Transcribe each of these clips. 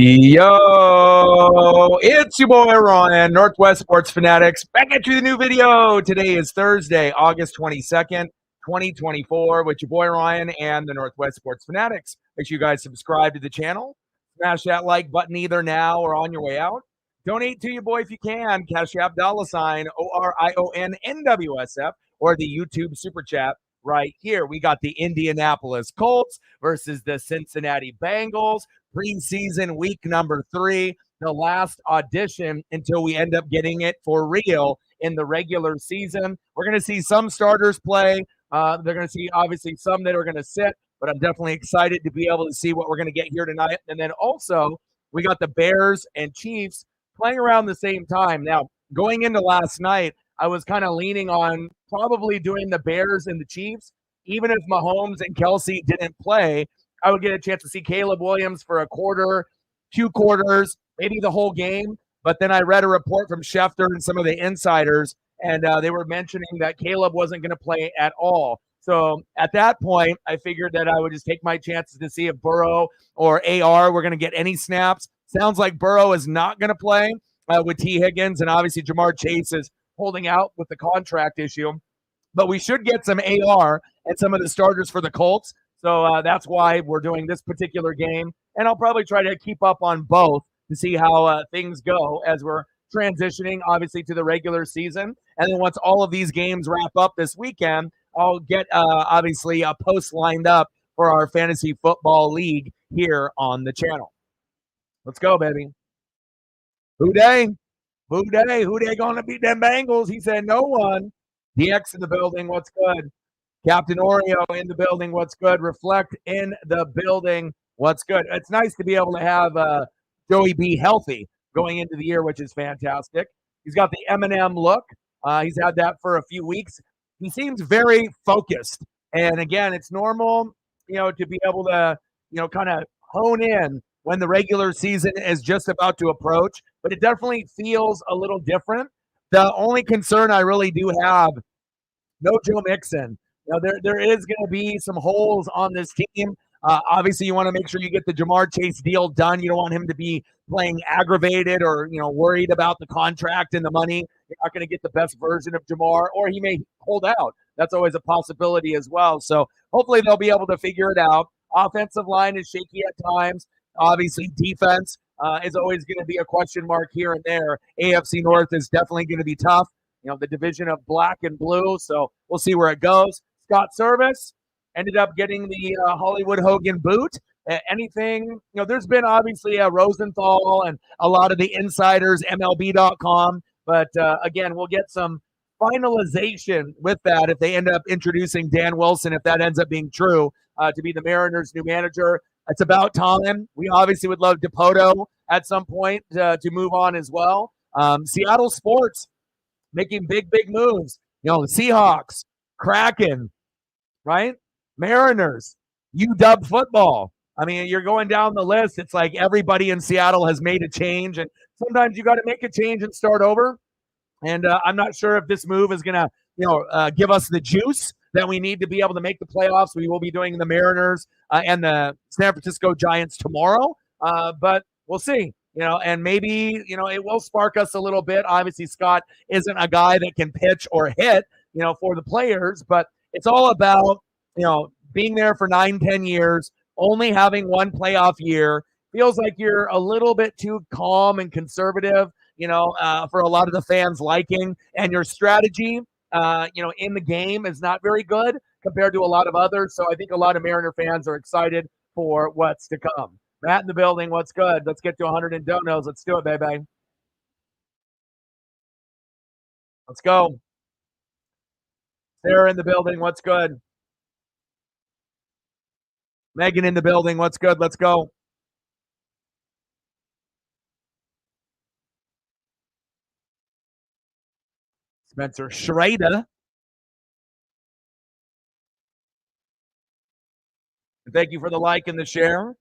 Yo, it's your boy Ryan, Northwest Sports Fanatics, back at you with a new video. Today is Thursday, August 22nd, 2024, with your boy Ryan and the Northwest Sports Fanatics. Make sure you guys subscribe to the channel. Smash that like button either now or on your way out. Donate to your boy if you can. Cash App $ ORIONNWSF or the YouTube Super Chat right here. We got the Indianapolis Colts versus the Cincinnati Bengals. Preseason week number 3, the last audition until we end up getting it for real in the regular season. We're going to see some starters play. They're going to see, obviously, some that are going to sit, but I'm definitely excited to be able to see what we're going to get here tonight. And then also, we got the Bears and Chiefs playing around the same time. Now, going into last night, I was kind of leaning on probably doing the Bears and the Chiefs. Even if Mahomes and Kelsey didn't play, I would get a chance to see Caleb Williams for a quarter, 2 quarters, maybe the whole game. But then I read a report from Schefter and some of the insiders, and they were mentioning that Caleb wasn't going to play at all. So at that point, I figured that I would just take my chances to see if Burrow or AR were going to get any snaps. Sounds like Burrow is not going to play with T. Higgins, and obviously Jamar Chase is holding out with the contract issue. But we should get some AR and some of the starters for the Colts. So that's why we're doing this particular game. And I'll probably try to keep up on both to see how things go as we're transitioning, obviously, to the regular season. And then once all of these games wrap up this weekend, I'll get, obviously, a post lined up for our fantasy football league here on the channel. Let's go, baby. Who day? Who day? Who they going to beat them Bengals? He said no one. DX in the building. What's good? Captain Oreo in the building. What's good? Reflect in the building. What's good? It's nice to be able to have Joey B healthy going into the year, which is fantastic. He's got the Eminem look. He's had that for a few weeks. He seems very focused. And again, it's normal, to be able to, kind of hone in when the regular season is just about to approach. But it definitely feels a little different. The only concern I really do have, no Joe Mixon. There is going to be some holes on this team. Obviously, you want to make sure you get the Jamar Chase deal done. You don't want him to be playing aggravated or, worried about the contract and the money. You're not going to get the best version of Jamar, or he may hold out. That's always a possibility as well. So hopefully they'll be able to figure it out. Offensive line is shaky at times. Obviously, defense is always going to be a question mark here and there. AFC North is definitely going to be tough. The division of black and blue. So we'll see where it goes. Scott Service ended up getting the Hollywood Hogan boot. Anything, there's been obviously a Rosenthal and a lot of the insiders, MLB.com. But again, we'll get some finalization with that if they end up introducing Dan Wilson, if that ends up being true, to be the Mariners' new manager. It's about time. We obviously would love Dipoto at some point to move on as well. Seattle sports making big moves. The Seahawks, Kraken, right? Mariners, UW football. I mean, you're going down the list. It's like everybody in Seattle has made a change, and sometimes you got to make a change and start over. And I'm not sure if this move is going to, give us the juice that we need to be able to make the playoffs. We will be doing the Mariners and the San Francisco Giants tomorrow, but we'll see. And maybe, it will spark us a little bit. Obviously, Scott isn't a guy that can pitch or hit, for the players, but it's all about, being there for 9-10 years, only having one playoff year. Feels like you're a little bit too calm and conservative, for a lot of the fans' liking. And your strategy, in the game is not very good compared to a lot of others. So I think a lot of Mariner fans are excited for what's to come. Matt in the building, what's good? Let's get to 100 and donos. Let's do it, baby. Let's go. Sarah in the building, what's good? Megan in the building, what's good? Let's go. Spencer Schrader. Thank you for the like and the share.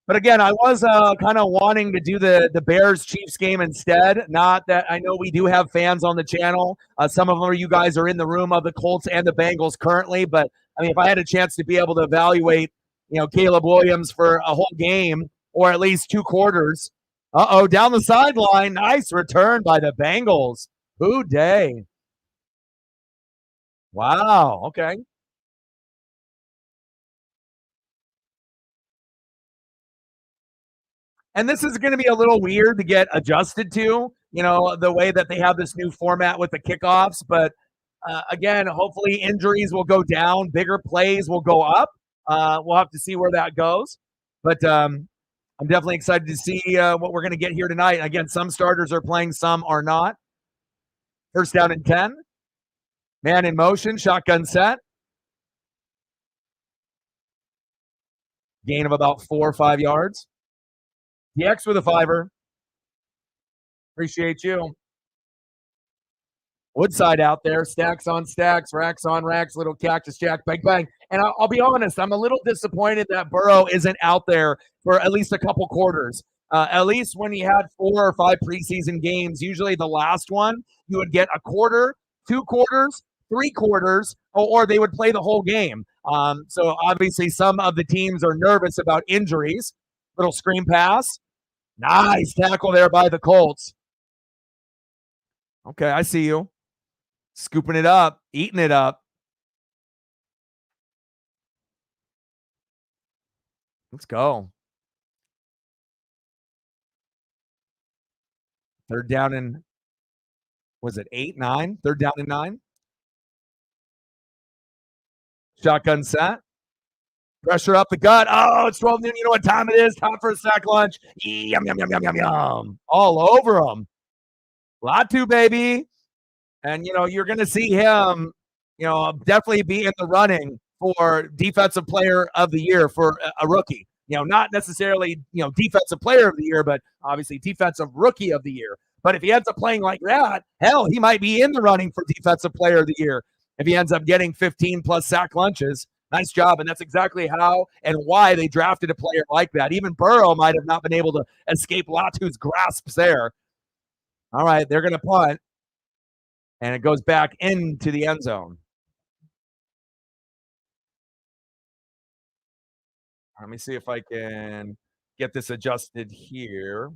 But again, I was kind of wanting to do the Bears-Chiefs game instead. Not that I know we do have fans on the channel. Some of them are you guys are in the room of the Colts and the Bengals currently. But, I mean, if I had a chance to be able to evaluate, Caleb Williams for a whole game, or at least 2 quarters. Uh-oh, down the sideline. Nice return by the Bengals. Who day? Wow, okay. And this is going to be a little weird to get adjusted to, the way that they have this new format with the kickoffs. But again, hopefully injuries will go down, bigger plays will go up. We'll have to see where that goes. But I'm definitely excited to see what we're going to get here tonight. Again, some starters are playing, some are not. First down and 10. Man in motion, shotgun set. Gain of about 4 or 5 yards. DX with a 5-er. Appreciate you. Woodside out there, stacks on stacks, racks on racks, little cactus jack, bang, bang. And I'll be honest, I'm a little disappointed that Burrow isn't out there for at least a couple quarters. At least when he had 4 or 5 preseason games, usually the last one, you would get a quarter, 2 quarters, 3 quarters, or they would play the whole game. So obviously some of the teams are nervous about injuries. Little screen pass. Nice tackle there by the Colts. Okay, I see you. Scooping it up, eating it up. Let's go. Third down and, was it 8, 9? Third down and 9. Shotgun set. Pressure up the gut. Oh, it's 12 noon. You know what time it is? Time for a sack lunch. Yum, yum, yum, yum, yum, yum. All over them. Latu, baby. And, you're going to see him, definitely be in the running for Defensive Player of the Year for a rookie. Not necessarily, Defensive Player of the Year, but obviously Defensive Rookie of the Year. But if he ends up playing like that, hell, he might be in the running for Defensive Player of the Year if he ends up getting 15-plus sack lunches. Nice job, and that's exactly how and why they drafted a player like that. Even Burrow might have not been able to escape Latu's grasps there. All right, they're going to punt, and it goes back into the end zone. Let me see if I can get this adjusted here.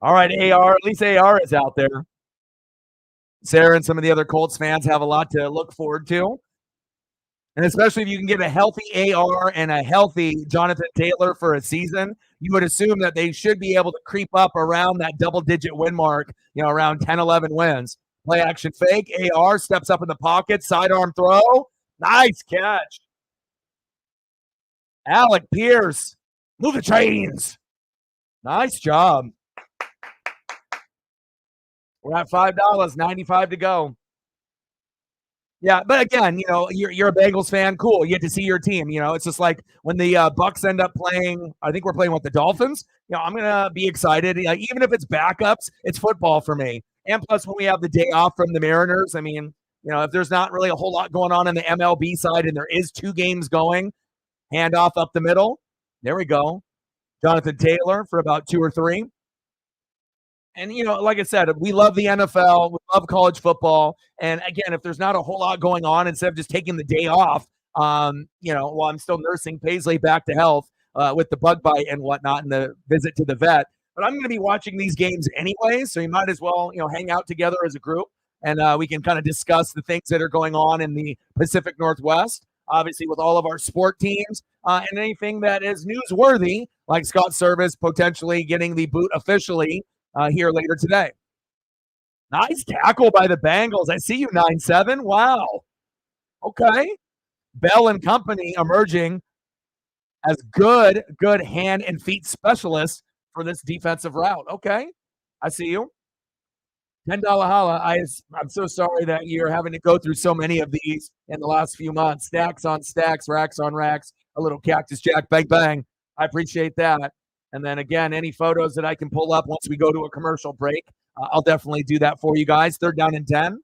All right, AR, at least AR is out there. Sarah and some of the other Colts fans have a lot to look forward to. And especially if you can get a healthy AR and a healthy Jonathan Taylor for a season, you would assume that they should be able to creep up around that double-digit win mark, around 10, 11 wins. Play action fake. AR steps up in the pocket. Sidearm throw. Nice catch. Alec Pierce. Move the chains. Nice job. We're at $5, 95 to go. Yeah, but again, you're a Bengals fan. Cool, you get to see your team. It's just like when the Bucks end up playing. I think we're playing with the Dolphins. I'm gonna be excited. Even if it's backups, it's football for me. And plus, when we have the day off from the Mariners, I mean, if there's not really a whole lot going on the MLB side, and there is 2 games going, handoff up the middle. There we go. Jonathan Taylor for about 2 or 3. And, like I said, we love the NFL. We love college football. And, again, if there's not a whole lot going on, instead of just taking the day off, while I'm still nursing Paisley back to health with the bug bite and whatnot and the visit to the vet. But I'm going to be watching these games anyway, so you might as well, hang out together as a group. And we can kind of discuss the things that are going on in the Pacific Northwest, obviously with all of our sport teams and anything that is newsworthy, like Scott Service potentially getting the boot officially here later today. Nice tackle by the Bengals. I see you, 9-7. Wow. Okay. Bell and company emerging as good hand and feet specialists for this defensive route. Okay. I see you. $10 holla. I'm so sorry that you're having to go through so many of these in the last few months. Stacks on stacks, racks on racks, a little cactus jack, bang, bang. I appreciate that. And then, again, any photos that I can pull up once we go to a commercial break, I'll definitely do that for you guys. Third down and 10.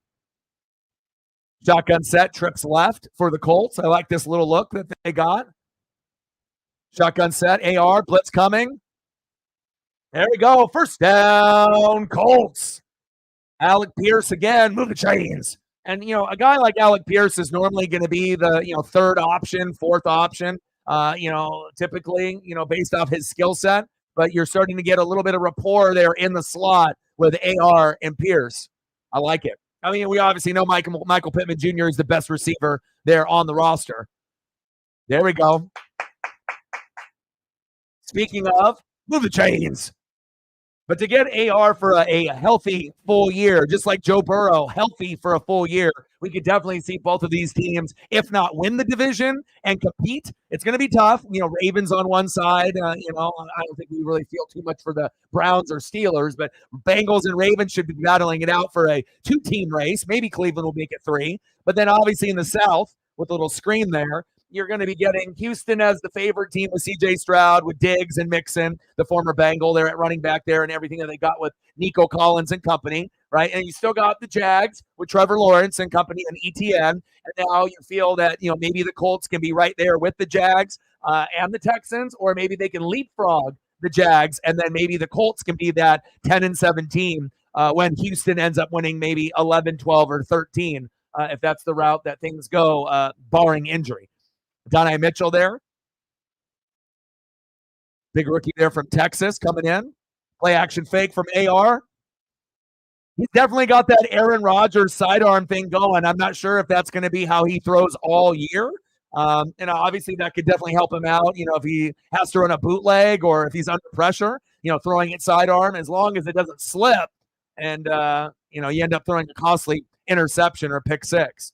Shotgun set, trips left for the Colts. I like this little look that they got. Shotgun set, AR, blitz coming. There we go. First down, Colts. Alec Pierce again, move the chains. And, a guy like Alec Pierce is normally going to be the, third option, fourth option, typically, based off his skill set. But you're starting to get a little bit of rapport there in the slot with AR and Pierce. I like it. I mean, we obviously know Michael Pittman Jr. is the best receiver there on the roster. There we go. Speaking of, move the chains. But to get AR for a healthy full year, just like Joe Burrow, healthy for a full year, we could definitely see both of these teams, if not win the division and compete. It's going to be tough. Ravens on one side. I don't think we really feel too much for the Browns or Steelers, but Bengals and Ravens should be battling it out for a two-team race. Maybe Cleveland will make it three. But then obviously in the South, with a little screen there, you're going to be getting Houston as the favorite team with C.J. Stroud, with Diggs and Mixon, the former Bengal there at running back there, and everything that they got with Nico Collins and company, right? And you still got the Jags with Trevor Lawrence and company and ETN. And now you feel that, maybe the Colts can be right there with the Jags and the Texans, or maybe they can leapfrog the Jags, and then maybe the Colts can be that 10-17 when Houston ends up winning maybe 11, 12, or 13, if that's the route that things go, barring injury. Donnie Mitchell there. Big rookie there from Texas coming in. Play action fake from AR. He's definitely got that Aaron Rodgers sidearm thing going. I'm not sure if that's going to be how he throws all year. And obviously that could definitely help him out, if he has to run a bootleg or if he's under pressure, throwing it sidearm, as long as it doesn't slip and, you end up throwing a costly interception or pick six.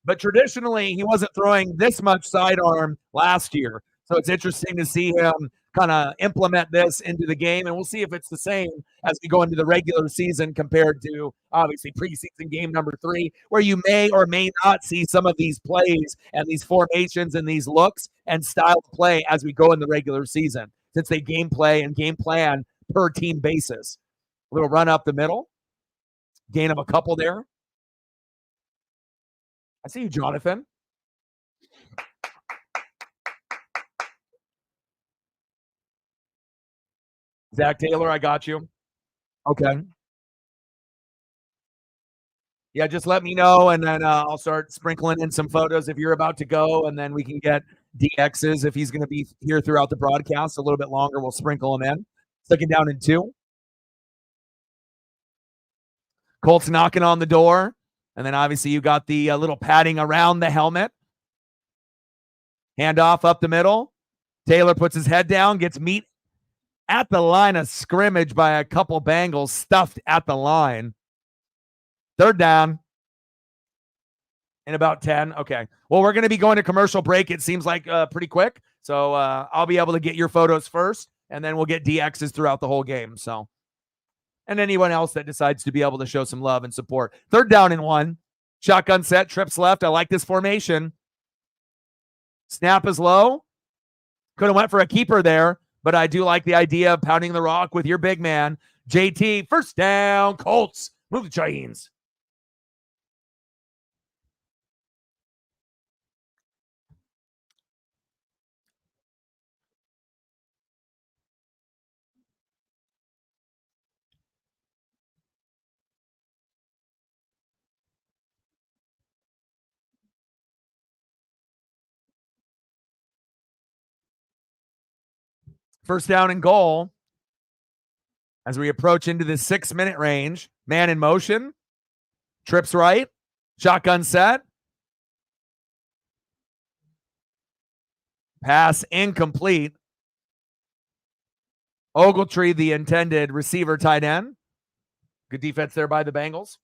But traditionally, he wasn't throwing this much sidearm last year. So it's interesting to see him kind of implement this into the game. And we'll see if it's the same as we go into the regular season compared to, obviously, preseason game number 3, where you may or may not see some of these plays and these formations and these looks and style of play as we go in the regular season, since they game play and game plan per team basis. A little run up the middle. Gain of a couple there. I see you, Jonathan. Zach Taylor, I got you. Okay. Yeah, just let me know, and then I'll start sprinkling in some photos if you're about to go, and then we can get DXs if he's going to be here throughout the broadcast a little bit longer. We'll sprinkle him in. Second down and 2. Colts knocking on the door. And then obviously you got the little padding around the helmet. Handoff up the middle. Taylor puts his head down, gets meat at the line of scrimmage by a couple Bengals, stuffed at the line. Third down in about 10. Okay. Well, we're going to be going to commercial break. It seems like pretty quick. So I'll be able to get your photos first, and then we'll get DXs throughout the whole game. So. And anyone else that decides to be able to show some love and support. Third down and 1. Shotgun set, trips left. I like this formation. Snap is low. Could have went for a keeper there, but I do like the idea of pounding the rock with your big man. JT, first down, Colts. Move the chains. First down and goal as we approach into the 6-minute range. Man in motion. Trips right. Shotgun set. Pass incomplete. Ogletree, the intended receiver, tight end. Good defense there by the Bengals.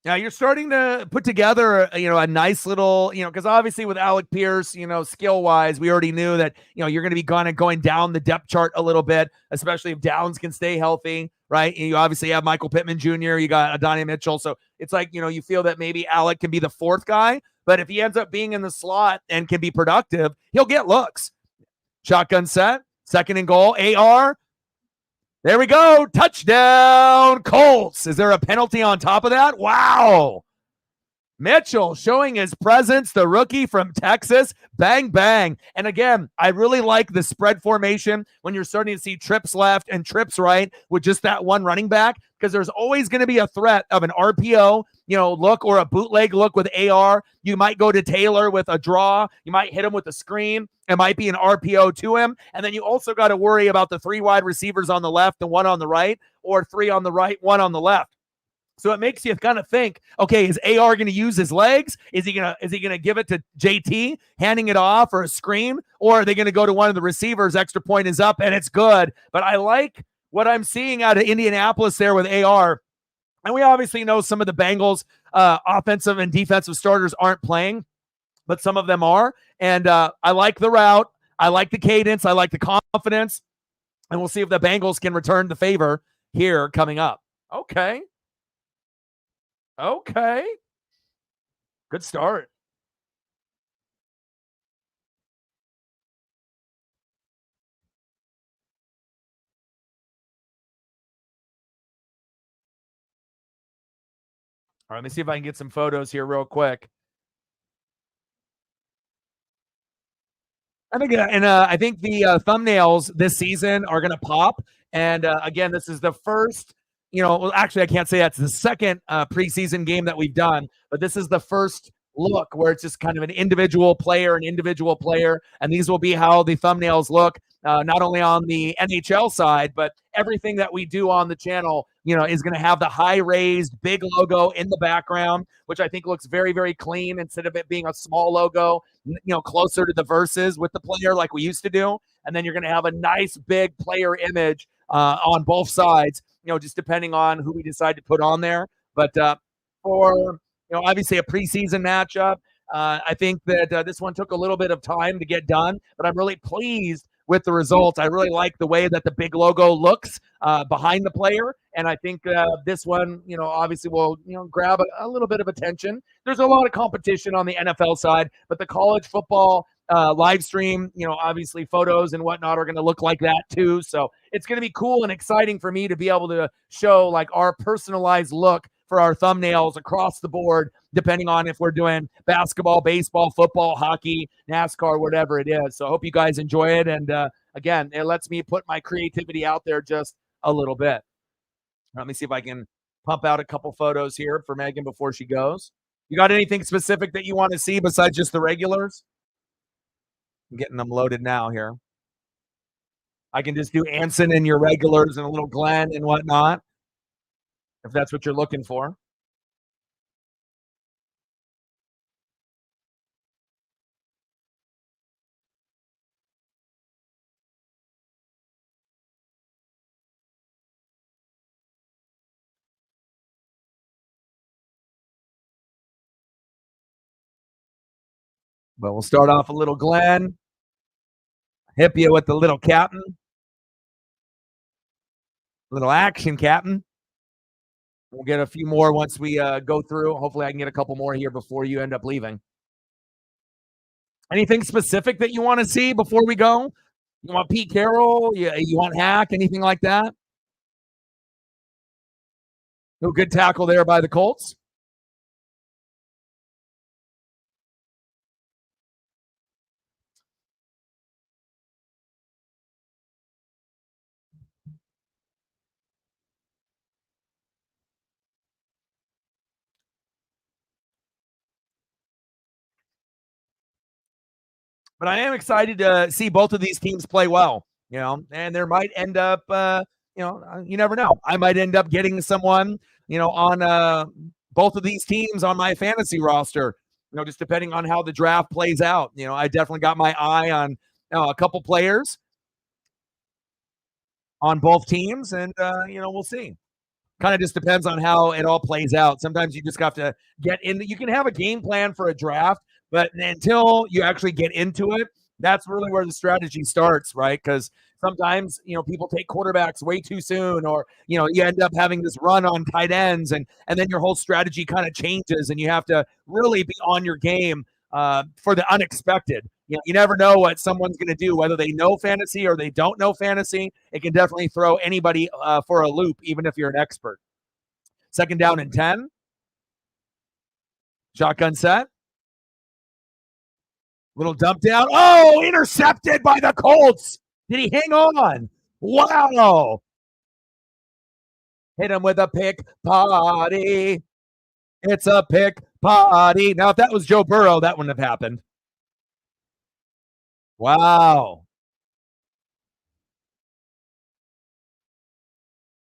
Now you're starting to put together, a nice little, because obviously with Alec Pierce, skill-wise, we already knew that, you're going to be going down the depth chart a little bit, especially if Downs can stay healthy, right? And you obviously have Michael Pittman Jr., you got Adonai Mitchell. So it's like, you feel that maybe Alec can be the fourth guy, but if he ends up being in the slot and can be productive, he'll get looks. Shotgun set, second and goal, AR. There we go. Touchdown, Colts. Is there a penalty on top of that? Wow. Mitchell showing his presence, the rookie from Texas. Bang, bang. And again, I really like the spread formation when you're starting to see trips left and trips right with just that one running back, because there's always going to be a threat of an RPO, look, or a bootleg look with AR. You might go to Taylor with a draw. You might hit him with a screen. It might be an RPO to him. And then you also got to worry about the 3 wide receivers on the left and 1 on the right, or 3 on the right, 1 on the left. So it makes you kind of think, okay, is AR going to use his legs? Is he gonna give it to JT, handing it off, or a screen? Or are they going to go to one of the receivers? Extra point is up and it's good. But I like what I'm seeing out of Indianapolis there with AR. And we obviously know some of the Bengals offensive and defensive starters aren't playing, but some of them are. And I like the route. I like the cadence. I like the confidence. And we'll see if the Bengals can return the favor here coming up. Okay. Good start. All right, let me see if I can get some photos here real quick. I think the thumbnails this season are going to pop. And again, this is the first, well, actually, I can't say that's the second preseason game that we've done, but this is the first look where it's just kind of an individual player, and these will be how the thumbnails look, not only on the NHL side, but everything that we do on the channel, is going to have the high raised big logo in the background, which I think looks very, very clean instead of it being a small logo, closer to the verses with the player like we used to do. And then you're going to have a nice big player image on both sides, just depending on who we decide to put on there. But for, obviously a preseason matchup, I think that this one took a little bit of time to get done, but I'm really pleased with the results. I really like the way that the big logo looks behind the player. And I think this one, obviously will, grab a little bit of attention. There's a lot of competition on the NFL side, but the college football live stream, obviously photos and whatnot are going to look like that too. So it's going to be cool and exciting for me to be able to show like our personalized look for our thumbnails across the board, depending on if we're doing basketball, baseball, football, hockey, NASCAR, whatever it is. So I hope you guys enjoy it. And again, it lets me put my creativity out there just a little bit. Let me see if I can pump out a couple photos here for Megan before she goes. You got anything specific that you want to see besides just the regulars? I'm getting them loaded now here. I can just do Anson and your regulars and a little Glenn and whatnot, if that's what you're looking for. But we'll start off a little Glenn. Hip you with the little captain. Little action, captain. We'll get a few more once we go through. Hopefully I can get a couple more here before you end up leaving. Anything specific that you want to see before we go? You want Pete Carroll? You want Hack? Anything like that? No good tackle there by the Colts. But I am excited to see both of these teams play well, and there might end up, you never know. I might end up getting someone, on both of these teams on my fantasy roster, just depending on how the draft plays out. I definitely got my eye on a couple players on both teams, and, we'll see. Kind of just depends on how it all plays out. Sometimes you just have to get in. You can have a game plan for a draft, but until you actually get into it, that's really where the strategy starts, right? Because sometimes, people take quarterbacks way too soon, or, you end up having this run on tight ends, and then your whole strategy kind of changes, and you have to really be on your game for the unexpected. You never know what someone's going to do, whether they know fantasy or they don't know fantasy. It can definitely throw anybody for a loop, even if you're an expert. Second down and 10. Shotgun set. Little dump down. Oh, intercepted by the Colts. Did he hang on? Wow. Hit him with a pick potty. It's a pick potty. Now, if that was Joe Burrow, that wouldn't have happened. Wow.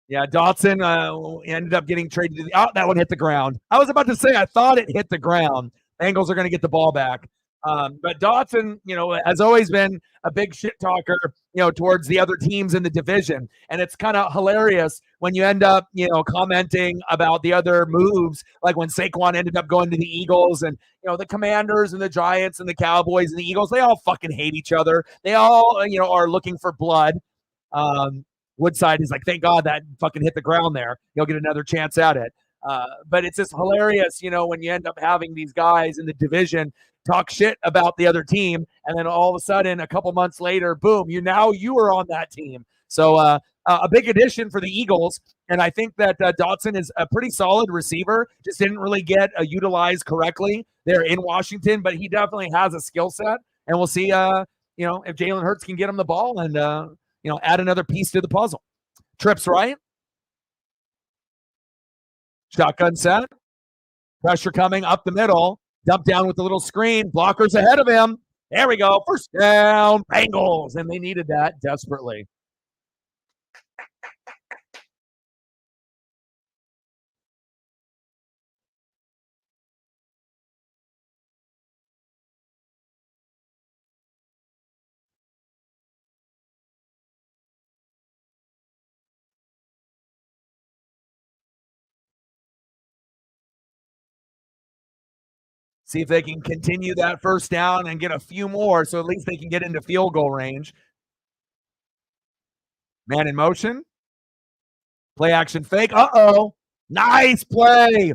Yeah, Dotson ended up getting traded to the. Oh, that one hit the ground. I was about to say, I thought it hit the ground. Bengals are going to get the ball back. But Dotson, has always been a big shit talker, towards the other teams in the division. And it's kind of hilarious when you end up, commenting about the other moves, like when Saquon ended up going to the Eagles and, the Commanders and the Giants and the Cowboys and the Eagles, they all fucking hate each other. They all, are looking for blood. Woodside is like, thank God that fucking hit the ground there. He'll get another chance at it. But it's just hilarious, when you end up having these guys in the division talk shit about the other team, and then all of a sudden, a couple months later, boom, you are on that team. So a big addition for the Eagles, and I think that Dotson is a pretty solid receiver. Just didn't really get utilized correctly there in Washington, but he definitely has a skill set, and we'll see, if Jalen Hurts can get him the ball and add another piece to the puzzle. Trips right. Shotgun set. Pressure coming up the middle. Dump down with the little screen. Blockers ahead of him. There we go. First down, Bengals. And they needed that desperately. See if they can continue that first down and get a few more, so at least they can get into field goal range. Man in motion. Play action fake. Uh-oh. Nice play.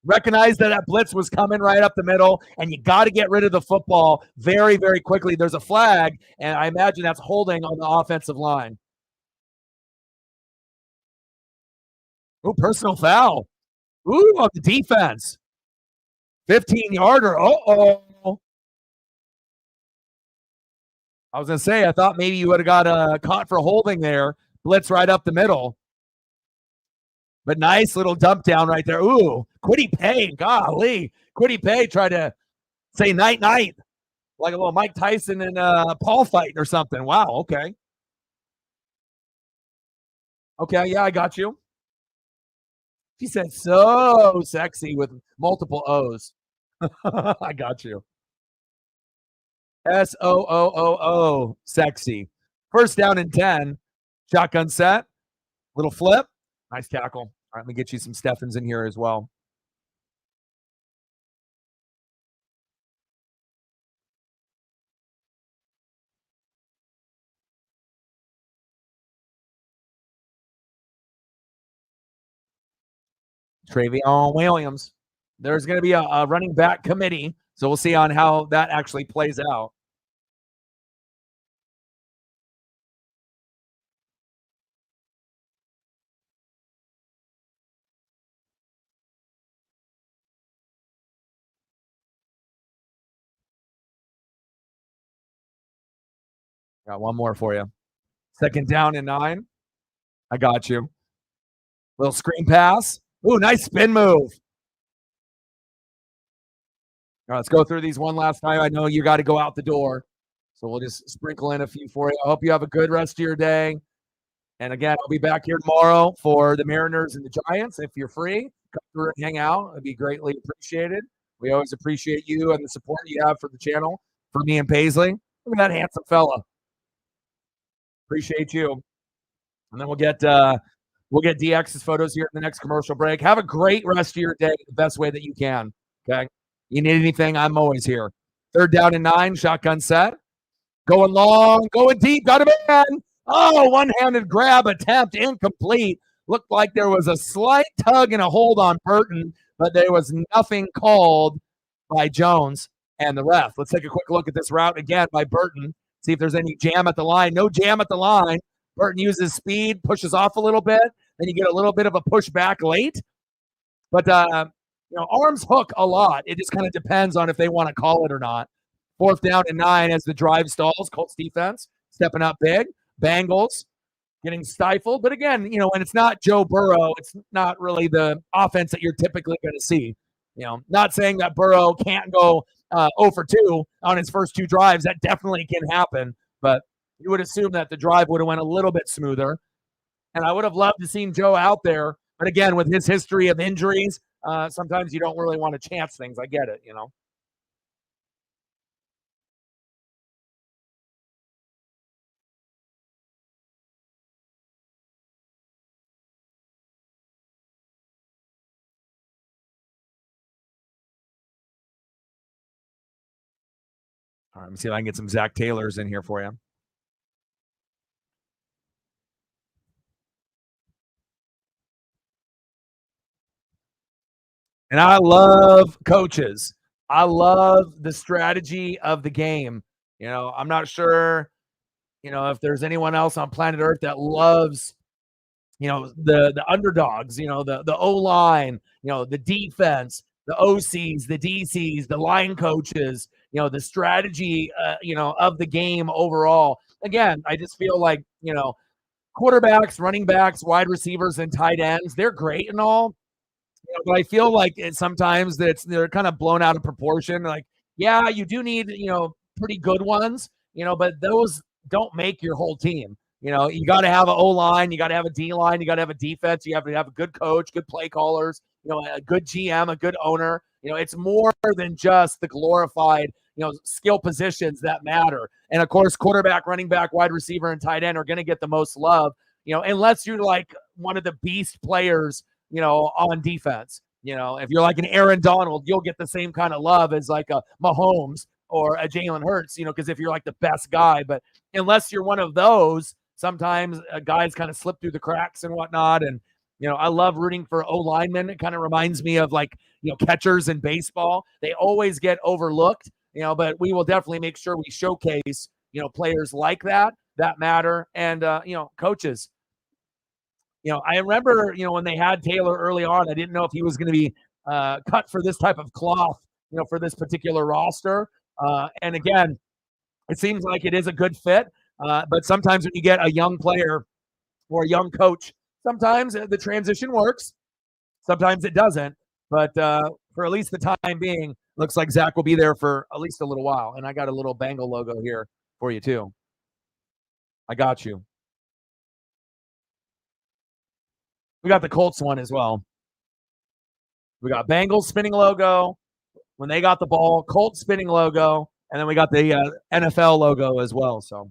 Recognize that blitz was coming right up the middle, and you got to get rid of the football very, very quickly. There's a flag, and I imagine that's holding on the offensive line. Ooh, personal foul. Ooh, on the defense. 15-yarder. Uh-oh. I was going to say, I thought maybe you would have got caught for holding there. Blitz right up the middle. But nice little dump down right there. Ooh, Kwity Paye. Golly. Kwity Paye tried to say night-night. Like a little Mike Tyson and Paul fight or something. Wow, okay. Okay, yeah, I got you. She said so sexy with multiple O's. I got you. S-O-O-O-O, sexy. First down and 10. Shotgun set. Little flip. Nice tackle. All right, let me get you some Steffens in here as well. Travion Williams. There's going to be a running back committee, so we'll see on how that actually plays out. Got one more for you. Second down and 9. I got you. Little screen pass. Ooh, nice spin move. All right, let's go through these one last time. I know you got to go out the door, so we'll just sprinkle in a few for you. I hope you have a good rest of your day. And again, I'll be back here tomorrow for the Mariners and the Giants. If you're free, come through and hang out. It'd be greatly appreciated. We always appreciate you and the support you have for the channel, for me and Paisley. Look at that handsome fella. Appreciate you. And then we'll get DX's photos here in the next commercial break. Have a great rest of your day the best way that you can. Okay. You need anything, I'm always here. Third down and 9, shotgun set. Going long, going deep, got him in. Oh, one-handed grab attempt, incomplete. Looked like there was a slight tug and a hold on Burton, but there was nothing called by Jones and the ref. Let's take a quick look at this route again by Burton. See if there's any jam at the line. No jam at the line. Burton uses speed, pushes off a little bit. Then you get a little bit of a push back late. But arms hook a lot. It just kind of depends on if they want to call it or not. 4th down and 9 as the drive stalls. Colts defense stepping up big. Bengals getting stifled. But again, when it's not Joe Burrow, it's not really the offense that you're typically going to see. Not saying that Burrow can't go 0 for 2 on his first 2 drives. That definitely can happen. But you would assume that the drive would have went a little bit smoother. And I would have loved to seen Joe out there. But again, with his history of injuries, sometimes you don't really want to chance things. I get it. All right, let me see if I can get some Zach Taylors in here for you. And I love coaches. I love the strategy of the game. I'm not sure, if there's anyone else on planet Earth that loves, the underdogs, the O line, the defense, the OCs, the DCs, the line coaches, the strategy, of the game overall. Again, I just feel like, quarterbacks, running backs, wide receivers, and tight ends, they're great and all. But I feel like sometimes they're kind of blown out of proportion. Like, yeah, you do need, pretty good ones, but those don't make your whole team. You got to have an O line, you got to have a D line, you got to have a defense, you have to have a good coach, good play callers, a good GM, a good owner. It's more than just the glorified, skill positions that matter. And of course, quarterback, running back, wide receiver, and tight end are going to get the most love, unless you're like one of the beast players, on defense. If you're like an Aaron Donald, you'll get the same kind of love as like a Mahomes or a Jalen Hurts, because if you're like the best guy. But unless you're one of those, sometimes guys kind of slip through the cracks and whatnot. And, I love rooting for O linemen. It kind of reminds me of like, catchers in baseball. They always get overlooked, but we will definitely make sure we showcase, players like that matter. And, coaches. I remember, when they had Taylor early on, I didn't know if he was going to be cut for this type of cloth, for this particular roster. And again, it seems like it is a good fit. But sometimes when you get a young player or a young coach, sometimes the transition works. Sometimes it doesn't. But for at least the time being, looks like Zach will be there for at least a little while. And I got a little Bengal logo here for you, too. I got you. We got the Colts one as well. We got Bengals spinning logo when they got the ball, Colts spinning logo, and then we got the NFL logo as well. So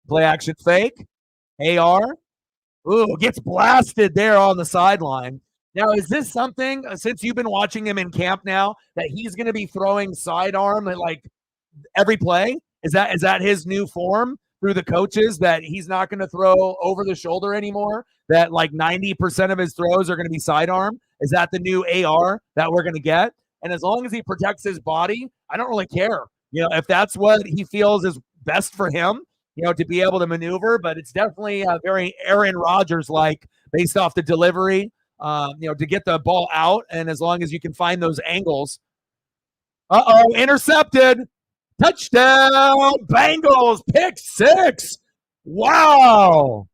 play action fake, AR. Ooh, gets blasted there on the sideline. Now, is this something, since you've been watching him in camp now, that he's going to be throwing sidearm at like every play? Is that his new form through the coaches, that he's not going to throw over the shoulder anymore? That like 90% of his throws are going to be sidearm? Is that the new AR that we're going to get? And as long as he protects his body, I don't really care. If that's what he feels is best for him, to be able to maneuver. But it's definitely very Aaron Rodgers like, based off the delivery, to get the ball out. And as long as you can find those angles. Intercepted. Touchdown, Bengals, pick 6. Wow.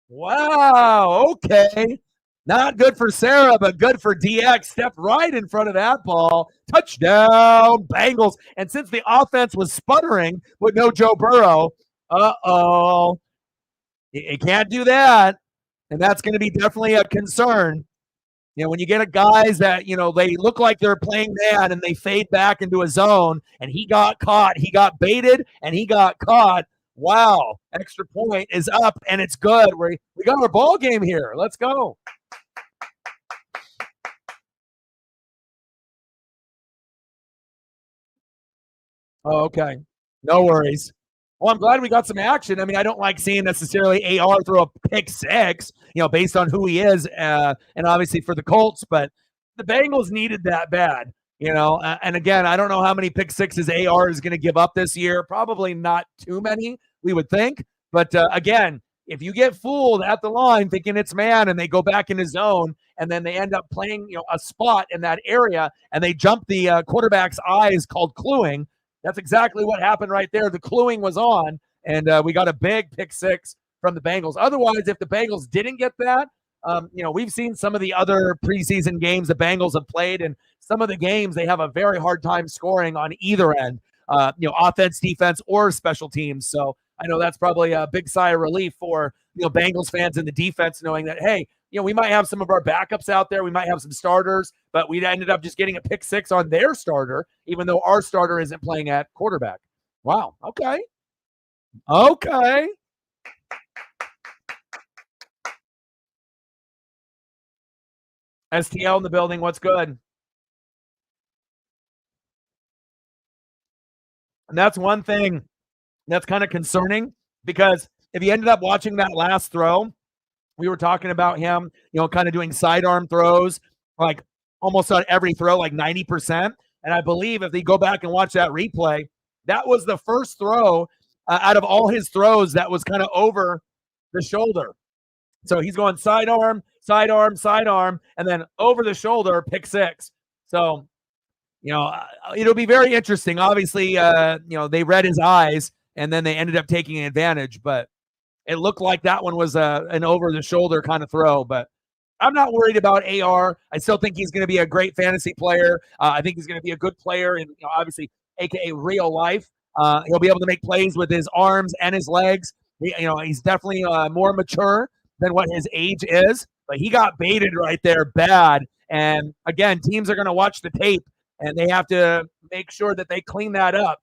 Wow. Okay. Not good for Sarah, but good for DX. Stepped right in front of that ball. Touchdown, Bengals. And since the offense was sputtering with no Joe Burrow, you can't do that. And that's going to be definitely a concern. When you get a guys that, they look like they're playing man and they fade back into a zone, and he got caught, he got baited, and he got caught. Wow. Extra point is up, and it's good. We got our ball game here. Let's go. Oh, okay. No worries. Well, I'm glad we got some action. I mean, I don't like seeing necessarily AR throw a pick six, based on who he is, and obviously for the Colts, but the Bengals needed that bad, and again, I don't know how many pick sixes AR is going to give up this year. Probably not too many, we would think. But again, if you get fooled at the line thinking it's man and they go back in his zone and then they end up playing, a spot in that area and they jump the quarterback's eyes called cluing. That's exactly what happened right there. The cluing was on, and we got a big pick six from the Bengals. Otherwise, if the Bengals didn't get that, we've seen some of the other preseason games the Bengals have played, and some of the games they have a very hard time scoring on either end, offense, defense, or special teams. So I know that's probably a big sigh of relief for Bengals fans in the defense, knowing that, hey, we might have some of our backups out there. We might have some starters, but we ended up just getting a pick six on their starter, even though our starter isn't playing at quarterback. Wow. Okay. STL in the building. What's good? And that's one thing that's kind of concerning, because if you ended up watching that last throw, we were talking about him, kind of doing sidearm throws, like almost on every throw, like 90%. And I believe if they go back and watch that replay, that was the first throw out of all his throws that was kind of over the shoulder. So he's going sidearm, sidearm, sidearm, and then over the shoulder, pick six. So, it'll be very interesting. Obviously, they read his eyes and then they ended up taking advantage, but it looked like that one was an over-the-shoulder kind of throw, but I'm not worried about AR. I still think he's going to be a great fantasy player. I think he's going to be a good player in, obviously, AKA real life. He'll be able to make plays with his arms and his legs. He's definitely more mature than what his age is, but he got baited right there bad. And, again, teams are going to watch the tape, and they have to make sure that they clean that up.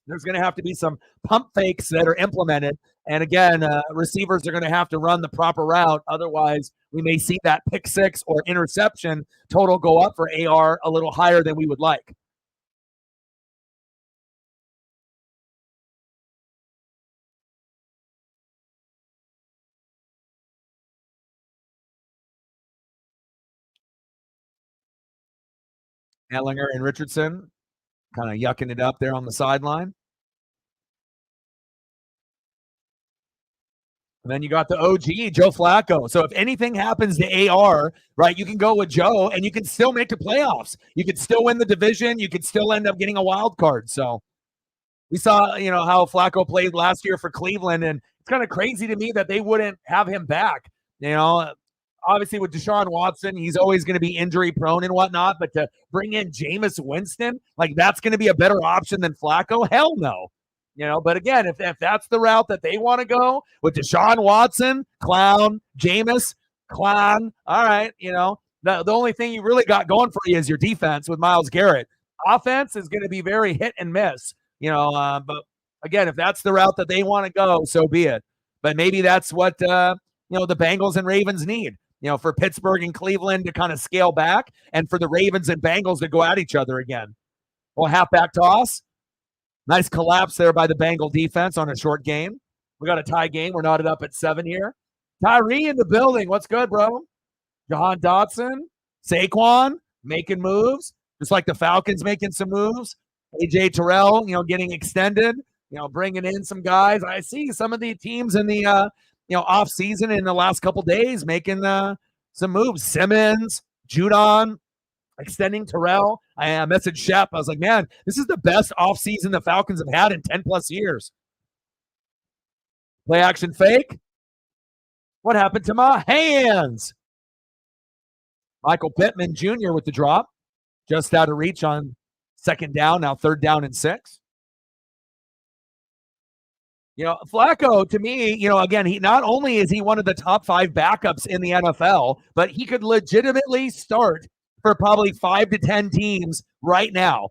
There's going to have to be some pump fakes that are implemented. And again, receivers are going to have to run the proper route. Otherwise, we may see that pick six or interception total go up for AR a little higher than we would like. Ellinger and Richardson kind of yucking it up there on the sideline. And then you got the OG, Joe Flacco. So if anything happens to AR, right, you can go with Joe and you can still make the playoffs. You could still win the division. You could still end up getting a wild card. So we saw, how Flacco played last year for Cleveland, and it's kind of crazy to me that they wouldn't have him back. Obviously with Deshaun Watson, he's always going to be injury prone and whatnot, but to bring in Jameis Winston, like that's going to be a better option than Flacco? Hell no. But again, if that's the route that they want to go with Deshaun Watson, clown, Jameis, clown, all right, the only thing you really got going for you is your defense with Myles Garrett. Offense is going to be very hit and miss, but again, if that's the route that they want to go, so be it. But maybe that's what, the Bengals and Ravens need, for Pittsburgh and Cleveland to kind of scale back and for the Ravens and Bengals to go at each other again. Well, halfback toss. Nice collapse there by the Bengal defense on a short game. We got a tie game. We're knotted up at 7 here. Tyree in the building. What's good, bro? Jahan Dotson, Saquon making moves, just like the Falcons making some moves. AJ Terrell, getting extended, bringing in some guys. I see some of the teams in the, off season in the last couple days making some moves. Simmons, Judon, extending Terrell. I messaged Shep. I was like, man, this is the best offseason the Falcons have had in 10 plus years. Play action fake. What happened to my hands? Michael Pittman Jr. with the drop. Just out of reach on second down. Now 3rd down and 6. Flacco, to me, again, he not only is he one of the top 5 backups in the NFL, but he could legitimately start for probably 5 to 10 teams right now.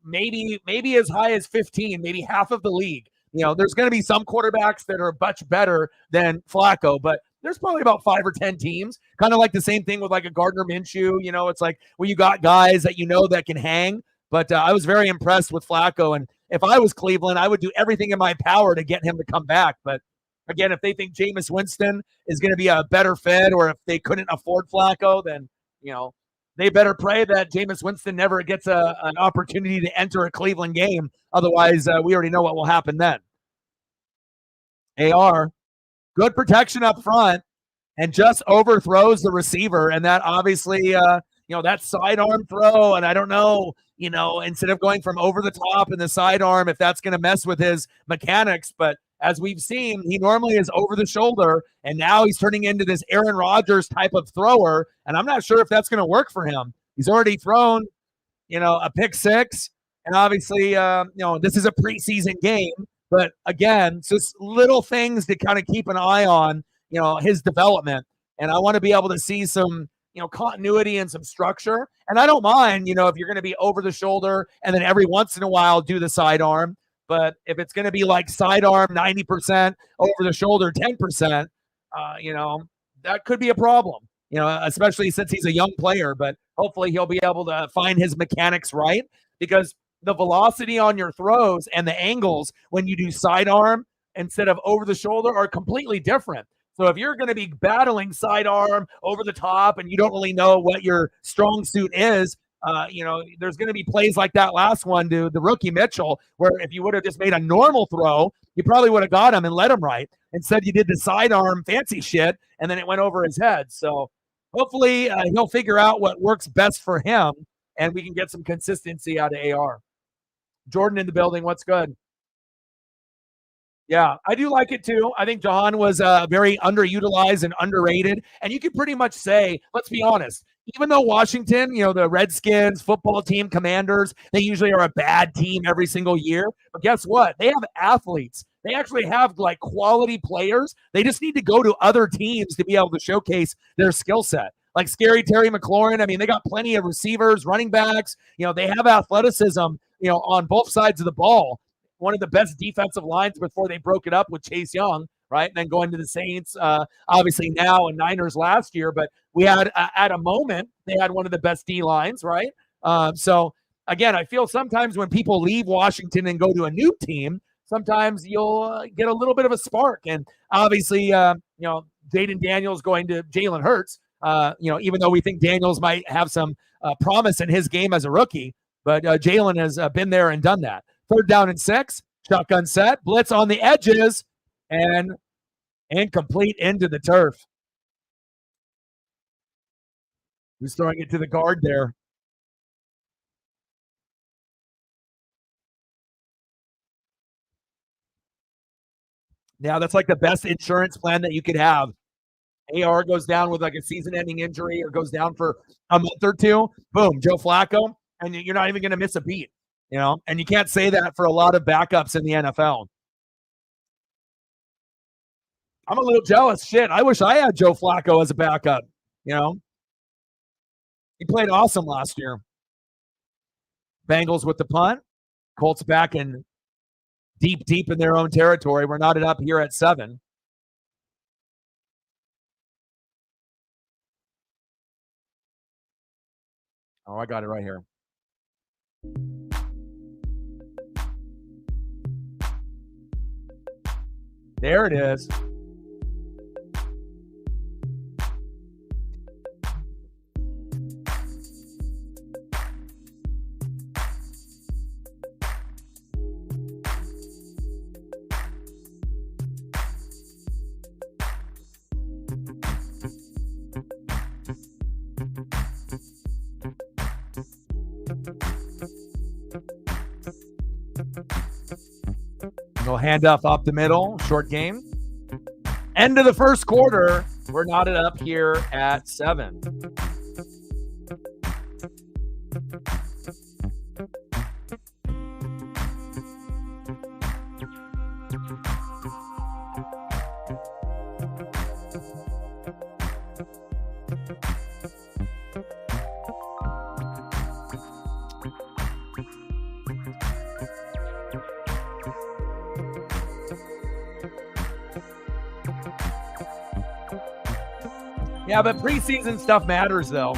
Maybe as high as 15, maybe half of the league. There's going to be some quarterbacks that are much better than Flacco, but there's probably about 5 or 10 teams. Kind of like the same thing with like a Gardner Minshew. It's like where you got guys that that can hang. But I was very impressed with Flacco, and if I was Cleveland, I would do everything in my power to get him to come back. But again, if they think Jameis Winston is going to be a better fit, or if they couldn't afford Flacco, then, they better pray that Jameis Winston never gets an opportunity to enter a Cleveland game. Otherwise, we already know what will happen then. AR, good protection up front, and just overthrows the receiver. And that obviously, that sidearm throw, and I don't know, instead of going from over the top and the sidearm, if that's going to mess with his mechanics. But as we've seen, he normally is over the shoulder, and now he's turning into this Aaron Rodgers type of thrower, and I'm not sure if that's going to work for him. He's already thrown, a pick six, and obviously, this is a preseason game, but again, just little things to kind of keep an eye on, his development, and I want to be able to see some, continuity and some structure, and I don't mind, if you're going to be over the shoulder and then every once in a while do the sidearm. But if it's going to be like sidearm 90%, over the shoulder 10%, that could be a problem, especially since he's a young player. But hopefully he'll be able to find his mechanics right, because the velocity on your throws and the angles when you do sidearm instead of over the shoulder are completely different. So if you're going to be battling sidearm over the top and you don't really know what your strong suit is, there's going to be plays like that last one to the rookie Mitchell, where if you would have just made a normal throw, you probably would have got him and let him right. Instead, you did the sidearm fancy shit, and then it went over his head. So hopefully he'll figure out what works best for him, and we can get some consistency out of AR. Jordan in the building, what's good? Yeah, I do like it too. I think Jahan was very underutilized and underrated. And you could pretty much say, let's be honest, even though Washington, the Redskins, football team, Commanders, they usually are a bad team every single year. But guess what? They have athletes. They actually have like quality players. They just need to go to other teams to be able to showcase their skill set. Like Scary Terry McLaurin. I mean, they got plenty of receivers, running backs. They have athleticism, on both sides of the ball. One of the best defensive lines before they broke it up with Chase Young, right? And then going to the Saints, obviously now, and Niners last year. But we had, at a moment, they had one of the best D lines, right? So, again, I feel sometimes when people leave Washington and go to a new team, sometimes you'll get a little bit of a spark. And obviously, Jaden Daniels going to Jalen Hurts, even though we think Daniels might have some promise in his game as a rookie. But Jalen has been there and done that. 3rd down and 6, shotgun set, blitz on the edges, and incomplete into the turf. Who's throwing it to the guard there? Now, that's like the best insurance plan that you could have. AR goes down with like a season-ending injury or goes down for a month or two. Boom, Joe Flacco, and you're not even going to miss a beat. And you can't say that for a lot of backups in the NFL. I'm a little jealous. Shit, I wish I had Joe Flacco as a backup. He played awesome last year. Bengals with the punt. Colts back in deep in their own territory. We're knotted up here at 7. Oh, I got it right here. There it is. No handoff up the middle, short game. End of the first quarter. We're knotted up here at 7. Yeah, but preseason stuff matters, though.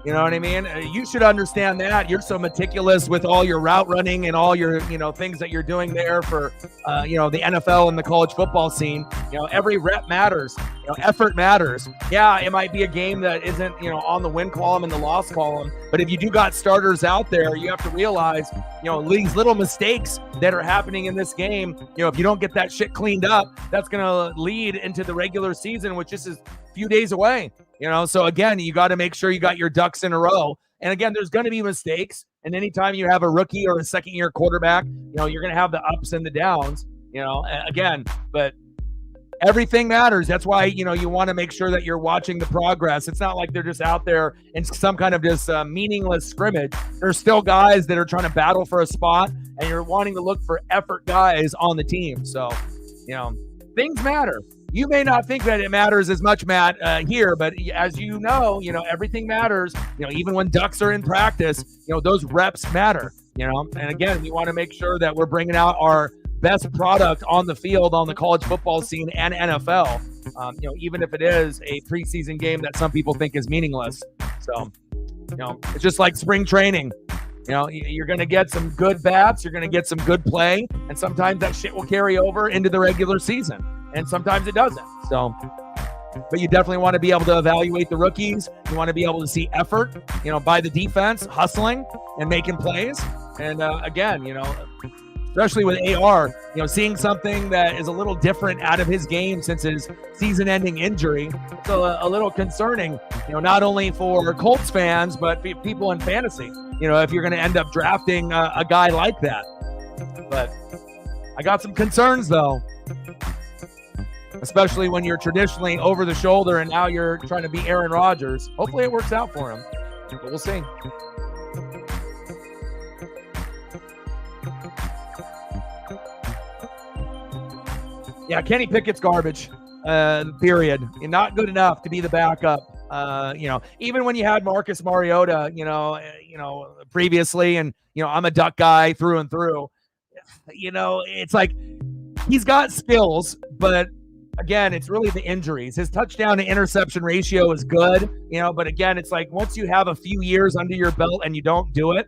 You know what I mean? You should understand that. You're so meticulous with all your route running and all your, things that you're doing there for, the NFL and the college football scene. Every rep matters. Effort matters. Yeah, it might be a game that isn't, on the win column and the loss column. But if you do got starters out there, you have to realize, these little mistakes that are happening in this game, if you don't get that shit cleaned up, that's going to lead into the regular season, which just is a few days away. So again, you got to make sure you got your ducks in a row. And again, there's going to be mistakes. And anytime you have a rookie or a second-year quarterback, you're going to have the ups and the downs, again. But everything matters. That's why, you want to make sure that you're watching the progress. It's not like they're just out there in some kind of just meaningless scrimmage. There's still guys that are trying to battle for a spot, and you're wanting to look for effort guys on the team. So, things matter. You may not think that it matters as much, Matt, here, but as you know, everything matters. Even when ducks are in practice, those reps matter, And again, we want to make sure that we're bringing out our best product on the field on the college football scene and NFL, even if it is a preseason game that some people think is meaningless. So, it's just like spring training. You're going to get some good bats, you're going to get some good play, and sometimes that shit will carry over into the regular season. And sometimes it doesn't. So, but you definitely want to be able to evaluate the rookies. You want to be able to see effort, by the defense, hustling and making plays. And again, especially with AR, seeing something that is a little different out of his game since his season-ending injury. It's a little concerning, not only for Colts fans, but people in fantasy, if you're going to end up drafting a guy like that. But I got some concerns, though. Especially when you're traditionally over the shoulder and now you're trying to be Aaron Rodgers. Hopefully it works out for him, but we'll see. Yeah, Kenny Pickett's garbage, period. You're not good enough to be the backup. Even when you had Marcus Mariota, previously, and, I'm a Duck guy through and through, it's like he's got skills, but again, it's really the injuries. His touchdown to interception ratio is good, but again, it's like once you have a few years under your belt and you don't do it,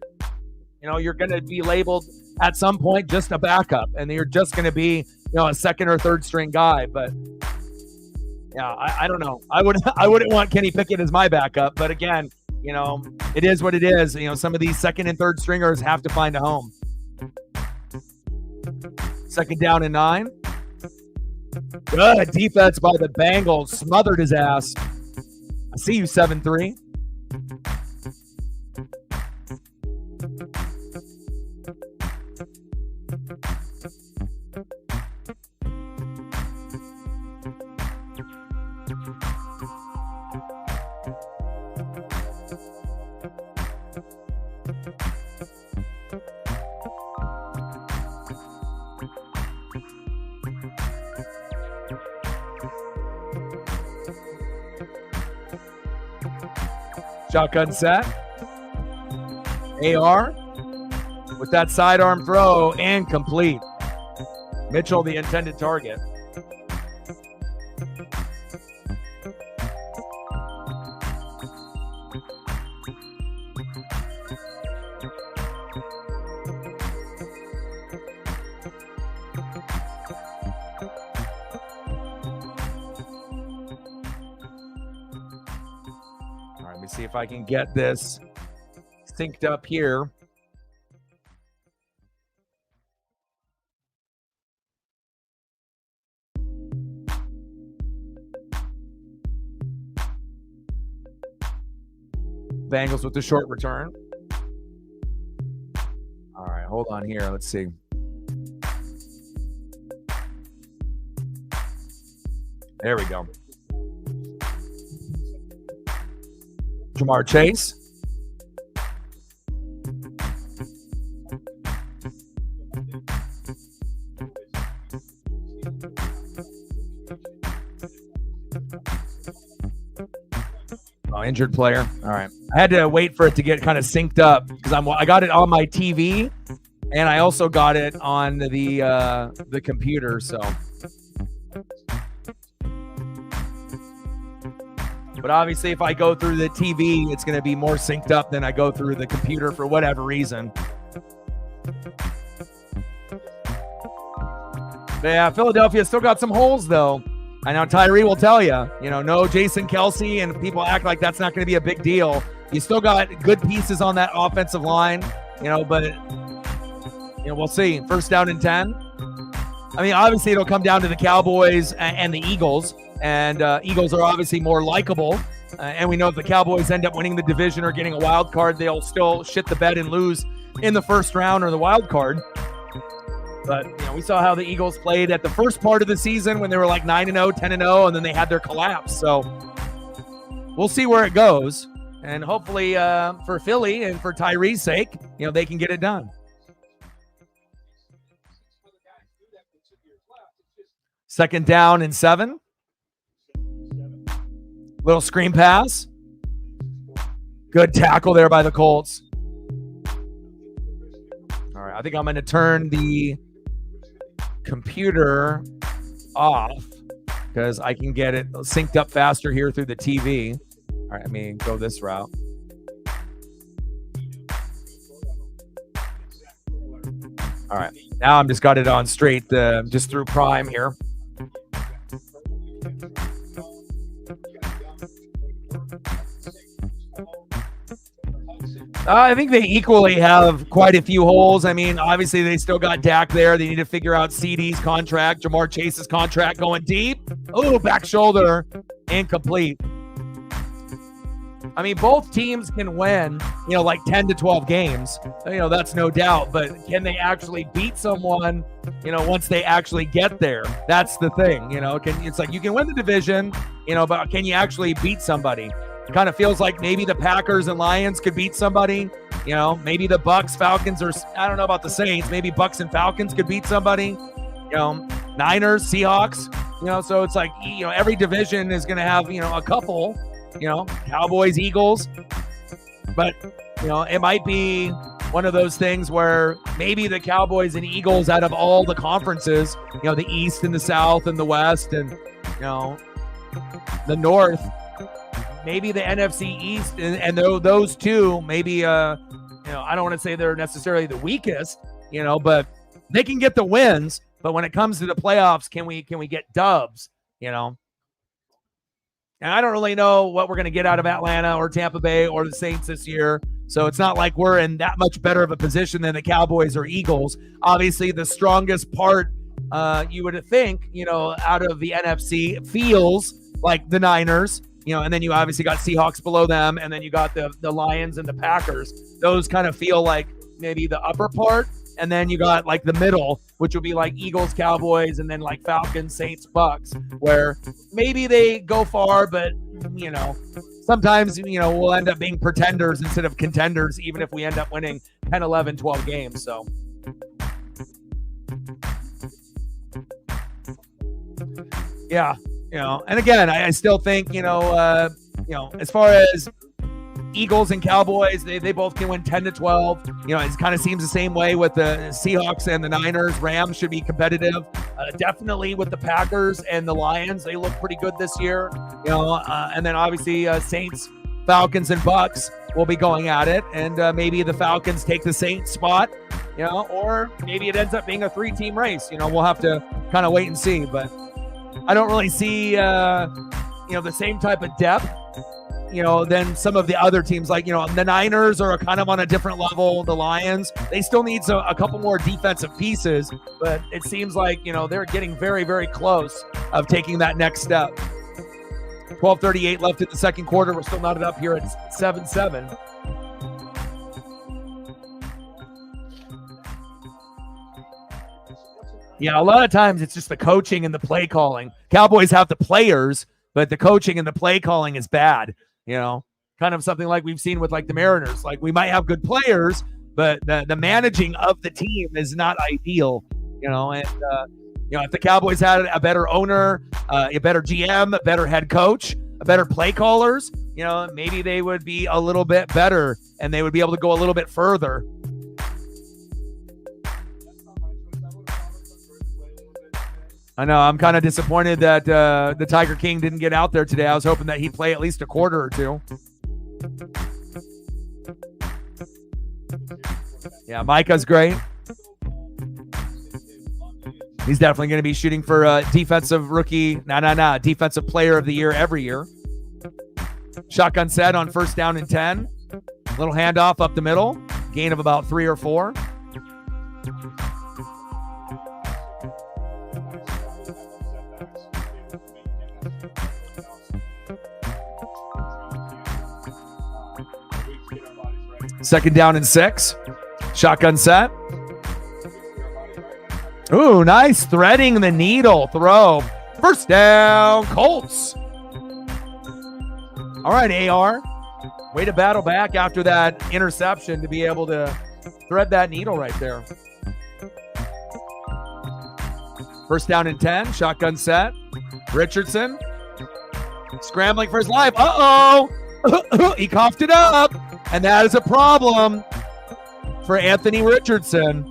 you're going to be labeled at some point just a backup, and you're just going to be, a second or third string guy. But yeah, I don't know. I wouldn't want Kenny Pickett as my backup, but again, it is what it is. Some of these second and third stringers have to find a home. Second down and 9. Good defense by the Bengals. Smothered his ass. I see you, 7-3. Shotgun set. AR with that sidearm throw and complete. Mitchell, the intended target. See if I can get this synced up here. Bengals with the short return. All right, hold on here. Let's see. There we go. Jamar Chase. Oh, injured player. All right. I had to wait for it to get kind of synced up because I got it on my TV and I also got it on the computer. So But obviously, if I go through the TV, it's going to be more synced up than I go through the computer for whatever reason. But yeah, Philadelphia still got some holes, though. I know Tyree will tell you, no Jason Kelce, and people act like that's not going to be a big deal. You still got good pieces on that offensive line, but we'll see. First down and 10. I mean, obviously it'll come down to the Cowboys and the Eagles, and Eagles are obviously more likable. And we know if the Cowboys end up winning the division or getting a wild card, they'll still shit the bed and lose in the first round or the wild card. But, we saw how the Eagles played at the first part of the season when they were like 9-0, 10-0, and then they had their collapse. So we'll see where it goes. And hopefully for Philly and for Tyree's sake, they can get it done. Second down and 7. Little screen pass. Good tackle there by the Colts. All right, I think I'm going to turn the computer off because I can get it synced up faster here through the TV. All right, let me go this route. All right, now I'm just got it on straight, just through Prime here. I think they equally have quite a few holes. I mean, obviously they still got Dak there. They need to figure out CD's contract, Jamar Chase's contract going deep. Oh, back shoulder, incomplete. I mean, both teams can win, like 10 to 12 games. That's no doubt. But can they actually beat someone, once they actually get there? That's the thing, It's like you can win the division, but can you actually beat somebody? It kind of feels like maybe the Packers and Lions could beat somebody. Maybe the Bucks, Falcons, or I don't know about the Saints. Maybe Bucks and Falcons could beat somebody. Niners, Seahawks. So it's like, every division is going to have, a couple. Cowboys, Eagles. But, it might be one of those things where maybe the Cowboys and Eagles out of all the conferences, the East and the South and the West and, the North, maybe the NFC East and those two, maybe, I don't want to say they're necessarily the weakest, but they can get the wins. But when it comes to the playoffs, can we get dubs, And I don't really know what we're going to get out of Atlanta or Tampa Bay or the Saints this year. So it's not like we're in that much better of a position than the Cowboys or Eagles. Obviously, the strongest part, you would think, out of the NFC feels like the Niners, and then you obviously got Seahawks below them, and then you got the Lions and the Packers. Those kind of feel like maybe the upper part. And then you got like the middle, which would be like Eagles, Cowboys, and then like Falcons, Saints, Bucks, where maybe they go far, but, sometimes, we'll end up being pretenders instead of contenders, even if we end up winning 10, 11, 12 games. So, yeah, and again, I still think, as far as Eagles and Cowboys, they both can win 10 to 12. It kind of seems the same way with the Seahawks and the Niners. Rams should be competitive. Definitely with the Packers and the Lions. They look pretty good this year. And then obviously Saints, Falcons, and Bucks will be going at it. And maybe the Falcons take the Saints spot, or maybe it ends up being a 3-team race. We'll have to kind of wait and see. But I don't really see, the same type of depth than some of the other teams. Like, the Niners are kind of on a different level. The Lions, they still need a couple more defensive pieces, but it seems like, they're getting very, very close of taking that next step. 12:38 left in the second quarter. We're still knotted up here at 7-7. Yeah, a lot of times it's just the coaching and the play calling. Cowboys have the players, but the coaching and the play calling is bad. Kind of something like we've seen with like the Mariners. Like we might have good players, but the managing of the team is not ideal, and if the Cowboys had a better owner, a better GM, a better head coach, a better play callers, maybe they would be a little bit better and they would be able to go a little bit further. I know. I'm kind of disappointed that the Tiger King didn't get out there today. I was hoping that he'd play at least a quarter or two. Yeah, Micah's great. He's definitely going to be shooting for defensive rookie, defensive player of the year every year. Shotgun set on 1st down and 10. Little handoff up the middle. Gain of about 3 or 4. Second down and 6. Shotgun set. Ooh, nice threading the needle throw. 1st down, Colts. All right, AR. Way to battle back after that interception to be able to thread that needle right there. 1st down and 10. Shotgun set. Richardson. Scrambling for his life. Uh-oh. He coughed it up. And that is a problem for Anthony Richardson.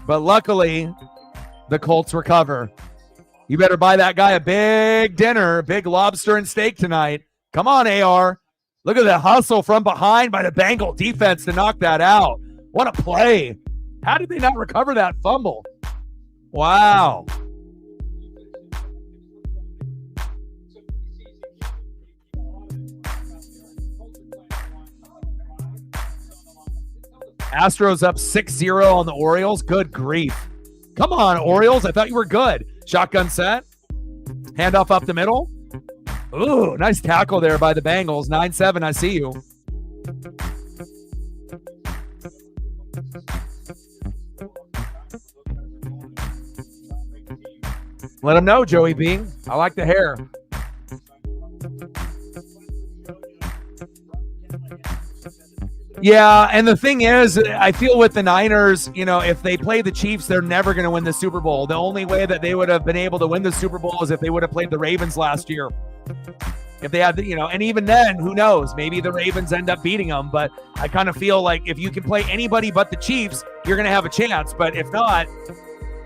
But luckily, the Colts recover. You better buy that guy a big dinner, big lobster and steak tonight. Come on, AR. Look at the hustle from behind by the Bengal defense to knock that out. What a play. How did they not recover that fumble? Wow. Astros up 6-0 on the Orioles. Good grief. Come on, Orioles. I thought you were good. Shotgun set. Handoff up the middle. Ooh, nice tackle there by the Bengals. 9-7, I see you. Let him know, Joey B. I like the hair. Yeah, and the thing is, I feel with the Niners, if they play the Chiefs, they're never going to win the Super Bowl. The only way that they would have been able to win the Super Bowl is if they would have played the Ravens last year. If they had, and even then, who knows? Maybe the Ravens end up beating them. But I kind of feel like if you can play anybody but the Chiefs, you're going to have a chance. But if not,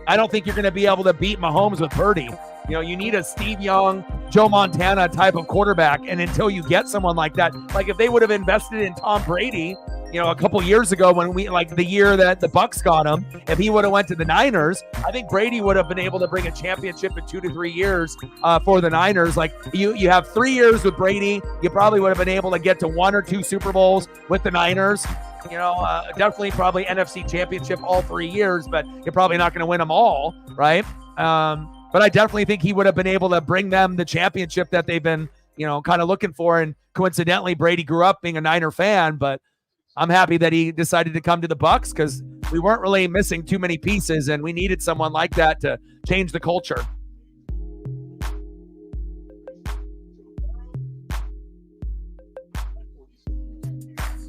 I don't think you're going to be able to beat Mahomes with Purdy. You need a Steve Young, Joe Montana type of quarterback. And until you get someone like that, like if they would have invested in Tom Brady, a couple years ago when the year that the Bucs got him, if he would have went to the Niners, I think Brady would have been able to bring a championship in 2 to 3 years for the Niners. Like you have 3 years with Brady, you probably would have been able to get to 1 or 2 Super Bowls with the Niners. Definitely probably NFC championship all 3 years, but you're probably not going to win them all, right? But I definitely think he would have been able to bring them the championship that they've been, kind of looking for. And coincidentally, Brady grew up being a Niner fan, but I'm happy that he decided to come to the Bucs because we weren't really missing too many pieces, and we needed someone like that to change the culture.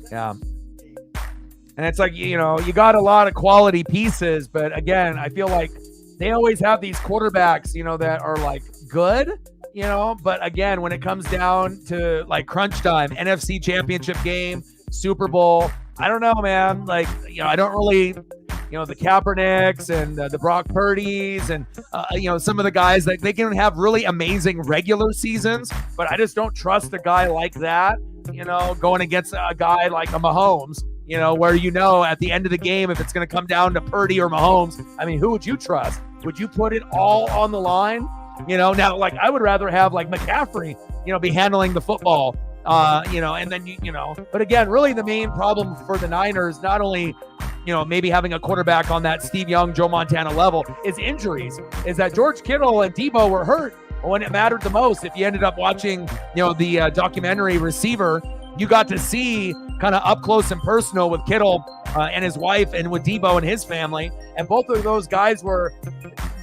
Yeah. And it's like, you got a lot of quality pieces, but again, I feel like they always have these quarterbacks, that are like good, but again, when it comes down to like crunch time, NFC championship game, Super Bowl, I don't know, man. Like, I don't really, the Kaepernicks and the Brock Purdy's and, some of the guys, like they can have really amazing regular seasons, but I just don't trust a guy like that, going against a guy like a Mahomes, where at the end of the game, if it's going to come down to Purdy or Mahomes, I mean, who would you trust? Would you put it all on the line? Now, like I would rather have like McCaffrey, be handling the football, and then but again, really the main problem for the Niners, not only, maybe having a quarterback on that Steve Young, Joe Montana level, is injuries, is that George Kittle and Debo were hurt when it mattered the most. If you ended up watching, the documentary Receiver, you got to see kind of up close and personal with Kittle and his wife and with Debo and his family. And both of those guys were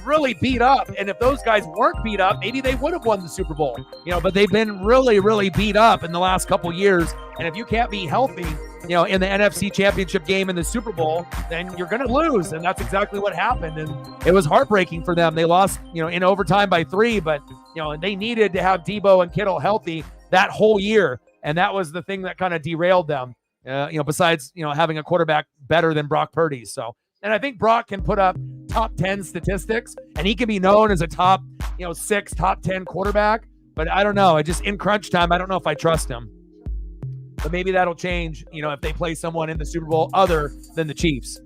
really beat up. And if those guys weren't beat up, maybe they would have won the Super Bowl, but they've been really, really beat up in the last couple years. And if you can't be healthy, in the NFC championship game in the Super Bowl, then you're going to lose. And that's exactly what happened. And it was heartbreaking for them. They lost, in overtime by 3, but, they needed to have Debo and Kittle healthy that whole year. And that was the thing that kind of derailed them, besides, having a quarterback better than Brock Purdy. So, and I think Brock can put up top 10 statistics, and he can be known as a top, 6, top 10 quarterback. But I don't know. In crunch time, I don't know if I trust him. But maybe that'll change, if they play someone in the Super Bowl other than the Chiefs.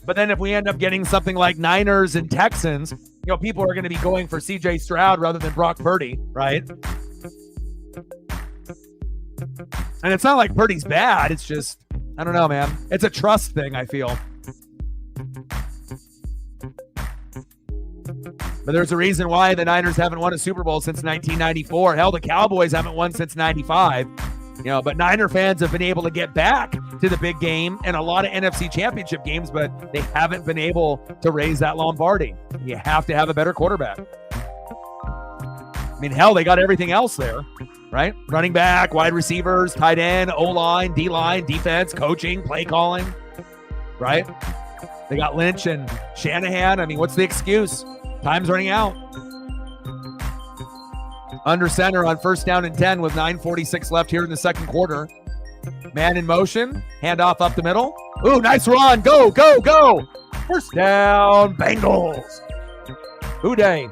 But then if we end up getting something like Niners and Texans, people are going to be going for C.J. Stroud rather than Brock Purdy, right? And it's not like Purdy's bad. It's just, I don't know, man. It's a trust thing, I feel. But there's a reason why the Niners haven't won a Super Bowl since 1994. Hell, the Cowboys haven't won since 95. But Niner fans have been able to get back to the big game and a lot of NFC championship games, but they haven't been able to raise that Lombardi. You have to have a better quarterback. I mean, hell, they got everything else there, right? Running back, wide receivers, tight end, O-line, D-line, defense, coaching, play calling, right? They got Lynch and Shanahan. I mean, what's the excuse? Time's running out. Under center on 1st down and 10 with 9:46 left here in the second quarter. Man in motion. Handoff up the middle. Ooh, nice run. Go, go, go. 1st down, Bengals. Houday.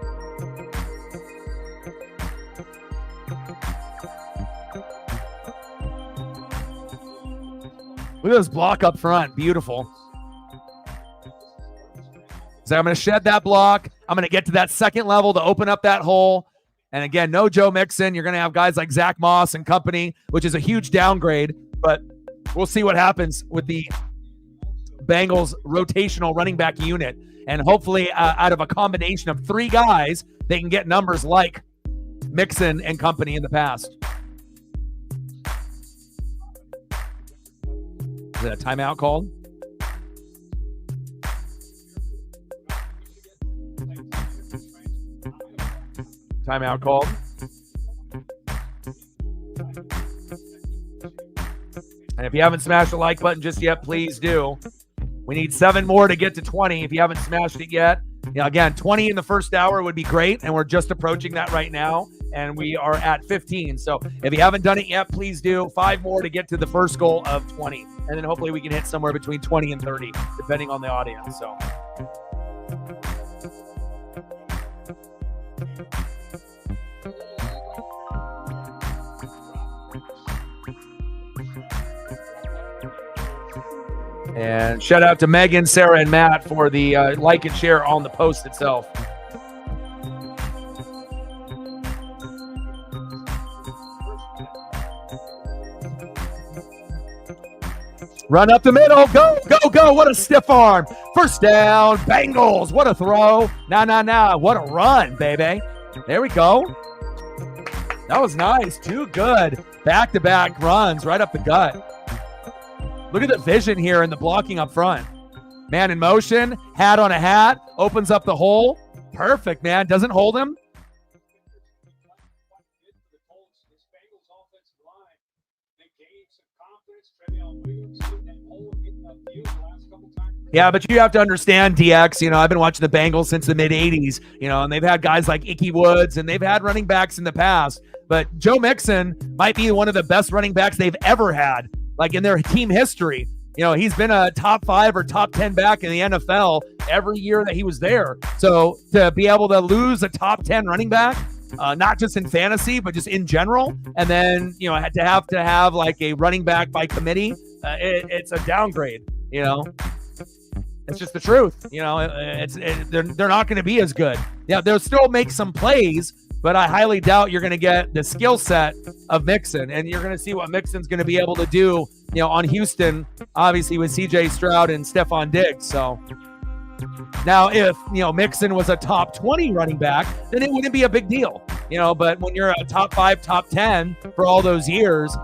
Look at this block up front. Beautiful. So I'm going to shed that block. I'm going to get to that second level to open up that hole. And again, no Joe Mixon. You're going to have guys like Zach Moss and company, which is a huge downgrade. But we'll see what happens with the Bengals rotational running back unit. And hopefully out of a combination of 3 guys, they can get numbers like Mixon and company in the past. Is that a timeout called? Timeout called. And if you haven't smashed the like button just yet, please do. We need 7 more to get to 20 if you haven't smashed it yet. Again, 20 in the first hour would be great, and we're just approaching that right now, and we are at 15. So if you haven't done it yet, please do. 5 more to get to the first goal of 20, and then hopefully we can hit somewhere between 20 and 30, depending on the audience. So. And shout out to Megan, Sarah, and Matt for the like and share on the post itself. Run up the middle. Go, go, go. What a stiff arm. 1st down, Bengals. What a throw. Nah. What a run, baby. There we go. That was nice. 2 good back-to-back runs right up the gut. Look at the vision here and the blocking up front. Man in motion, hat on a hat, opens up the hole. Perfect, man. Doesn't hold him. Yeah, but you have to understand, DX, I've been watching the Bengals since the mid-'80s, and they've had guys like Ickey Woods, and they've had running backs in the past. But Joe Mixon might be one of the best running backs they've ever had. Like in their team history, he's been a top 5 or top 10 back in the NFL every year that he was there. So to be able to lose a top 10 running back, not just in fantasy, but just in general, and then, had to have like a running back by committee, it's a downgrade, It's just the truth, they're not going to be as good. Yeah, they'll still make some plays, but I highly doubt you're going to get the skill set of Mixon, and you're going to see what Mixon's going to be able to do, on Houston, obviously with C.J. Stroud and Stephon Diggs. So now if, Mixon was a top 20 running back, then it wouldn't be a big deal, but when you're a top 5, top 10 for all those years,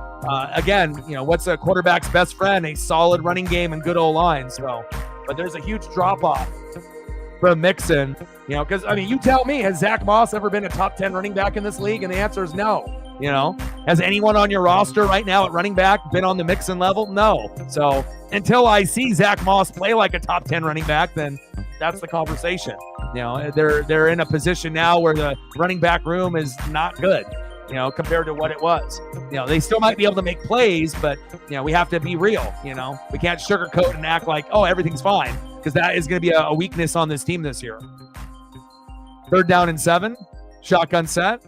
again, what's a quarterback's best friend? A solid running game and good O-line. So, but there's a huge drop-off from Mixon, because, you tell me, has Zach Moss ever been a top 10 running back in this league? And the answer is no. Has anyone on your roster right now at running back been on the Mixon level? No. So until I see Zach Moss play like a top 10 running back, then that's the conversation. They're in a position now where the running back room is not good. compared to what it was. They still might be able to make plays, but, we have to be real. We can't sugarcoat and act like, oh, everything's fine, because that is going to be a weakness on this team this year. 3rd down and 7. Shotgun set.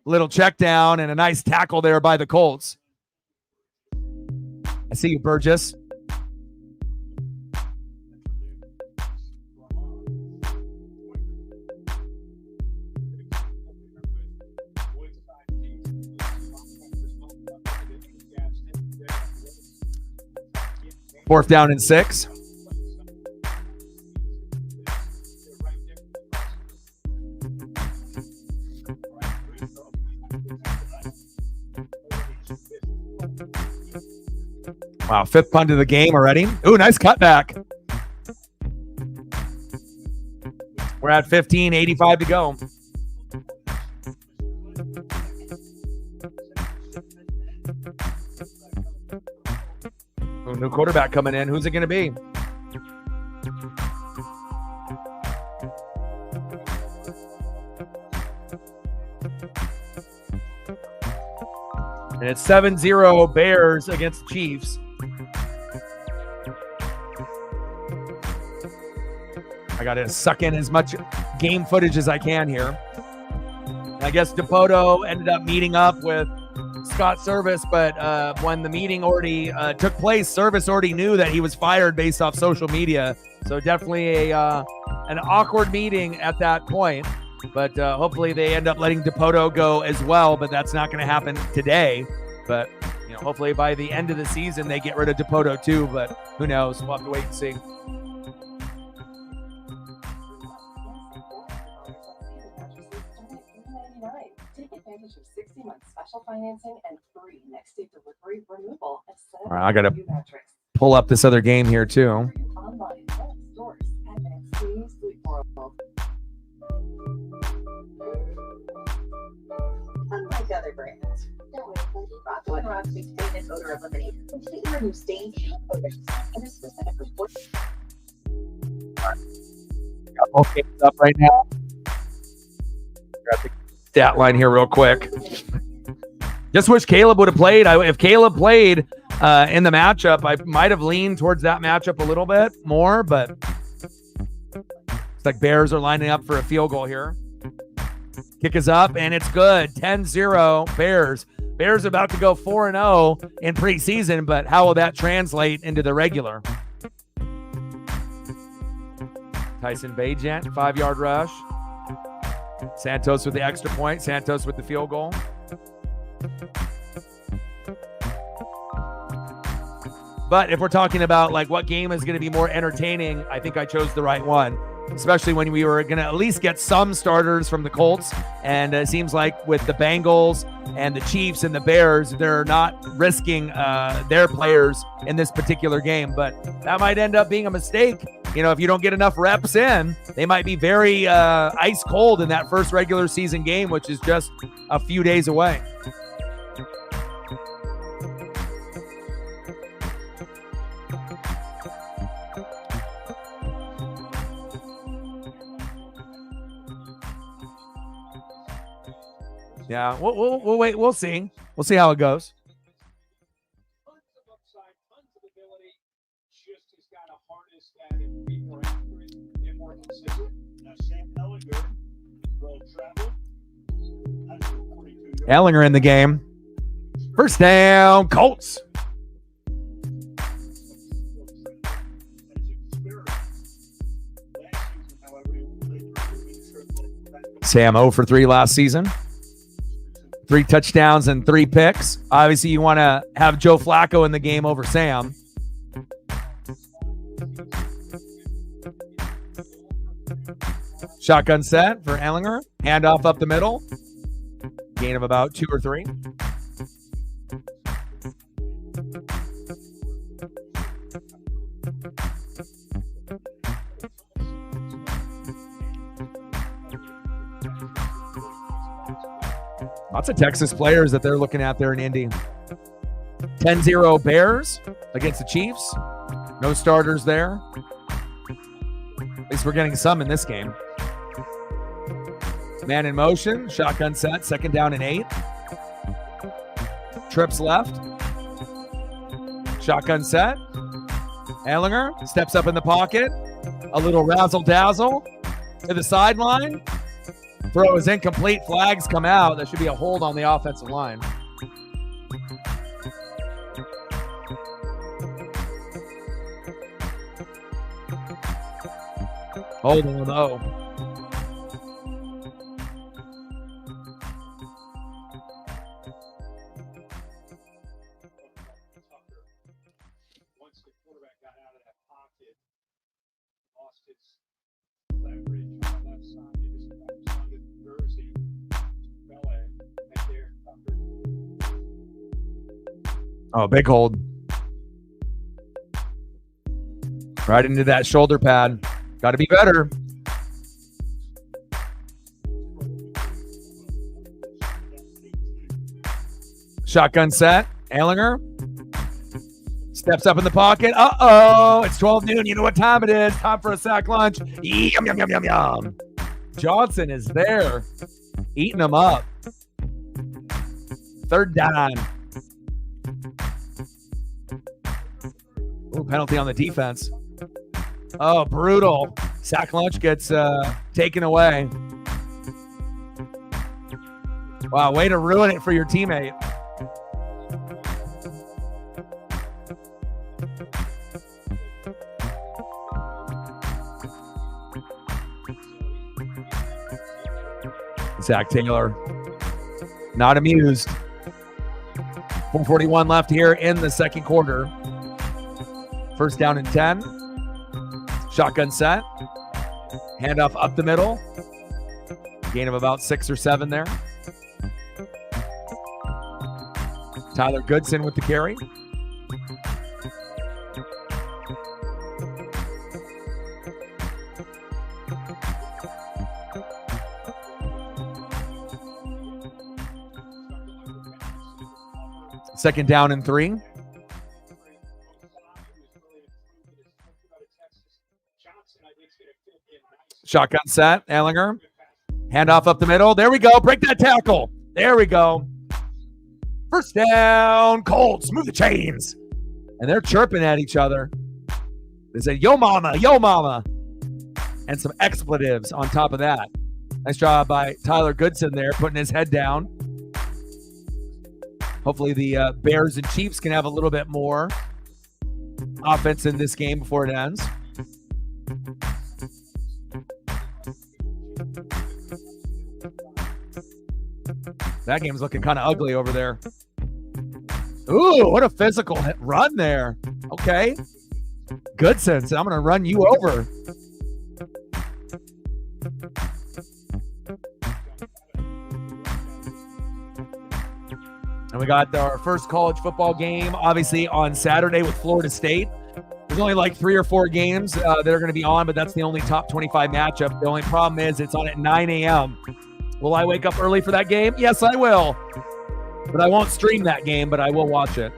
Little check down and a nice tackle there by the Colts. I see you, Burgess. Fourth down and 6. Wow, 5th punt of the game already. Ooh, nice cutback. We're at 15:85 to go. Ooh, new quarterback coming in. Who's it going to be? And it's 7-0 Bears against the Chiefs. I got to suck in as much game footage as I can here. I guess DePoto ended up meeting up with Scott Service, but when the meeting already took place, Service already knew that he was fired based off social media. So definitely an awkward meeting at that point. But hopefully they end up letting DePoto go as well, but that's not going to happen today. But hopefully by the end of the season they get rid of DePoto too, but who knows? We'll have to wait and see. Take advantage of 60-month special financing and free next-day delivery removal. All right, I got to pull up this other game here too. Online stores at Sleep World. Unlike other brands, don't wait. Rocco and Rock's famous odor eliminator completely removes stain odors and is specific for sports. All right, got both games up right now. Got the stat line here real quick. Just wish Caleb would have played. If Caleb played in the matchup, I might have leaned towards that matchup a little bit more, but it's like Bears are lining up for a field goal here. Kick is up, and it's good. 10-0 Bears. Bears about to go 4-0 in preseason, but how will that translate into the regular? Tyson Bagent, 5-yard rush. Santos with the extra point. Santos with the field goal. But if we're talking about like what game is going to be more entertaining, I think I chose the right one, especially when we were going to at least get some starters from the Colts. And it seems like with the Bengals and the Chiefs and the Bears, they're not risking their players in this particular game. But that might end up being a mistake. If you don't get enough reps in, they might be very ice cold in that first regular season game, which is just a few days away. Yeah, we'll wait. We'll see. We'll see how it goes. Ellinger in the game. First down, Colts. Sam 0 for 3 last season. 3 touchdowns and 3 picks. Obviously, you want to have Joe Flacco in the game over Sam. Shotgun set for Ellinger. Handoff up the middle. Gain of about 2 or 3. Lots of Texas players that they're looking at there in Indy. 10-0 Bears against the Chiefs. No starters there. At least we're getting some in this game. Man in motion, shotgun set, 2nd down and 8. Trips left. Shotgun set. Ehlinger steps up in the pocket. A little razzle-dazzle to the sideline. Throw is incomplete. Flags come out. There should be a hold on the offensive line. Hold on, though. Once the quarterback got out of that pocket, lost its leverage on the left side, it just got to Jersey, Bel-Air, right there. Oh, big hold. Right into that shoulder pad. Got to be better. Shotgun set. Ehlinger steps up in the pocket. Uh-oh. It's 12 noon. You know what time it is. Time for a sack lunch. Yum, yum, yum, yum, yum. Johnson is there. Eating them up. 3rd down. Ooh, penalty on the defense. Oh, brutal. Sack lunch gets taken away. Wow, way to ruin it for your teammate. Zach Taylor, not amused. 4:41 left here in the 2nd quarter. 1st down and 10. Shotgun set. Handoff up the middle. Gain of about 6 or 7 there. Tyler Goodson with the carry. Second down and 3. Shotgun set. Ehlinger. Handoff up the middle. There we go. Break that tackle. There we go. 1st down. Colts. Move the chains. And they're chirping at each other. They say, yo mama, yo mama. And some expletives on top of that. Nice job by Tyler Goodson there, putting his head down. Hopefully the Bears and Chiefs can have a little bit more offense in this game before it ends. That game's looking kind of ugly over there. Ooh, what a physical run there. Okay. Goodson said, I'm going to run you over. And we got our first college football game, obviously, on Saturday with Florida State. There's only like 3 or 4 games that are going to be on, but that's the only top 25 matchup. The only problem is it's on at 9 a.m. Will I wake up early for that game? Yes, I will. But I won't stream that game, but I will watch it.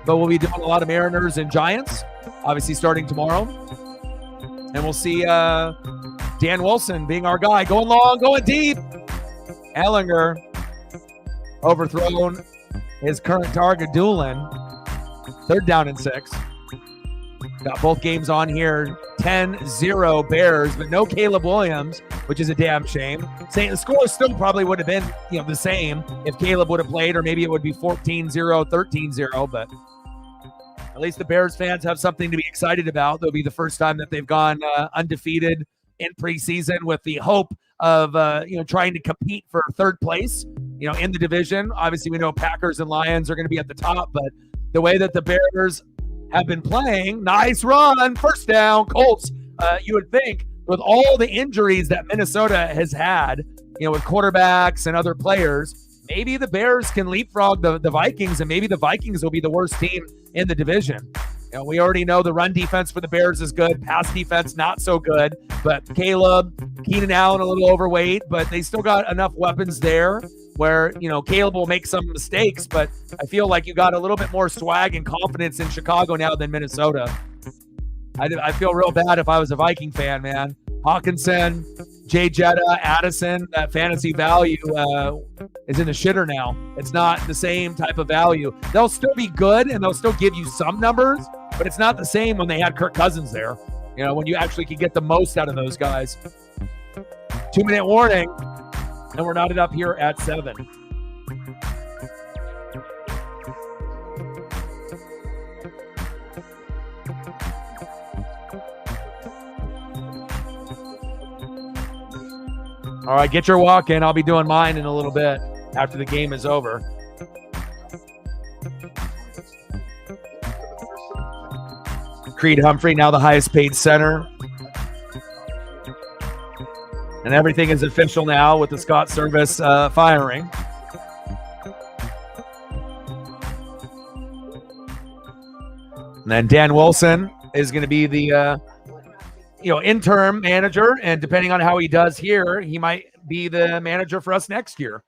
But we'll be doing a lot of Mariners and Giants, obviously starting tomorrow. And we'll see Dan Wilson being our guy. Going long, going deep. Ehlinger overthrown his current target, Doolin. 3rd down and 6. Got both games on here. 10-0 Bears, but no Caleb Williams, which is a damn shame. Saying the score still probably would have been, the same if Caleb would have played, or maybe it would be 14-0, 13-0, but at least the Bears fans have something to be excited about. It'll be the first time that they've gone undefeated in preseason with the hope of, trying to compete for 3rd place, in the division. Obviously, we know Packers and Lions are going to be at the top, but the way that the Bears have been playing, nice run, 1st down, Colts. You would think with all the injuries that Minnesota has had, with quarterbacks and other players, maybe the Bears can leapfrog the Vikings, and maybe the Vikings will be the worst team in the division. We already know the run defense for the Bears is good. Pass defense, not so good. But Caleb, Keenan Allen, a little overweight, but they still got enough weapons there where, Caleb will make some mistakes, but I feel like you got a little bit more swag and confidence in Chicago now than Minnesota. I feel real bad if I was a Viking fan, man. Hawkinson, Jay Jetta, Addison, that fantasy value is in the shitter now. It's not the same type of value. They'll still be good and they'll still give you some numbers, but it's not the same when they had Kirk Cousins there. When you actually can get the most out of those guys. 2-minute warning, and we're knotted up here at 7. All right, get your walk in. I'll be doing mine in a little bit after the game is over. Creed Humphrey, now the highest paid center. And everything is official now with the Scott Service firing. And then Dan Wilson is going to be the interim manager, and depending on how he does here, he might be the manager for us next year.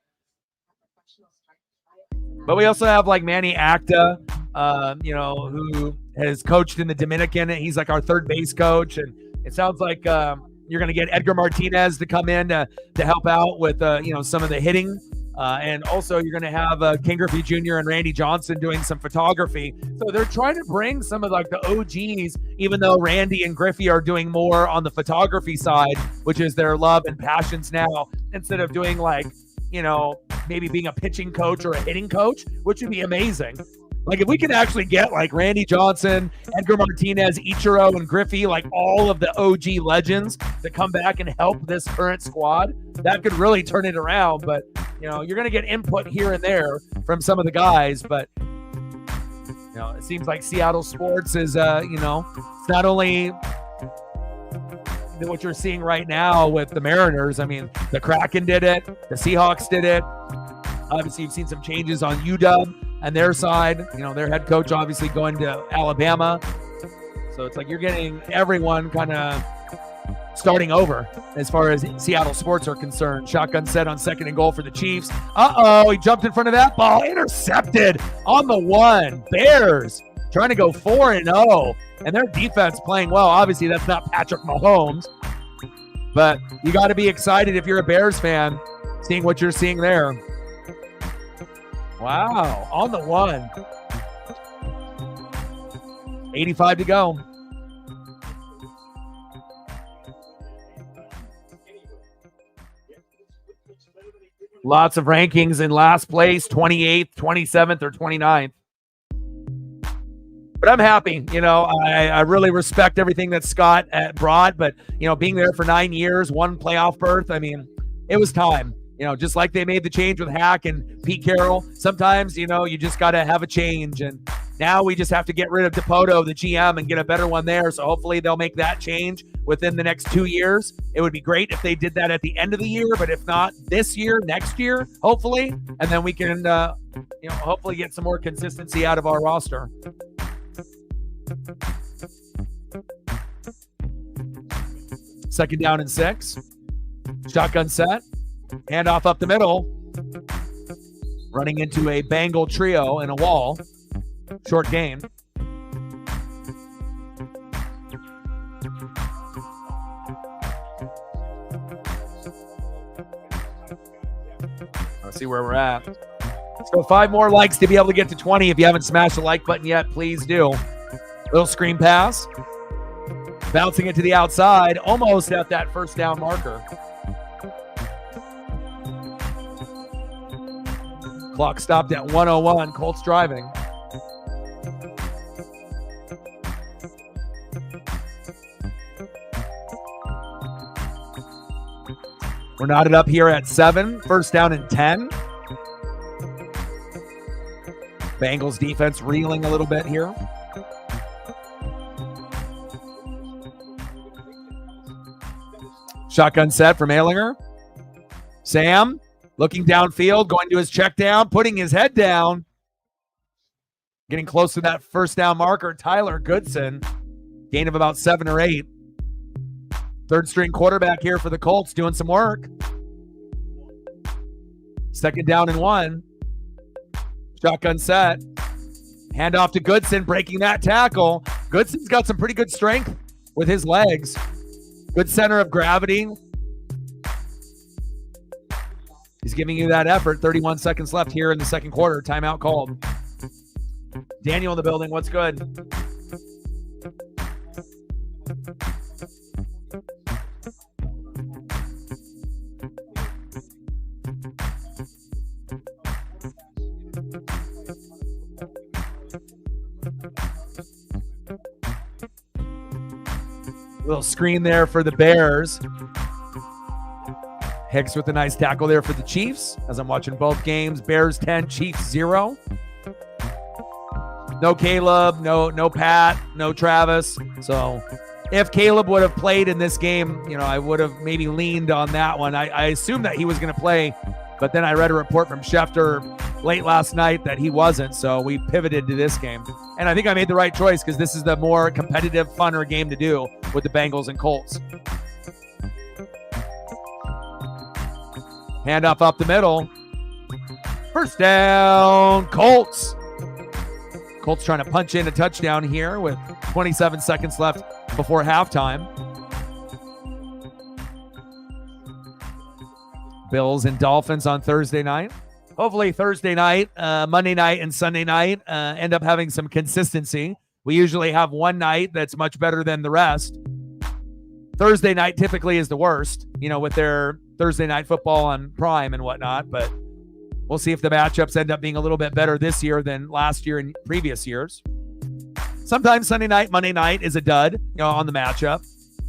But we also have like Manny Acta, who has coached in the Dominican. He's like our third base coach, and it sounds like you're going to get Edgar Martinez to come in to help out with some of the hitting. And also you're going to have King Griffey Jr. and Randy Johnson doing some photography. So they're trying to bring some of like the OGs, even though Randy and Griffey are doing more on the photography side, which is their love and passions now, instead of doing like, maybe being a pitching coach or a hitting coach, which would be amazing. Like if we could actually get like Randy Johnson, Edgar Martinez, Ichiro, and Griffey, like all of the OG legends to come back and help this current squad, that could really turn it around. But, you're going to get input here and there from some of the guys. But, it seems like Seattle sports is, it's not only what you're seeing right now with the Mariners. I mean, the Kraken did it. The Seahawks did it. Obviously, you've seen some changes on UW and their side. Their head coach obviously going to Alabama. So it's like you're getting everyone kind of starting over as far as Seattle sports are concerned. Shotgun set on 2nd and goal for the Chiefs. He jumped in front of that ball. Intercepted on the 1. Bears trying to go 4-0. And their defense playing well. Obviously, that's not Patrick Mahomes. But you got to be excited if you're a Bears fan, seeing what you're seeing there. Wow, on the 1. 85 to go. Lots of rankings in last place, 28th, 27th, or 29th. But I'm happy. I really respect everything that Scott brought. But, being there for 9 years, 1 playoff berth, I mean, it was time. Just like they made the change with Hack and Pete Carroll, sometimes, you just got to have a change. And now we just have to get rid of DePoto, the GM, and get a better one there. So hopefully they'll make that change within the next 2 years. It would be great if they did that at the end of the year, but if not this year, next year, hopefully. And then we can, hopefully get some more consistency out of our roster. Second down and 6. Shotgun set. Handoff up the middle. Running into a Bengal trio in a wall. Short gain. Let's see where we're at. So 5 more likes to be able to get to 20. If you haven't smashed the like button yet, please do. Little screen pass. Bouncing it to the outside, almost at that first down marker. Clock stopped at 1:01. Colts driving. We're knotted up here at 7. First down and 10. Bengals defense reeling a little bit here. Shotgun set from Ehlinger. Sam looking downfield, going to his check down, putting his head down. Getting close to that first down marker. Tyler Goodson. Gain of about 7 or 8. Third string quarterback here for the Colts doing some work. Second down and 1. Shotgun set. Handoff to Goodson, breaking that tackle. Goodson's got some pretty good strength with his legs. Good center of gravity. He's giving you that effort. 31 seconds left here in the second quarter. Timeout called. Daniel in the building. What's good? Little screen there for the Bears. Hicks with a nice tackle there for the Chiefs. As I'm watching both games, Bears 10, Chiefs 0. No Caleb, no Pat, no Travis. So if Caleb would have played in this game, I would have maybe leaned on that one. I assumed that he was going to play, but then I read a report from Schefter late last night that he wasn't, so we pivoted to this game. And I think I made the right choice because this is the more competitive, funner game to do with the Bengals and Colts. Handoff up the middle. First down, Colts. Colts trying to punch in a touchdown here with 27 seconds left before halftime. Bills and Dolphins on Thursday night. Hopefully Thursday night, Monday night, and Sunday night end up having some consistency. We usually have one night that's much better than the rest. Thursday night typically is the worst, with their Thursday night football on Prime and whatnot, but we'll see if the matchups end up being a little bit better this year than last year and previous years. Sometimes Sunday night, Monday night is a dud, on the matchup,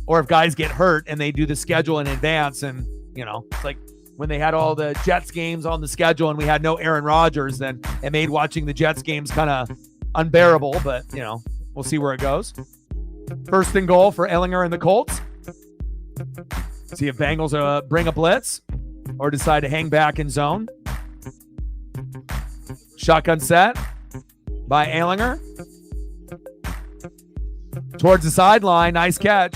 or if guys get hurt and they do the schedule in advance and, it's like when they had all the Jets games on the schedule and we had no Aaron Rodgers, then it made watching the Jets games kind of unbearable, but, we'll see where it goes. First and goal for Ehlinger and the Colts. See if Bengals bring a blitz or decide to hang back in zone. Shotgun set by Ehlinger. Towards the sideline. Nice catch.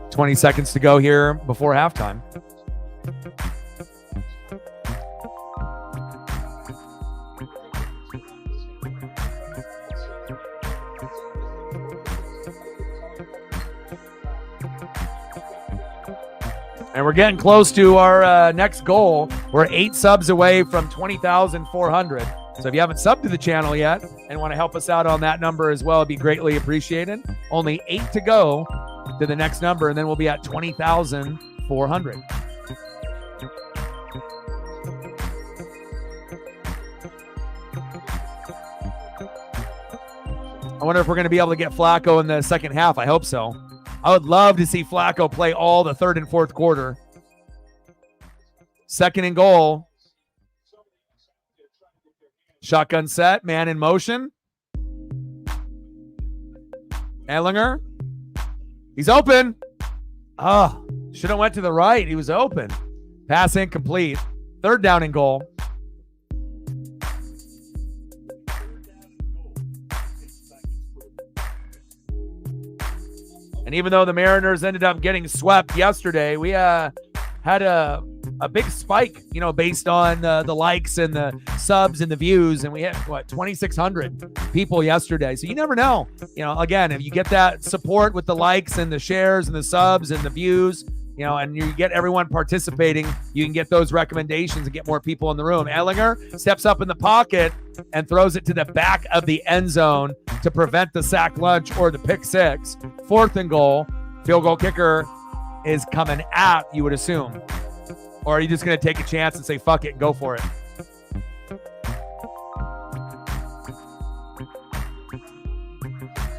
$20 seconds to go here before halftime. And we're getting close to our next goal. We're 8 subs away from 20,400. So if you haven't subbed to the channel yet and want to help us out on that number as well, it'd be greatly appreciated. Only 8 to go to the next number, and then we'll be at 20,400. I wonder if we're going to be able to get Flacco in the second half. I hope so. I would love to see Flacco play all the third and fourth quarter. Second and goal. Shotgun set, man in motion. Ehlinger. He's open. Should have went to the right. He was open. Pass incomplete. Third down and goal. And even though the Mariners ended up getting swept yesterday, we had a big spike, based on the likes and the subs and the views. And we had, 2,600 people yesterday. So you never know. Again, if you get that support with the likes and the shares and the subs and the views, and you get everyone participating, you can get those recommendations and get more people in the room. Ehlinger steps up in the pocket and throws it to the back of the end zone to prevent the sack lunch or the pick six. Fourth and goal. Field goal kicker is coming at, you would assume. Or are you just going to take a chance and say, fuck it, and go for it?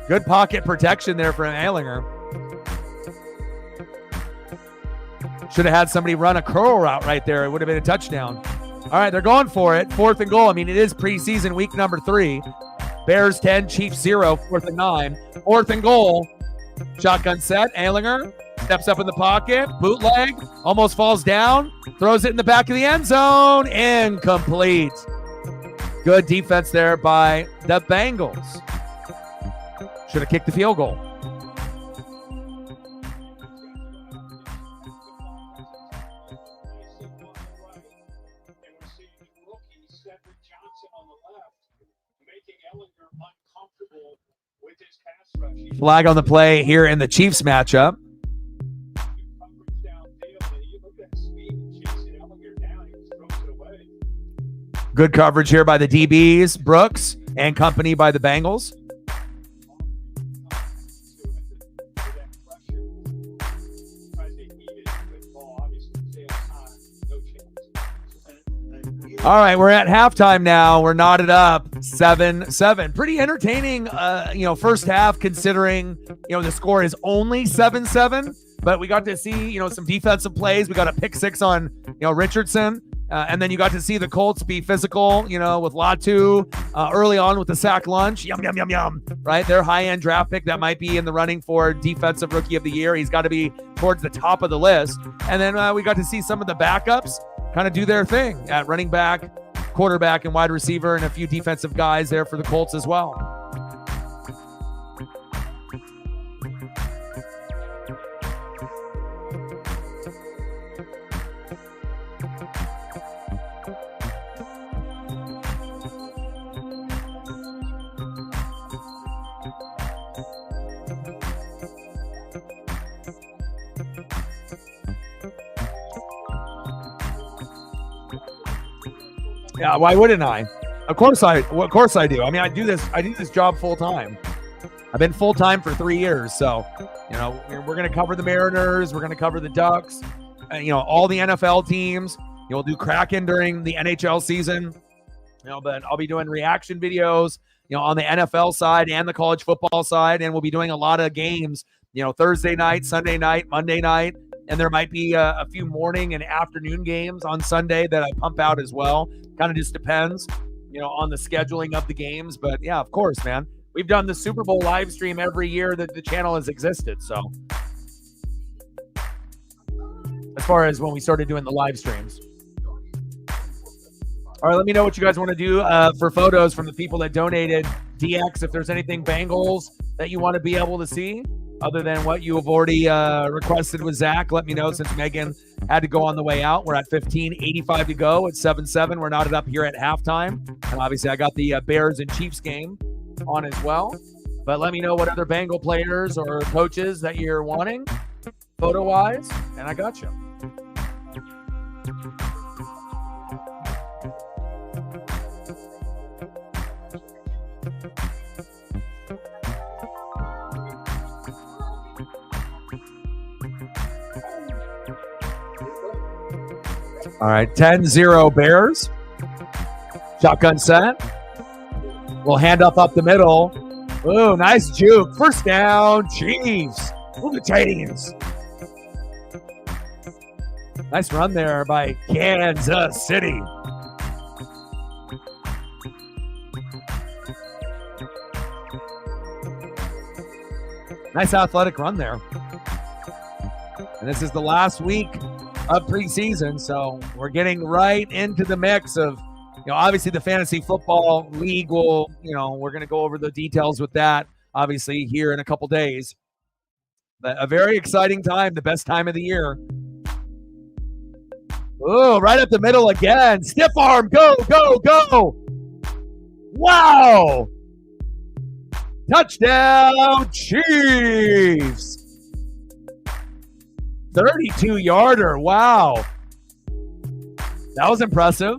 Good pocket protection there from Ehlinger. Should have had somebody run a curl route right there. It would have been a touchdown. All right, they're going for it. Fourth and goal. It is preseason week number 3. Bears 10, Chiefs 0, 4th and 9. Fourth and goal. Shotgun set. Ehlinger steps up in the pocket. Bootleg. Almost falls down. Throws it in the back of the end zone. Incomplete. Good defense there by the Bengals. Should have kicked the field goal. Flag on the play here in the Chiefs matchup. Good coverage here by the DBs, Brooks, and company by the Bengals. All right, we're at halftime now. We're knotted up 7-7. Pretty entertaining, first half considering, the score is only 7-7. But we got to see, some defensive plays. We got a pick six on, Richardson. And then you got to see the Colts be physical, with Latu early on with the sack lunch. Yum, yum, yum, yum. Right? Their high-end draft pick that might be in the running for Defensive Rookie of the Year. He's got to be towards the top of the list. And then we got to see some of the backups kind of do their thing at running back, quarterback, and wide receiver, and a few defensive guys there for the Colts as well. Yeah, why wouldn't I? Of course I do. I mean, I do this job full time. I've been full time for 3 years, so we're going to cover the Mariners, we're going to cover the Ducks, all the NFL teams. We'll do Kraken during the NHL season. But I'll be doing reaction videos, on the NFL side and the college football side, and we'll be doing a lot of games, Thursday night, Sunday night, Monday night. And there might be a few morning and afternoon games on Sunday that I pump out as well. Kind of just depends, on the scheduling of the games. But yeah, of course, man. We've done the Super Bowl live stream every year that the channel has existed. So as far as when we started doing the live streams. All right, let me know what you guys want to do for photos from the people that donated. DX, if there's anything Bengals that you want to be able to see. Other than what you have already requested with Zach, let me know since Megan had to go on the way out. We're at 15:85 to go at 7-7. We're knotted up here at halftime. And obviously, I got the Bears and Chiefs game on as well. But let me know what other Bengal players or coaches that you're wanting photo-wise, and I got you. All right, 10-0 Bears. Shotgun set. We'll hand up the middle. Ooh, nice juke. First down, Chiefs. Move the Titans. Nice run there by Kansas City. Nice athletic run there. And this is the last week of preseason, so we're getting right into the mix of, obviously the fantasy football league will, we're going to go over the details with that, obviously, here in a couple days. But a very exciting time, the best time of the year. Oh, right up the middle again. Stiff arm, go, go, go. Wow. Touchdown, Chiefs. 32-yarder. Wow. That was impressive.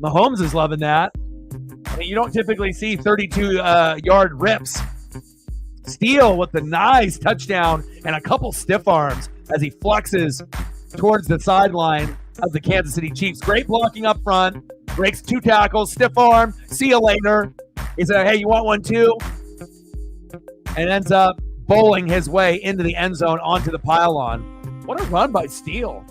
Mahomes is loving that. I mean, you don't typically see 32-yard rips. Steele with the nice touchdown and a couple stiff arms as he flexes towards the sideline of the Kansas City Chiefs. Great blocking up front. Breaks 2 tackles. Stiff arm. See you later. He said, hey, you want one too? And ends up bowling his way into the end zone onto the pylon. What a run by Steele.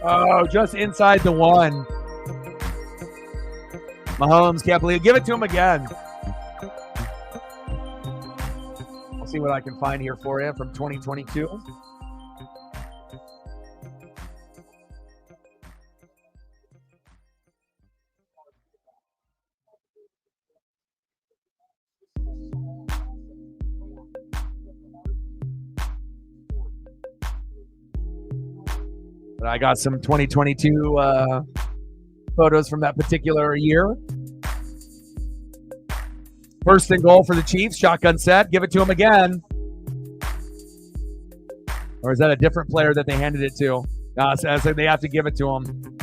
Oh, just inside the 1. Mahomes can't believe it. Give it to him again. I'll see what I can find here for you from 2022. I got some 2022 photos from that particular year. First and goal for the Chiefs. Shotgun set. Give it to him again. Or is that a different player that they handed it to? So they have to give it to him.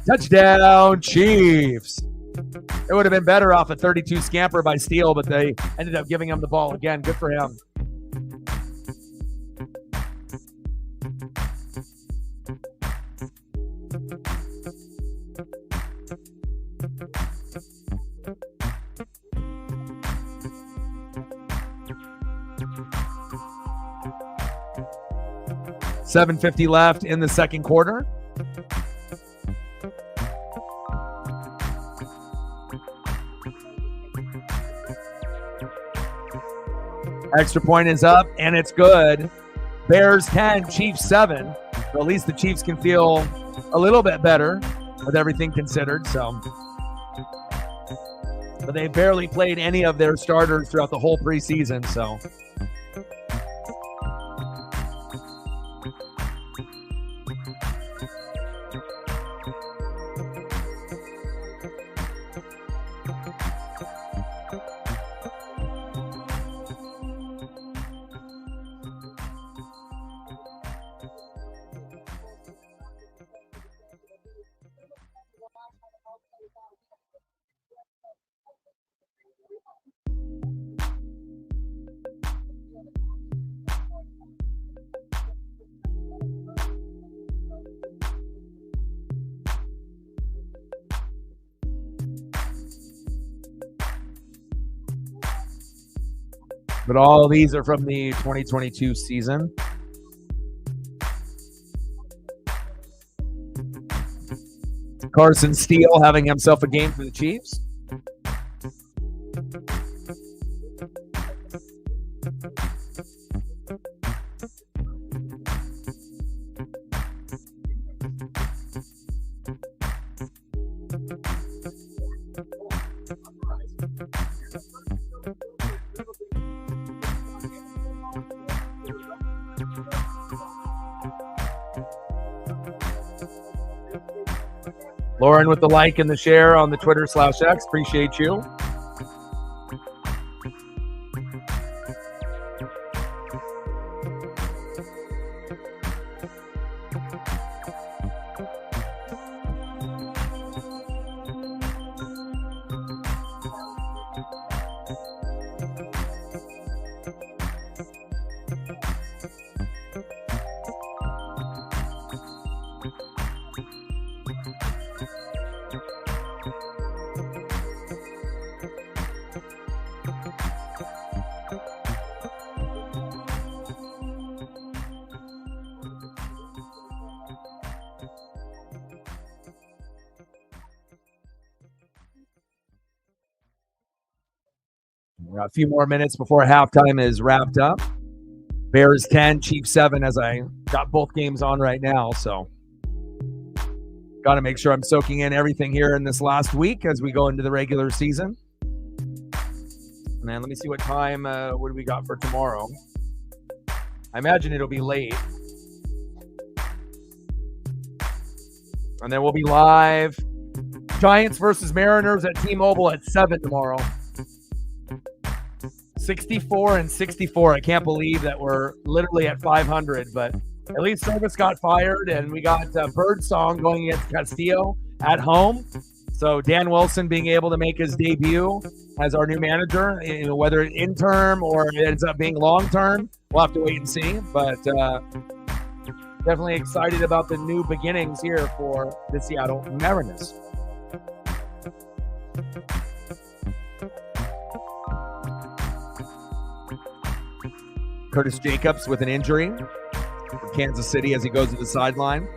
Touchdown, Chiefs. It would have been better off a 32 scamper by Steele, but they ended up giving him the ball again. Good for him. $7:50 left in the second quarter. Extra point is up, and it's good. Bears 10, Chiefs 7. So at least the Chiefs can feel a little bit better with everything considered. But they barely played any of their starters throughout the whole preseason. So. But all of these are from the 2022 season. Carson Steele having himself a game for the Chiefs. Lauren with the like and the share on the Twitter/X. Appreciate you. A few more minutes before halftime is wrapped up. Bears 10, Chiefs 7 as I got both games on right now. So got to make sure I'm soaking in everything here in this last week as we go into the regular season. And then let me see what time, what do we got for tomorrow? I imagine it'll be late. And then we'll be live. Giants versus Mariners at T-Mobile at 7 tomorrow. 64-64. I can't believe that we're literally at 500, but at least Service got fired, and we got Birdsong going against Castillo at home. So Dan Wilson being able to make his debut as our new manager, whether it's interim or it ends up being long-term, we'll have to wait and see. But definitely excited about the new beginnings here for the Seattle Mariners. Curtis Jacobs with an injury. Kansas City as he goes to the sideline.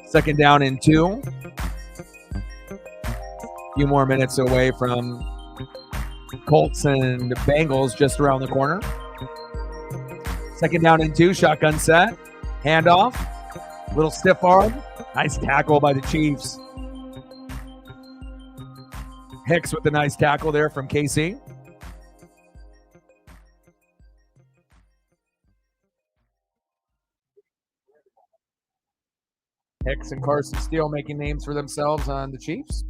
Second down and 2. A few more minutes away from Colts and Bengals just around the corner. Second down and 2, shotgun set, handoff, little stiff arm, nice tackle by the Chiefs. Hicks with the nice tackle there from KC. Hicks and Carson Steele making names for themselves on the Chiefs.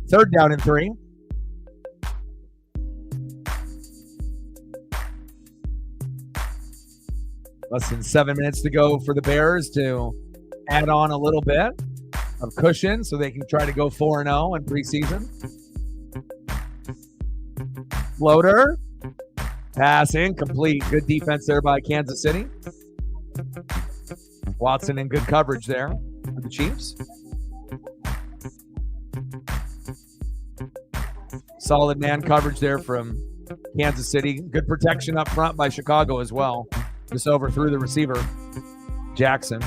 Third down and 3. Less than 7 minutes to go for the Bears to add on a little bit of cushion so they can try to go 4-0 in preseason. Floater. Pass incomplete. Good defense there by Kansas City. Watson in good coverage there for the Chiefs. Solid man coverage there from Kansas City. Good protection up front by Chicago as well. Just overthrew the receiver, Jackson.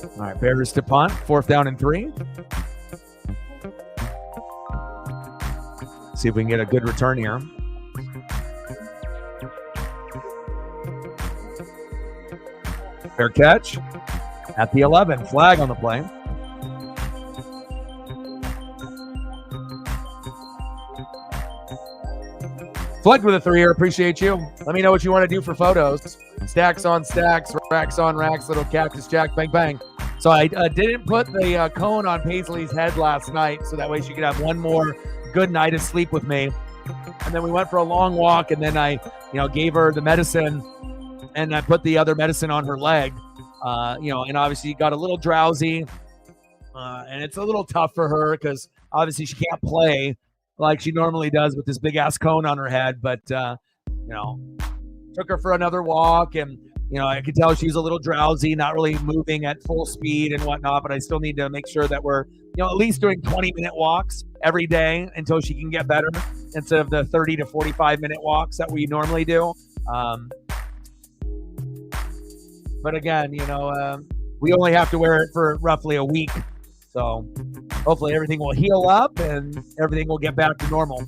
All right, Bears to punt. 4th down and 3. See if we can get a good return here. Fair catch at the 11. Flag on the play. Flugged with a 3-year. Appreciate you. Let me know what you want to do for photos. Stacks on stacks, racks on racks, little cactus jack, bang, bang. So I didn't put the cone on Paisley's head last night so that way she could have one more good night of sleep with me. And then we went for a long walk, and then I gave her the medicine, and I put the other medicine on her leg. And obviously got a little drowsy. And it's a little tough for her because obviously she can't play like she normally does with this big ass cone on her head, but took her for another walk, and I could tell she's a little drowsy, not really moving at full speed and whatnot, but I still need to make sure that we're at least doing 20-minute walks every day until she can get better instead of the 30 to 45-minute walks that we normally do. But again, we only have to wear it for roughly a week, so hopefully everything will heal up and everything will get back to normal.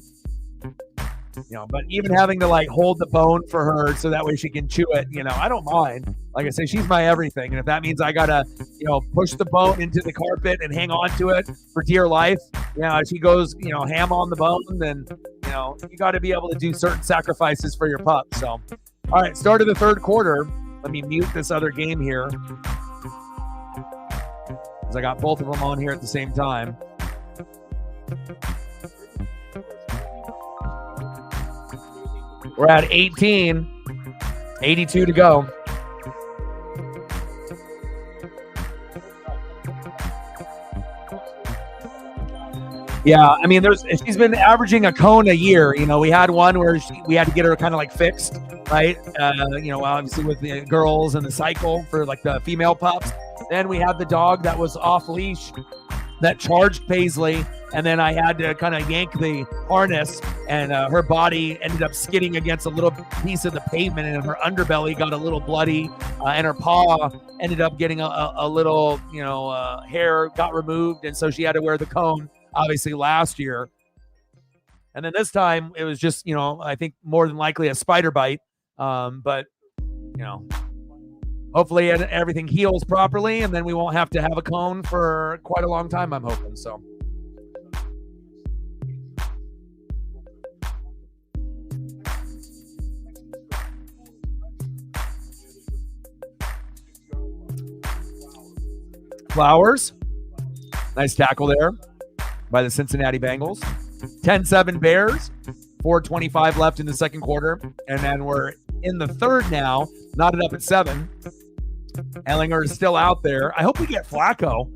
But even having to hold the bone for her so that way she can chew it, I don't mind. Like I say, she's my everything. And if that means I got to, push the bone into the carpet and hang on to it for dear life, she goes, ham on the bone, then, you got to be able to do certain sacrifices for your pup. So, all right, start of the third quarter. Let me mute this other game here, because I got both of them on here at the same time. We're at 18, 82 to go. Yeah, I mean, she's been averaging a cone a year. We had one where we had to get her kind of fixed, right? Obviously with the girls and the cycle for the female pups. Then we had the dog that was off leash that charged Paisley, and then I had to kind of yank the harness, and her body ended up skidding against a little piece of the pavement, and her underbelly got a little bloody, and her paw ended up getting a little, hair got removed, and so she had to wear the cone, obviously, last year. And then this time it was just, I think more than likely a spider bite, but, hopefully everything heals properly, and then we won't have to have a cone for quite a long time, I'm hoping. So. Flowers. Nice tackle there by the Cincinnati Bengals. 10-7 Bears. 4:25 left in the second quarter. And then we're in the third now. Knotted up at 7. Ellinger is still out there. I hope we get Flacco.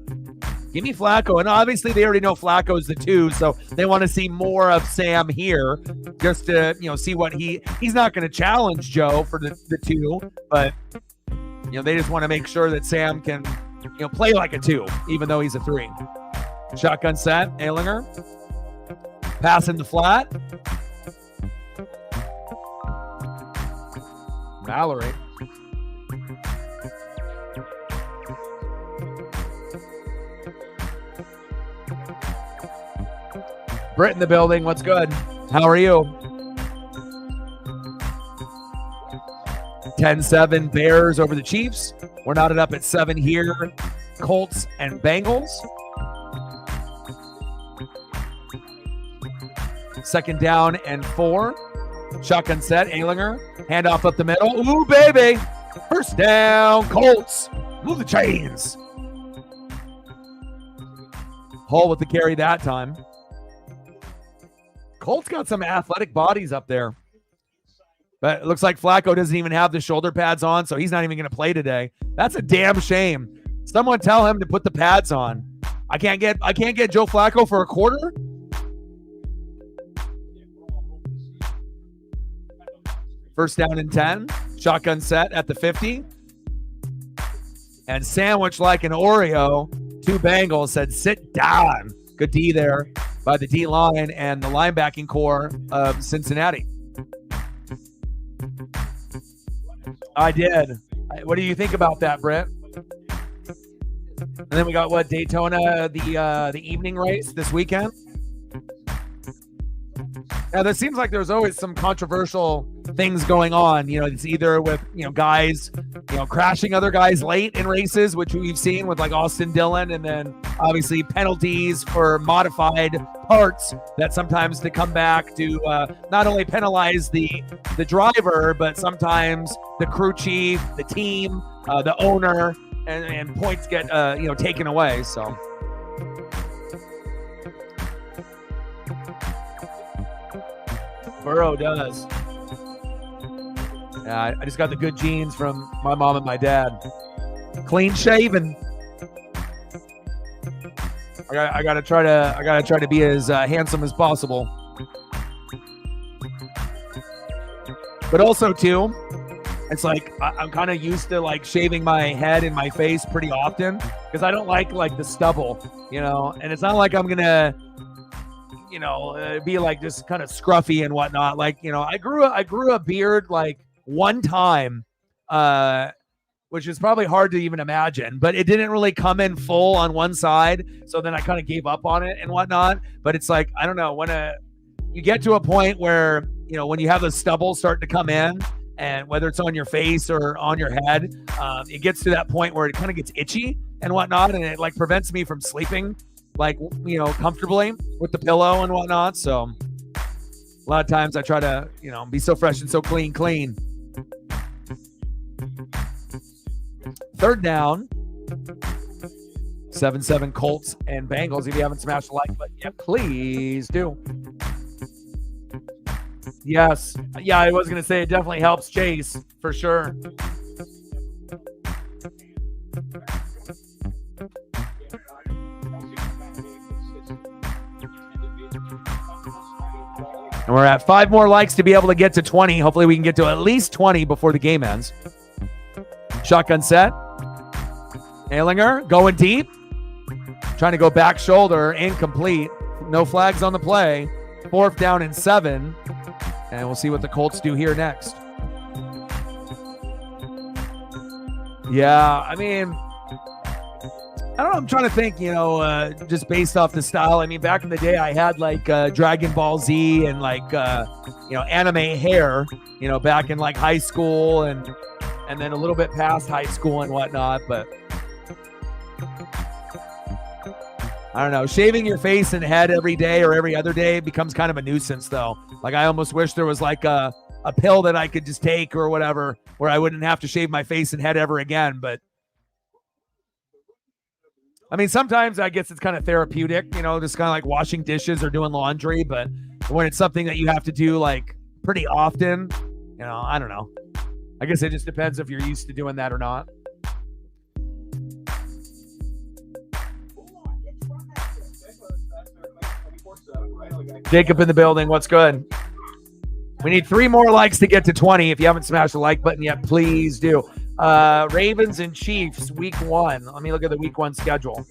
Give me Flacco. And obviously they already know Flacco's the 2, so they want to see more of Sam here just to, see what he's not going to challenge Joe for the 2, but, they just want to make sure that Sam can, play like a 2, even though he's a 3. Shotgun set, Ehlinger. Pass in the flat. Mallory. Britt in the building. What's good? How are you? 10-7 Bears over the Chiefs. We're knotted up at 7 here. Colts and Bengals. Second down and 4. Shotgun set. Ehlinger. Handoff up the middle. Ooh, baby. First down. Colts. Move the chains. Hall with the carry that time. Colts got some athletic bodies up there. But it looks like Flacco doesn't even have the shoulder pads on, so he's not even going to play today. That's a damn shame. Someone tell him to put the pads on. I can't get Joe Flacco for a quarter. First down and 10. Shotgun set at the 50. And sandwich like an Oreo. 2 Bengals said, sit down. Good D there by the D-line and the linebacking core of Cincinnati. I did. What do you think about that, Brett? And then we got Daytona, the evening race this weekend. Now, there seems like there's always some controversial things going on. It's either with, guys, crashing other guys late in races, which we've seen with like Austin Dillon, and then obviously penalties for modified parts that sometimes to come back to not only penalize the driver, but sometimes the crew chief, the team, the owner, and points get, taken away. So. Burrow does. Yeah, I just got the good genes from my mom and my dad. Clean shaven. I gotta try to be as handsome as possible. But also too, it's like I'm kind of used to like shaving my head and my face pretty often because I don't like the stubble, and it's not like I'm gonna be like just kind of scruffy and whatnot. Like, I grew a beard like one time, which is probably hard to even imagine, but it didn't really come in full on one side. So then I kind of gave up on it and whatnot. But it's like, I don't know, when you get to a point where, when you have the stubble starting to come in, and whether it's on your face or on your head, it gets to that point where it kind of gets itchy and whatnot. And it like prevents me from sleeping comfortably with the pillow and whatnot. So a lot of times I try to, be so fresh and so clean. Third down. 7-7 Colts and Bengals. If you haven't smashed the like button yet, please do. Yes. Yeah, I was going to say it definitely helps Chase for sure. And we're at 5 more likes to be able to get to 20. Hopefully we can get to at least 20 before the game ends. Shotgun set. Ehlinger going deep. Trying to go back shoulder. Incomplete. No flags on the play. 4th down and 7. And we'll see what the Colts do here next. Yeah, I mean, I don't know. I'm trying to think, just based off the style. I mean, back in the day, I had like Dragon Ball Z and like, anime hair, back in like high school and then a little bit past high school and whatnot. But I don't know. Shaving your face and head every day or every other day becomes kind of a nuisance, though. Like, I almost wish there was like a pill that I could just take or whatever where I wouldn't have to shave my face and head ever again. But I mean, sometimes I guess it's kind of therapeutic, just kind of like washing dishes or doing laundry. But when it's something that you have to do like pretty often, I don't know. I guess it just depends if you're used to doing that or not. Jacob in the building. What's good? We need 3 more likes to get to 20. If you haven't smashed the like button yet, please do. Ravens and Chiefs, week 1. Let me look at the week 1 schedule.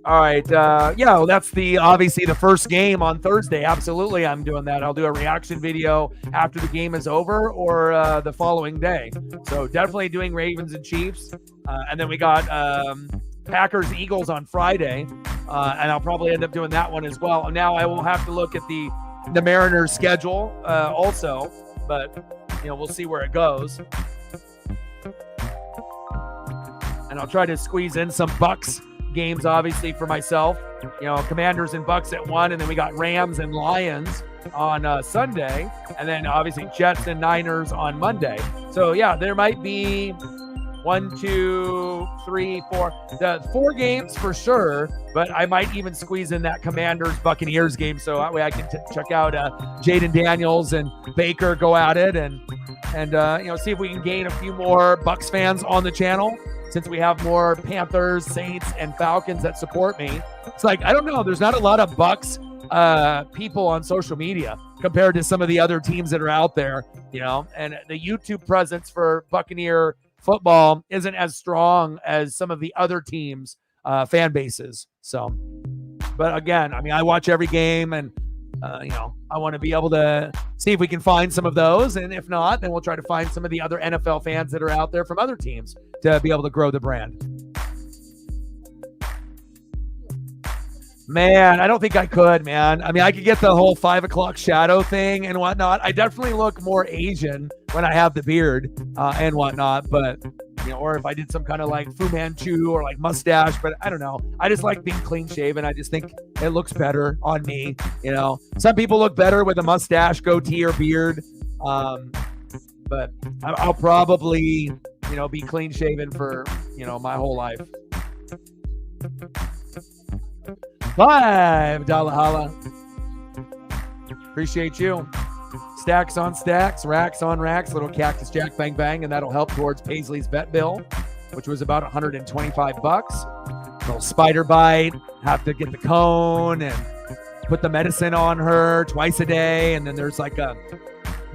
All right. Yeah, well, that's obviously the first game on Thursday. Absolutely, I'm doing that. I'll do a reaction video after the game is over or the following day. So definitely doing Ravens and Chiefs. And then we got Packers Eagles on Friday. And I'll probably end up doing that one as well. Now I will have to look at the Mariners schedule also, but we'll see where it goes. And I'll try to squeeze in some Bucks games, obviously, for myself. Commanders and Bucks at 1, and then we got Rams and Lions on Sunday, and then obviously Jets and Niners on Monday. So yeah, there might be 1, 2, 3, 4, the 4 games for sure, but I might even squeeze in that Commanders Buccaneers game, so that way I can check out Jaden Daniels and Baker go at it, and see if we can gain a few more Bucks fans on the channel, since we have more Panthers, Saints, and Falcons that support me. It's like, I don't know, there's not a lot of Bucks people on social media compared to some of the other teams that are out there, and the YouTube presence for Buccaneer football isn't as strong as some of the other teams' fan bases. So, but again, I watch every game, and I want to be able to see if we can find some of those, and if not, then we'll try to find some of the other NFL fans that are out there from other teams to be able to grow the brand. Man, I don't think I could, man. I could get the whole 5 o'clock shadow thing and whatnot. I definitely look more Asian when I have the beard and whatnot, but or if I did some kind of like Fu Manchu or like mustache, but I don't know. I just like being clean shaven. I just think it looks better on me. Some people look better with a mustache, goatee, or beard. But I'll probably, be clean shaven for, my whole life. $5 holla. Appreciate you. Stacks on stacks, racks on racks, little Cactus Jack bang bang, and that'll help towards Paisley's vet bill, which was about $125. Little spider bite, have to get the cone and put the medicine on her twice a day, and then there's like a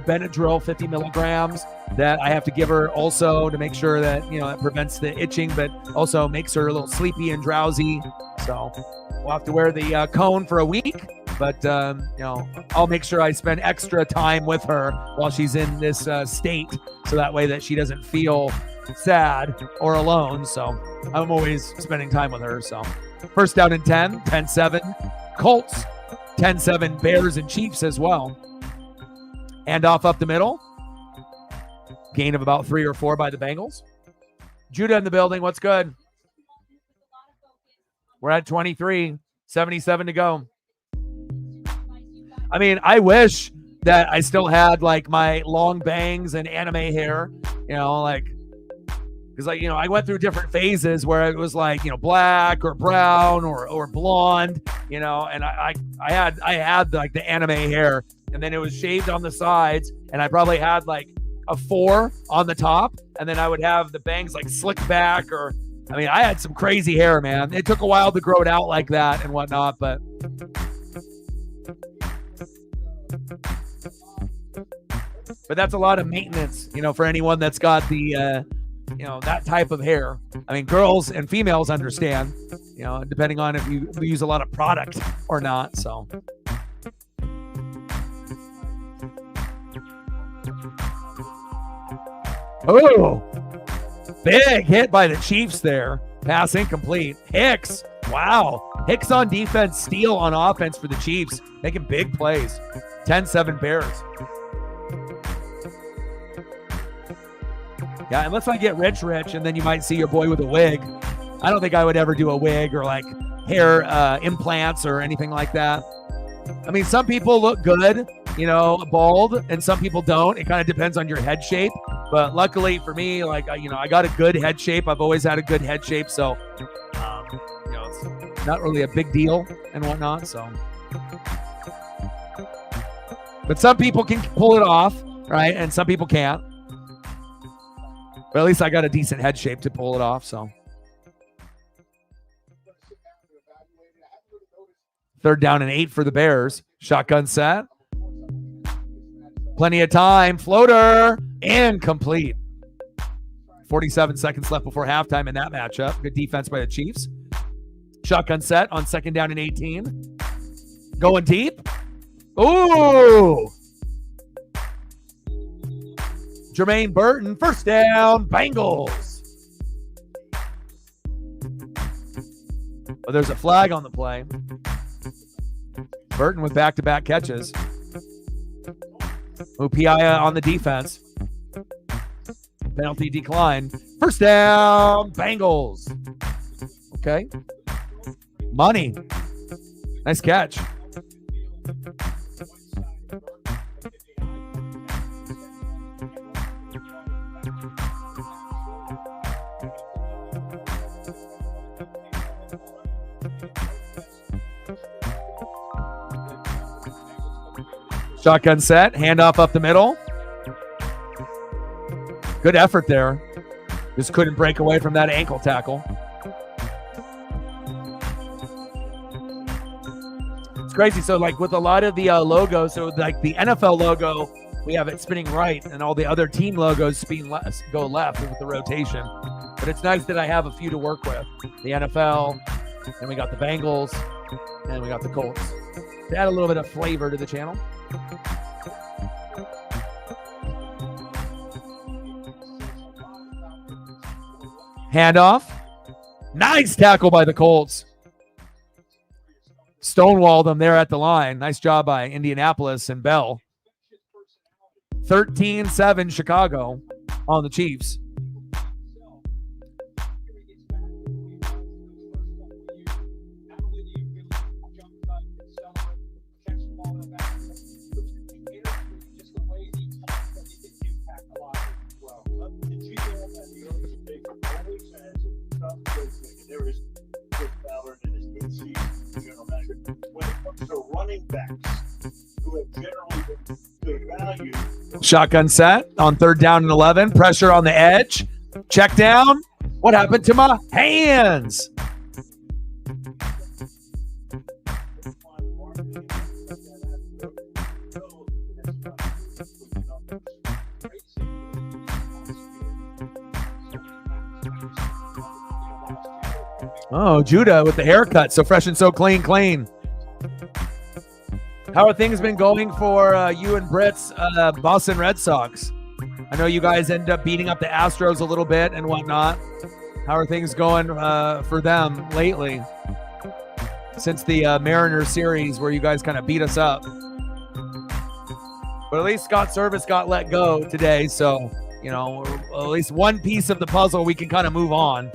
Benadryl 50 milligrams that I have to give her also to make sure that it prevents the itching, but also makes her a little sleepy and drowsy. So we'll have to wear the cone for a week. But, I'll make sure I spend extra time with her while she's in this state, so that way that she doesn't feel sad or alone. So I'm always spending time with her. So first down and 10, 10-7 Colts, 10-7 Bears and Chiefs as well. Handoff up the middle. Gain of about 3 or 4 by the Bengals. Judah in the building. What's good? We're at 23, 77 to go. I wish that I still had like my long bangs and anime hair, because I went through different phases where it was like, black or brown or blonde, and I had like the anime hair, and then it was shaved on the sides, and I probably had like a 4 on the top, and then I would have the bangs like slicked back, or I had some crazy hair, man. It took a while to grow it out like that and whatnot, but that's a lot of maintenance, for anyone that's got the, that type of hair. Girls and females understand, depending on if you use a lot of product or not. So, oh, big hit by the Chiefs there. Pass incomplete. Hicks. Wow. Hicks on defense, steal on offense for the Chiefs, making big plays. 10-7 Bears. Yeah, unless I get rich, and then you might see your boy with a wig. I don't think I would ever do a wig or like hair implants or anything like that. Some people look good, bald, and some people don't. It kind of depends on your head shape. But luckily for me, like, I got a good head shape. I've always had a good head shape. So, it's not really a big deal and whatnot. So, but some people can pull it off, right? And some people can't. But at least I got a decent head shape to pull it off. So, 3rd down and 8 for the Bears. Shotgun set. Plenty of time. Floater. And complete. 47 seconds left before halftime in that matchup. Good defense by the Chiefs. Shotgun set on 2nd down and 18. Going deep. Ooh. Jermaine Burton. 1st down. Bengals. Oh, there's a flag on the play. Burton with back-to-back catches. Upia on the defense. Penalty decline. 1st down, Bengals. Okay. Money. Nice catch. Shotgun set, handoff up the middle. Good effort there. Just couldn't break away from that ankle tackle. It's crazy. So like with a lot of the logos, so like the NFL logo, we have it spinning right, and all the other team logos go left with the rotation. But it's nice that I have a few to work with. The NFL, and we got the Bengals, and we got the Colts. To add a little bit of flavor to the channel. Handoff. Nice tackle by the Colts. Stonewalled them there at the line. Nice job by Indianapolis and Bell. 13-7 Chicago on the Chiefs. Shotgun set on 3rd down and 11. Pressure on the edge. Check down. What happened to my hands? Oh, Judah with the haircut. So fresh and so clean. How are things been going for you and Britt's Boston Red Sox? I know you guys end up beating up the Astros a little bit and whatnot. How are things going for them lately? Since the Mariners series where you guys kind of beat us up. But at least Scott Service got let go today. So, you know, at least one piece of the puzzle we can kind of move on.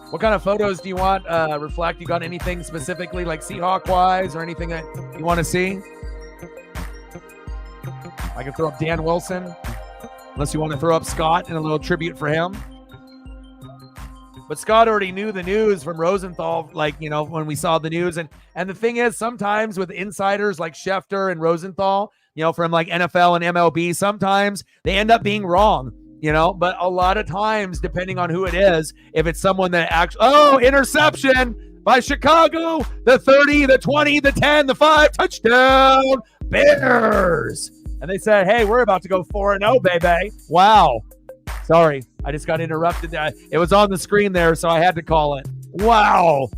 What kind of photos do you want, Reflect? You got anything specifically like Seahawk-wise or anything that you want to see? I can throw up Dan Wilson, unless you want to throw up Scott and a little tribute for him. But Scott already knew the news from Rosenthal, like, you know, when we saw the news. And the thing is, sometimes with insiders like Schefter and Rosenthal, you know, from like NFL and MLB, sometimes they end up being wrong. You know, but a lot of times, depending on who it is, if it's someone that actually, interception by Chicago, the 30, the 20, the 10, the 5, touchdown, Bears. And they said, hey, we're about to go 4-0, baby. Wow. Sorry, I just got interrupted. It was on the screen there, so I had to call it. Wow.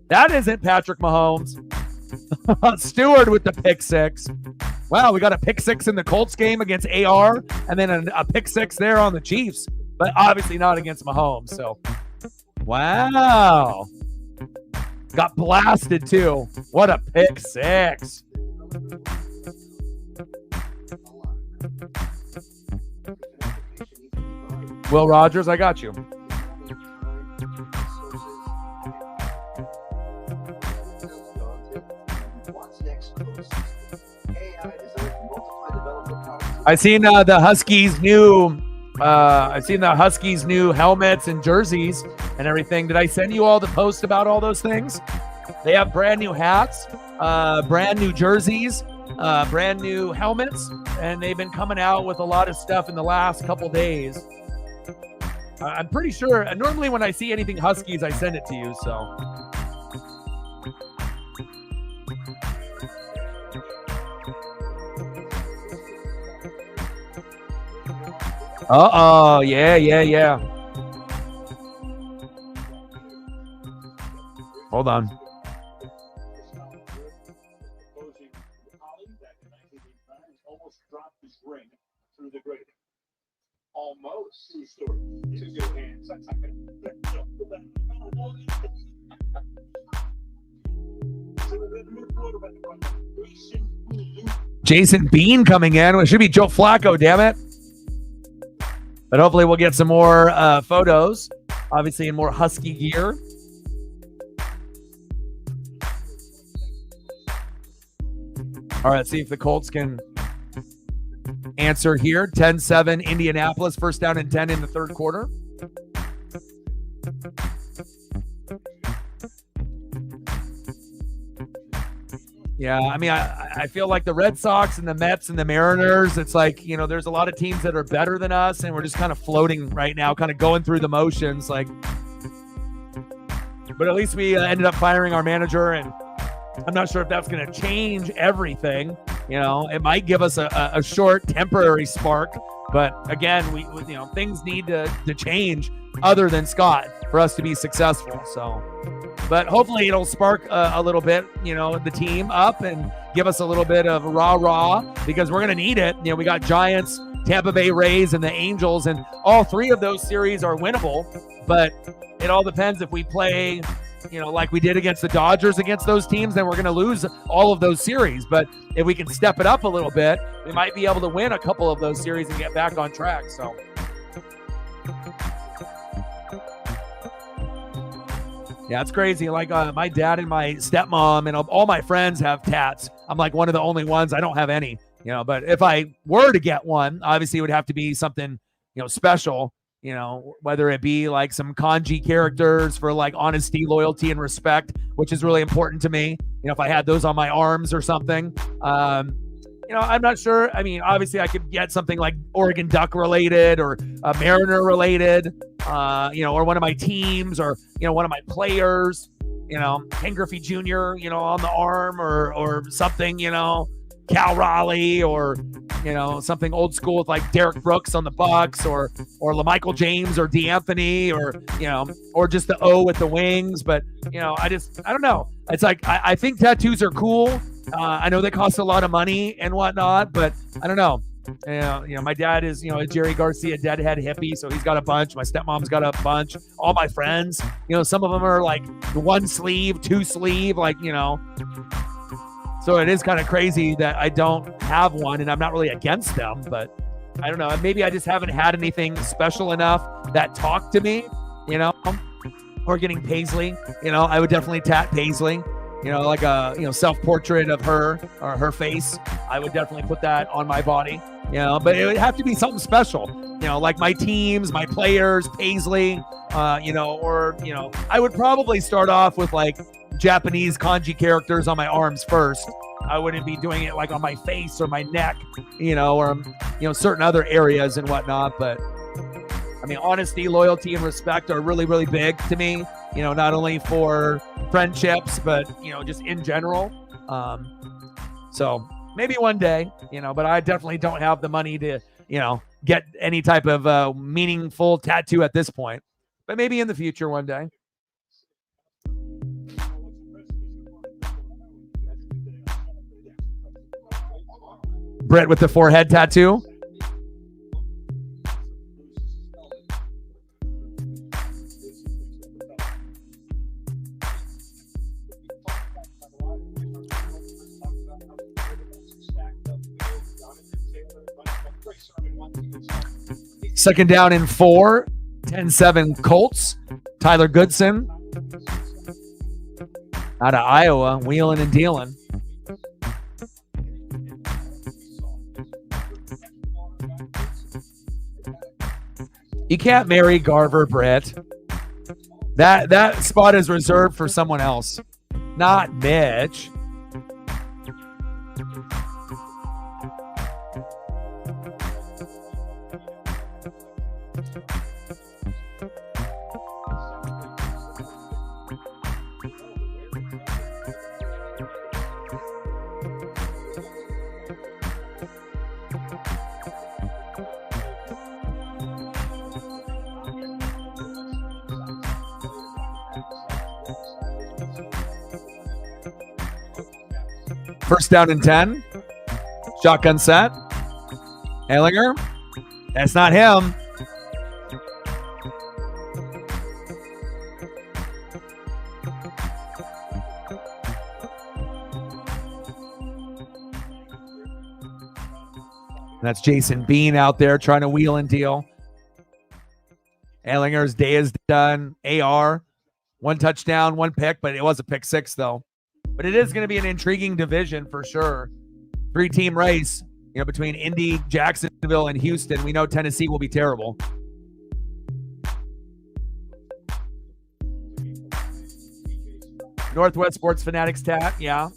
That isn't Patrick Mahomes. Stewart with the pick six. Wow, we got a pick six in the Colts game against AR, and then a pick six there on the Chiefs, but obviously not against Mahomes. So, wow. Got blasted too. What a pick six. Will Rogers, I got you. I've seen the Huskies' new helmets and jerseys and everything. Did I send you all the post about all those things? They have brand new hats, brand new jerseys, brand new helmets, and they've been coming out with a lot of stuff in the last couple days. I'm pretty sure. Normally, when I see anything Huskies, I send it to you. So Uh-oh. Yeah. Hold on. Almost dropped his ring through the grating. Almost. Two good hands. That's not good. Jason Bean coming in. It should be Joe Flacco, damn it. But hopefully we'll get some more photos, obviously in more Husky gear. All right, let's see if the Colts can answer here. 10-7 Indianapolis, first down and 10 in the third quarter. Yeah, I mean, I feel like the Red Sox and the Mets and the Mariners, it's like, you know, there's a lot of teams that are better than us, and we're just kind of floating right now, kind of going through the motions. Like, but at least we ended up firing our manager, and I'm not sure if that's going to change everything. You know, it might give us a short temporary spark, but again, we you know, things need to change other than Scott for us to be successful. So, but hopefully it'll spark a little bit, you know, the team up and give us a little bit of rah-rah, because we're going to need it. You know, we got Giants, Tampa Bay Rays, and the Angels, and all three of those series are winnable, but it all depends if we play, you know, like we did against the Dodgers against those teams, then we're going to lose all of those series. But if we can step it up a little bit, we might be able to win a couple of those series and get back on track. So, yeah, it's crazy. Like my dad and my stepmom and all my friends have tats. I'm like one of the only ones. I don't have any, you know, but if I were to get one, obviously it would have to be something, you know, special. You know, whether it be like some kanji characters for like honesty, loyalty, and respect, which is really important to me. You know, if I had those on my arms or something, you know, I'm not sure. I mean, obviously I could get something like Oregon Duck related or Mariner related, you know, or one of my teams or, you know, one of my players, you know, Ken Griffey Jr., you know, on the arm or something, you know, Cal Raleigh or, you know, something old school with like Derek Brooks on the Bucks or LaMichael James or D'Anthony or, you know, or just the O with the wings. But, you know, I don't know. It's like, I think tattoos are cool. I know they cost a lot of money and whatnot, but I don't know. You know, my dad is, you know, a Jerry Garcia deadhead hippie, so he's got a bunch. My stepmom's got a bunch. All my friends, you know, some of them are like one sleeve, two sleeve, like, you know. So it is kind of crazy that I don't have one, and I'm not really against them, but I don't know. Maybe I just haven't had anything special enough that talked to me, you know, or getting Paisley, you know, I would definitely tat Paisley, you know, like a, you know, self-portrait of her or her face. I would definitely put that on my body, you know, but it would have to be something special, you know, like my teams, my players, Paisley, you know, or, you know, I would probably start off with like Japanese kanji characters on my arms first. I wouldn't be doing it like on my face or my neck, you know, or, you know, certain other areas and whatnot. But I mean, honesty, loyalty, and respect are really, really big to me, you know, not only for friendships, but, you know, just in general. So maybe one day, you know, but I definitely don't have the money to, you know, get any type of meaningful tattoo at this point, but maybe in the future one day. Brett with the forehead tattoo. Second down and 4, 10-7 Colts. Tyler Goodson out of Iowa, wheeling and dealing. You can't marry Garver, Brett. That spot is reserved for someone else, not Mitch. First down and 10. Shotgun set. Ehlinger. That's not him. That's Jason Bean out there trying to wheel and deal. Ehlinger's day is done. AR, 1 touchdown, 1 pick, but it was a pick 6 though. But it is going to be an intriguing division for sure. 3-team race, between Indy, Jacksonville, and Houston. We know Tennessee will be terrible. Northwest Sports Fanatics tat, yeah.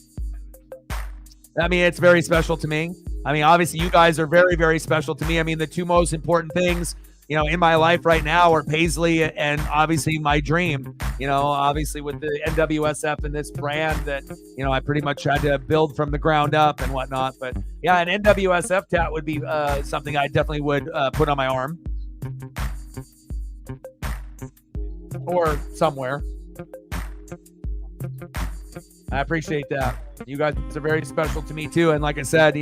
I mean, it's very special to me. I mean, obviously, you guys are very, very special to me. I mean, the 2 most important things, in my life right now are Paisley and obviously my dream. Obviously with the NWSF and this brand that, I pretty much had to build from the ground up and whatnot. But yeah, an NWSF tat would be something I definitely would put on my arm or somewhere. I appreciate that. You guys are very special to me too. And like I said,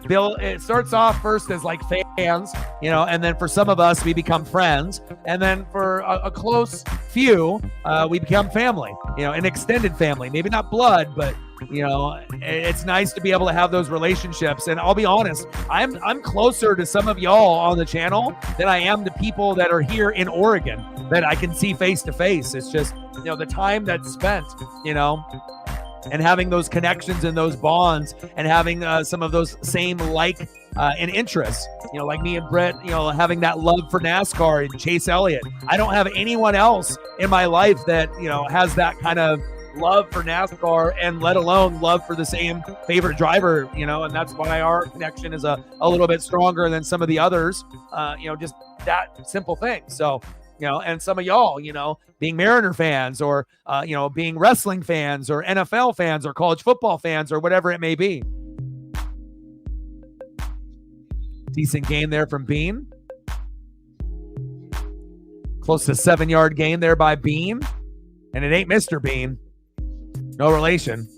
Bill, it starts off first as like fans, and then for some of us, we become friends. And then for a close few, we become family, an extended family, maybe not blood, but it's nice to be able to have those relationships. And I'll be honest, I'm closer to some of y'all on the channel than I am to people that are here in Oregon that I can see face to face. It's just, the time that's spent, and having those connections and those bonds and having some of those same and interests, like me and Brett, having that love for NASCAR and Chase Elliott. I don't have anyone else in my life that, has that kind of love for NASCAR and let alone love for the same favorite driver, and that's why our connection is a little bit stronger than some of the others, just that simple thing. So, and some of y'all, being Mariner fans or, being wrestling fans or NFL fans or college football fans or whatever it may be. Decent gain there from Bean. Close to 7-yard gain there by Bean. And it ain't Mr. Bean. No relation.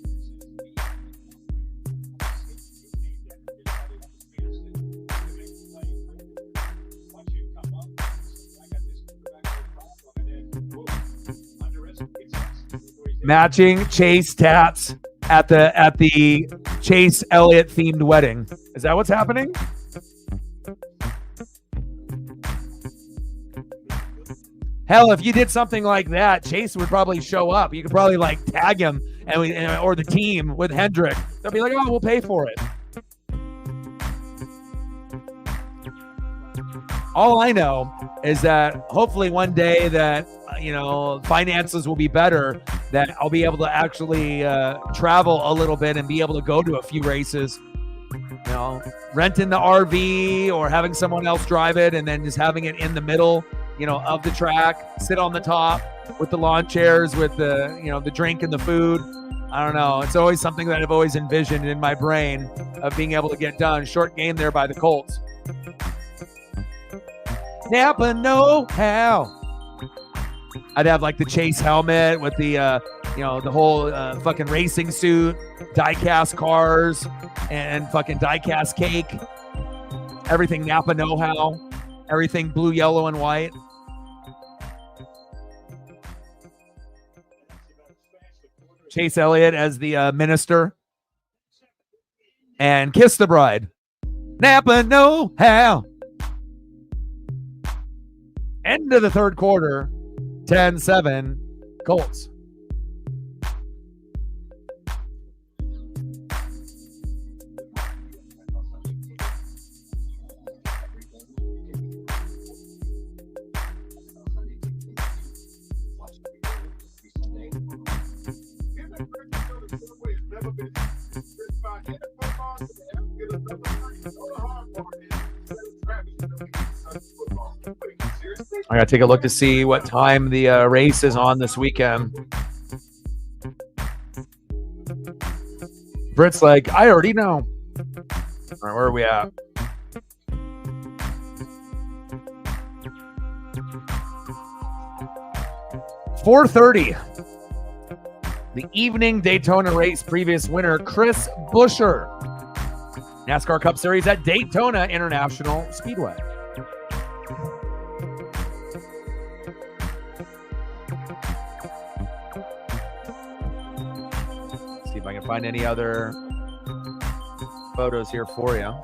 Matching Chase tats at the Chase Elliott themed wedding. Is that what's happening? Hell, if you did something like that, Chase would probably show up. You could probably tag him or the team with Hendrick. They'll be like, "Oh, we'll pay for it." All I know is that hopefully one day that finances will be better, that I'll be able to actually travel a little bit and be able to go to a few races, renting the RV or having someone else drive it and then just having it in the middle, of the track, sit on the top with the lawn chairs, with the drink and the food. I don't know. It's always something that I've always envisioned in my brain of being able to get done. Short game there by the Colts. Napa know-how. I'd have the Chase helmet with the, the whole fucking racing suit, die-cast cars, and fucking die-cast cake. Everything Napa know-how. Everything blue, yellow, and white. Chase Elliott as the minister. And Kiss the Bride. Napa know-how. End of the third quarter. 10-7 Colts. I gotta take a look to see what time the race is on this weekend. Britt's like, I already know. All right, where are we at? $4:30. The evening Daytona race previous winner, Chris Buescher. NASCAR Cup Series at Daytona International Speedway. See if I can find any other photos here for you.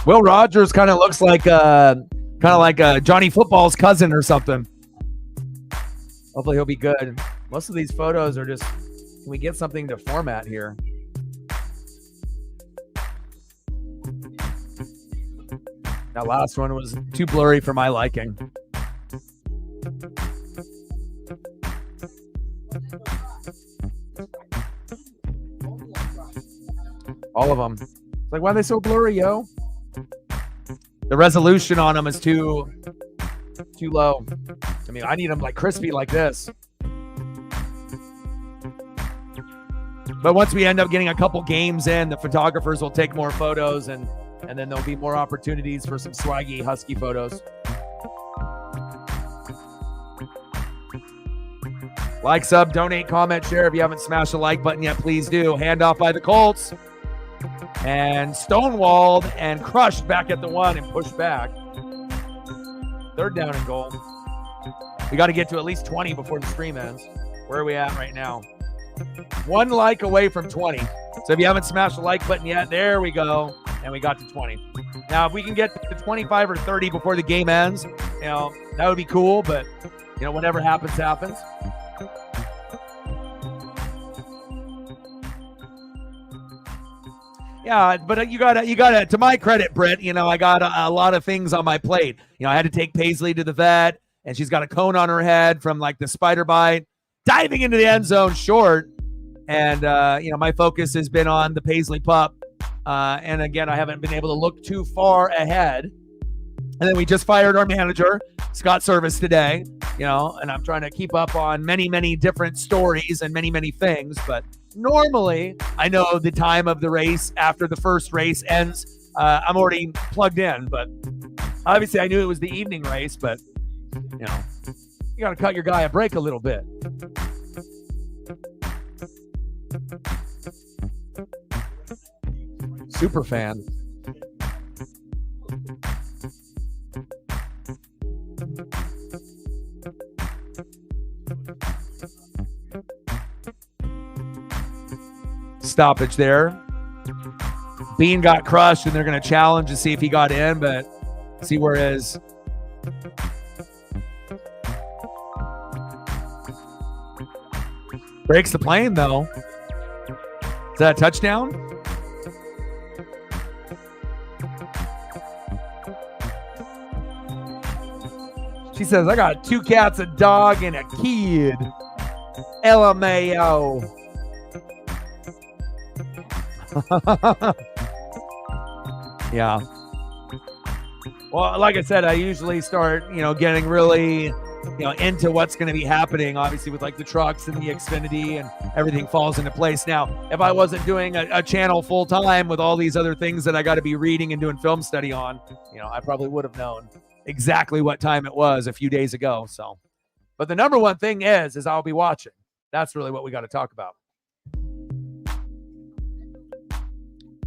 Will Rogers kind of looks like Johnny Football's cousin or something. Hopefully he'll be good. Most of these photos are just, can we get something to format here? That last one was too blurry for my liking. All of them. It's like, why are they so blurry, yo? The resolution on them is too low. I mean, I need them like crispy like this. But once we end up getting a couple games in, the photographers will take more photos, and then there'll be more opportunities for some swaggy, husky photos. Like, sub, donate, comment, share. If you haven't smashed the like button yet, please do. Handoff by the Colts. And stonewalled and crushed back at the one and pushed back. Third down and goal. We got to get to at least 20 before the stream ends. Where are we at right now? One like away from 20. So if you haven't smashed the like button yet, there we go. And we got to 20. Now, if we can get to 25 or 30 before the game ends, that would be cool. But, whatever happens, happens. Yeah, but you gotta, to my credit, Britt, I got a lot of things on my plate. I had to take Paisley to the vet, and she's got a cone on her head from like the spider bite, diving into the end zone short. And, my focus has been on the Paisley pup. And again, I haven't been able to look too far ahead. And then we just fired our manager, Scott Service, today, and I'm trying to keep up on many, many different stories and many, many things. But normally I know the time of the race after the first race ends. I'm already plugged in, but obviously I knew it was the evening race, but you got to cut your guy a break a little bit. Super fan. Stoppage there. Bean got crushed, and they're going to challenge to see if he got in, but see where his breaks the plane, though. Is that a touchdown? She says, I got 2 cats, a dog, and a kid. LMAO. Yeah. Well, like I said, I usually start, getting really, into what's going to be happening, obviously, with like the trucks and the Xfinity, and everything falls into place. Now, if I wasn't doing a channel full time with all these other things that I got to be reading and doing film study on, I probably would have known exactly what time it was a few days ago. So, but the number one thing is I'll be watching. That's really what we got to talk about.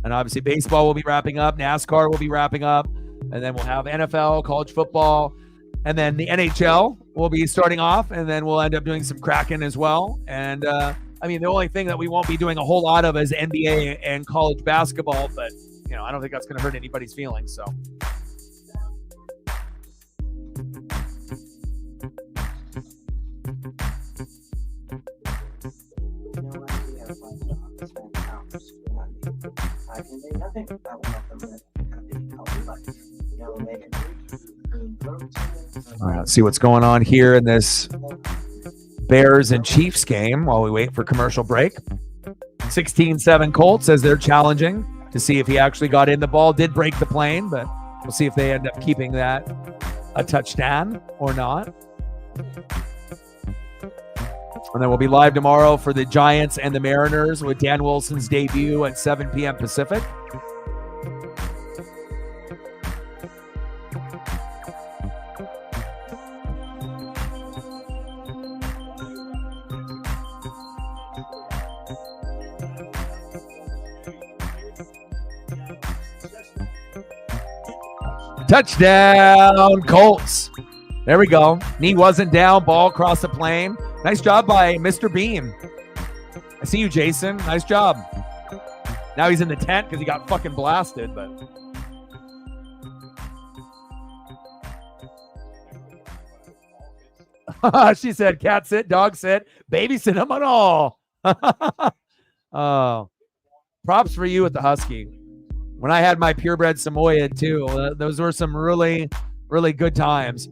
And obviously baseball will be wrapping up. NASCAR will be wrapping up. And then we'll have NFL, college football. And then the NHL will be starting off. And then we'll end up doing some Kraken as well. And, the only thing that we won't be doing a whole lot of is NBA and college basketball. But, I don't think that's going to hurt anybody's feelings. So. I can say nothing. point, I will help them with kind of big healthy life. You know, maybe All right, let's see what's going on here in this Bears and Chiefs game while we wait for commercial break. 16-7 Colts as they're challenging to see if he actually got in. The ball did break the plane, but we'll see if they end up keeping that a touchdown or not. And then we'll be live tomorrow for the Giants and the Mariners with Dan Wilson's debut at 7 p.m. Pacific. Touchdown, Colts. There we go. Knee wasn't down. Ball across the plane. Nice job by Mr. Beam. I see you, Jason. Nice job. Now he's in the tent because he got fucking blasted, but... She said, cat sit, dog sit, babysit them on all. Oh, props for you at the Husky. When I had my purebred Samoyed too, those were some really, really good times.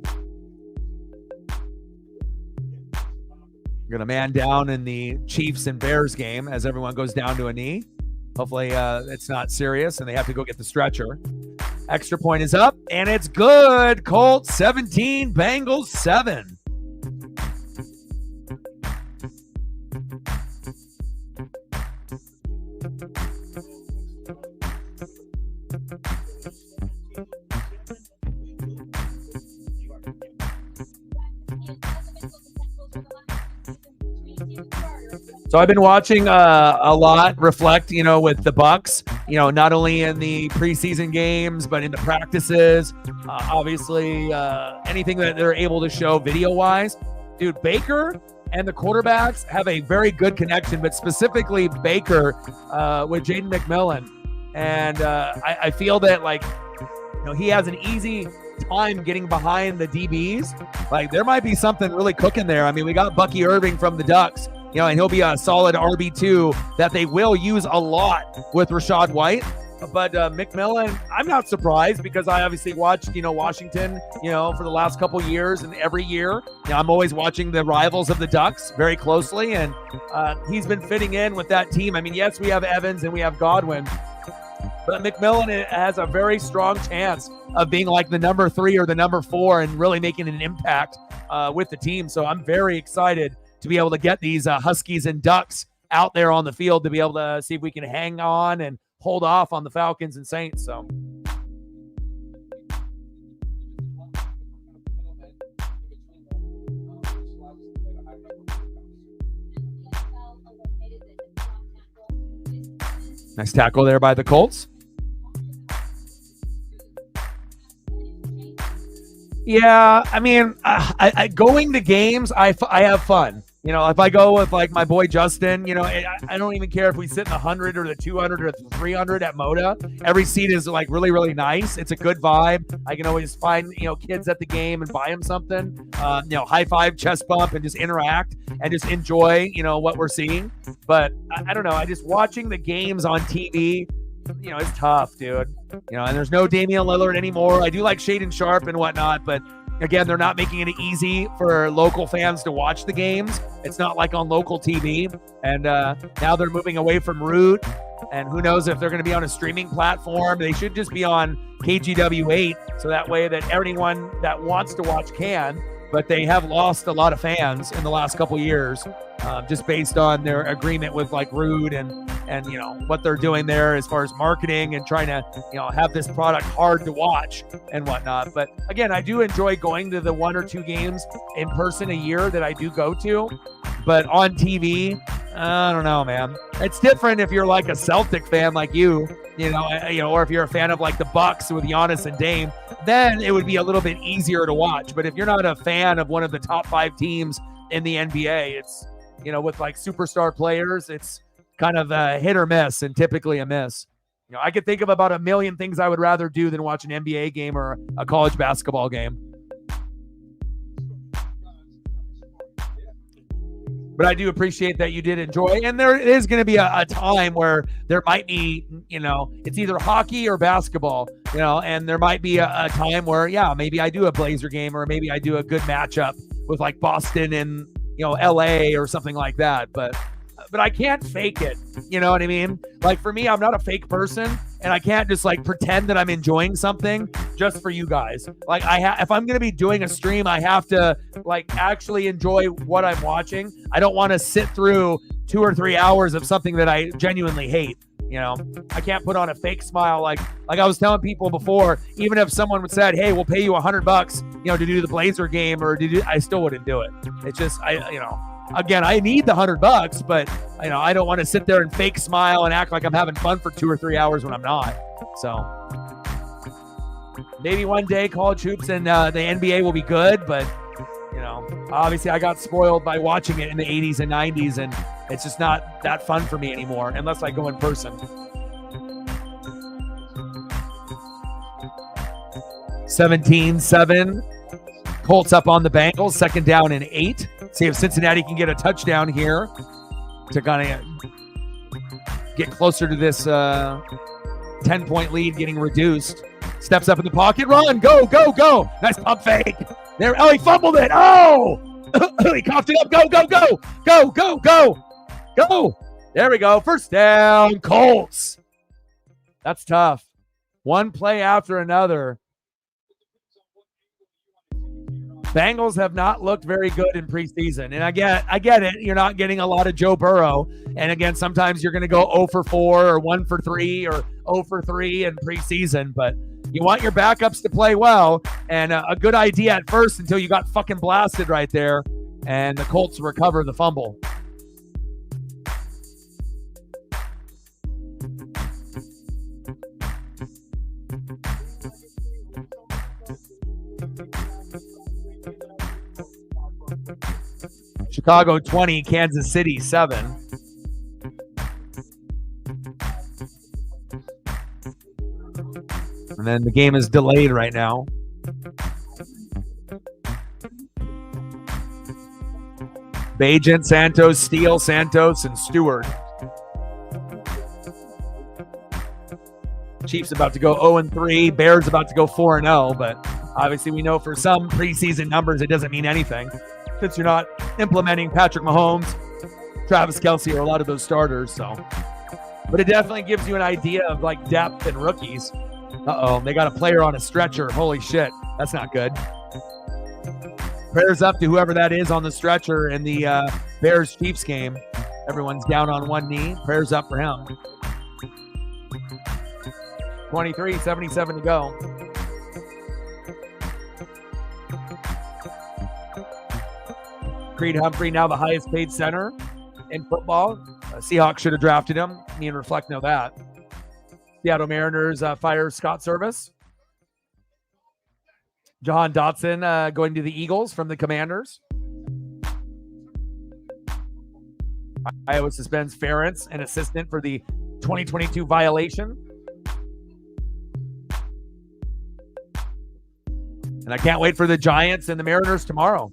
We're gonna man down in the Chiefs and Bears game as everyone goes down to a knee. Hopefully it's not serious and they have to go get the stretcher. Extra point is up and it's good. Colts 17, Bengals 7. So I've been watching a lot reflect, with the Bucs, not only in the preseason games, but in the practices, obviously anything that they're able to show video-wise. Dude, Baker and the quarterbacks have a very good connection, but specifically Baker with Jaden McMillan. And I feel that, he has an easy time getting behind the DBs. Like, there might be something really cooking there. I mean, we got Bucky Irving from the Ducks. And he'll be a solid RB2 that they will use a lot with Rachaad White. But McMillan, I'm not surprised because I obviously watched, Washington, for the last couple years, and every year, I'm always watching the rivals of the Ducks very closely, and he's been fitting in with that team. I mean, yes, we have Evans and we have Godwin, but McMillan has a very strong chance of being like the number 3 or the number 4 and really making an impact with the team. So I'm very excited to be able to get these Huskies and Ducks out there on the field to be able to see if we can hang on and hold off on the Falcons and Saints. So nice tackle there by the Colts. Yeah, I mean, I going to games, I have fun. If I go with my boy Justin, I don't even care if we sit in the 100 or the 200 or the 300 at Moda. Every seat is really, really nice. It's a good vibe. I can always find, kids at the game and buy them something, high five, chest bump, and just interact and just enjoy, what we're seeing. But I don't know. I just watching the games on TV, it's tough, dude. And there's no Damian Lillard anymore. I do like Shaden Sharp and whatnot, but again, they're not making it easy for local fans to watch the games. It's not like on local TV. And now they're moving away from Root. And who knows if they're going to be on a streaming platform. They should just be on KGW8 so that way that everyone that wants to watch can. But they have lost a lot of fans in the last couple years just based on their agreement with Root and what they're doing there as far as marketing and trying to have this product hard to watch and whatnot. But again, I do enjoy going to the 1 or 2 games in person a year that I do go to. But on TV, I don't know, man. It's different if you're a Celtic fan like you, or if you're a fan of the Bucks with Giannis and Dame, then it would be a little bit easier to watch. But if you're not a fan of one of the top 5 teams in the NBA, it's, with superstar players, it's kind of a hit or miss and typically a miss. I could think of about a million things I would rather do than watch an NBA game or a college basketball game. But I do appreciate that you did enjoy. And there is going to be a time where there might be, it's either hockey or basketball, and there might be a time where, maybe I do a Blazer game, or maybe I do a good matchup with like Boston and, LA or something like that. But I can't fake it. You know what I mean? Like for me, I'm not a fake person, and I can't just like pretend that I'm enjoying something just for you guys. Like if I'm going to be doing a stream, I have to like actually enjoy what I'm watching. I don't want to sit through 2 or 3 hours of something that I genuinely hate. I can't put on a fake smile. Like I was telling people before, even if someone would said, hey, we'll pay you $100, to do the Blazer game or I still wouldn't do it. It's just, again, I need the $100, but I don't want to sit there and fake smile and act like I'm having fun for 2 or 3 hours when I'm not. So maybe one day college hoops and the NBA will be good, but obviously I got spoiled by watching it in the 80s and 90s, and it's just not that fun for me anymore unless I go in person. 17-7. Colts up on the Bengals, 2nd down and 8. See if Cincinnati can get a touchdown here to kind of get closer to this 10-point lead getting reduced. Steps up in the pocket, run, go, go, go. Nice pump fake. There, he fumbled it. Oh, he coughed it up. Go, go, go, go, go, go, go. There we go. 1st down, Colts. That's tough. One play after another. Bengals have not looked very good in preseason. And I get it. You're not getting a lot of Joe Burrow. And again, sometimes you're going to go 0 for 4 or 1 for 3 or 0 for 3 in preseason. But you want your backups to play well. And a good idea at first until you got fucking blasted right there. And the Colts recover the fumble. Chicago 20, Kansas City 7. And then the game is delayed right now. Bagent, Santos, Steele, Santos, and Stewart. Chiefs about to go 0-3. Bears about to go 4-0. But obviously we know for some preseason numbers it doesn't mean anything, since you're not implementing Patrick Mahomes, Travis Kelce, or a lot of those starters. So, but it definitely gives you an idea of like depth and rookies. They got a player on a stretcher. Holy shit, that's not good. Prayers up to whoever that is on the stretcher in the Bears-Chiefs game. Everyone's down on one knee. Prayers up for him. 23-77 to go. Creed Humphrey, now the highest paid center in football. Seahawks should have drafted him. Me and Reflect know that. Seattle Mariners fire Scott Service. Jahan Dotson going to the Eagles from the Commanders. Iowa suspends Ferentz, an assistant, for the 2022 violation. And I can't wait for the Giants and the Mariners tomorrow.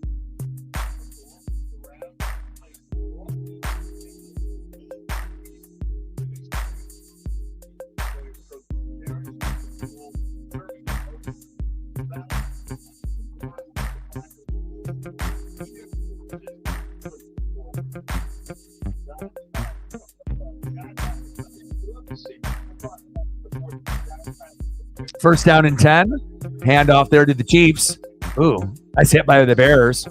First down and 10. Handoff there to the Chiefs. Ooh, nice hit by the Bears.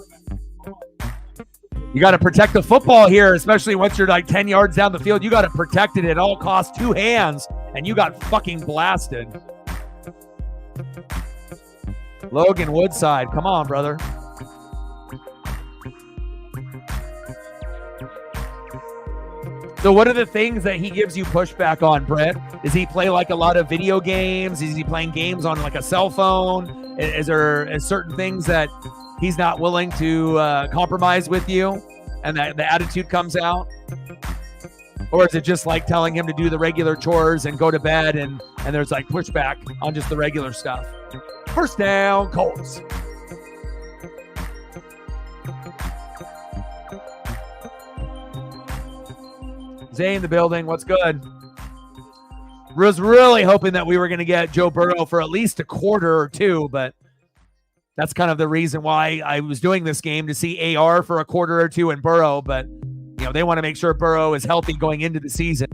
You got to protect the football here, especially once you're like 10 yards down the field. You got to protect it at all costs. 2 hands, and you got fucking blasted. Logan Woodside, come on, brother. So what are the things that he gives you pushback on, Brett? Does he play like a lot of video games? Is he playing games on like a cell phone? Is there certain things that he's not willing to compromise with you and that the attitude comes out? Or is it just like telling him to do the regular chores and go to bed and there's like pushback on just the regular stuff? First down, Colts. Jay in the building. What's good? Was really hoping that we were going to get Joe Burrow for at least a quarter or two, but that's kind of the reason why I was doing this game, to see AR for a quarter or two and Burrow. But, you know, they want to make sure Burrow is healthy going into the season.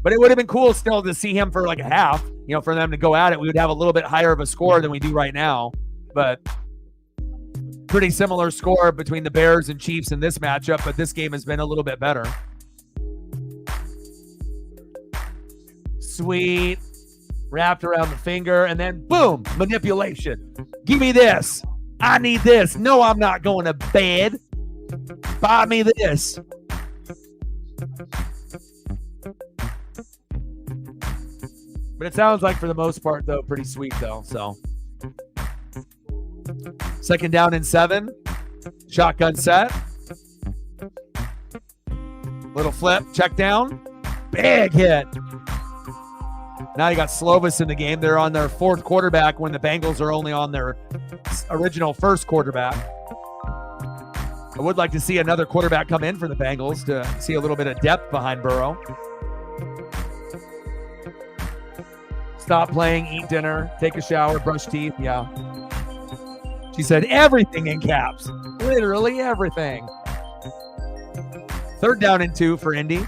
But it would have been cool still to see him for like a half, you know, for them to go at it. We would have a little bit higher of a score than we do right now. But pretty similar score between the Bears and Chiefs in this matchup, but this game has been a little bit better. Sweet. Wrapped around the finger, and then boom, manipulation. Give me this. I need this. No, I'm not going to bed. Buy me this. But it sounds like for the most part, though, pretty sweet, though. So 2nd down and 7. Shotgun set. Little flip, check down. Big hit. Now you got Slovis in the game. They're on their 4th quarterback when the Bengals are only on their original 1st quarterback. I would like to see another quarterback come in for the Bengals to see a little bit of depth behind Burrow. Stop playing, eat dinner, take a shower, brush teeth. Yeah. She said everything in caps. Literally everything. 3rd down and 2 for Indy.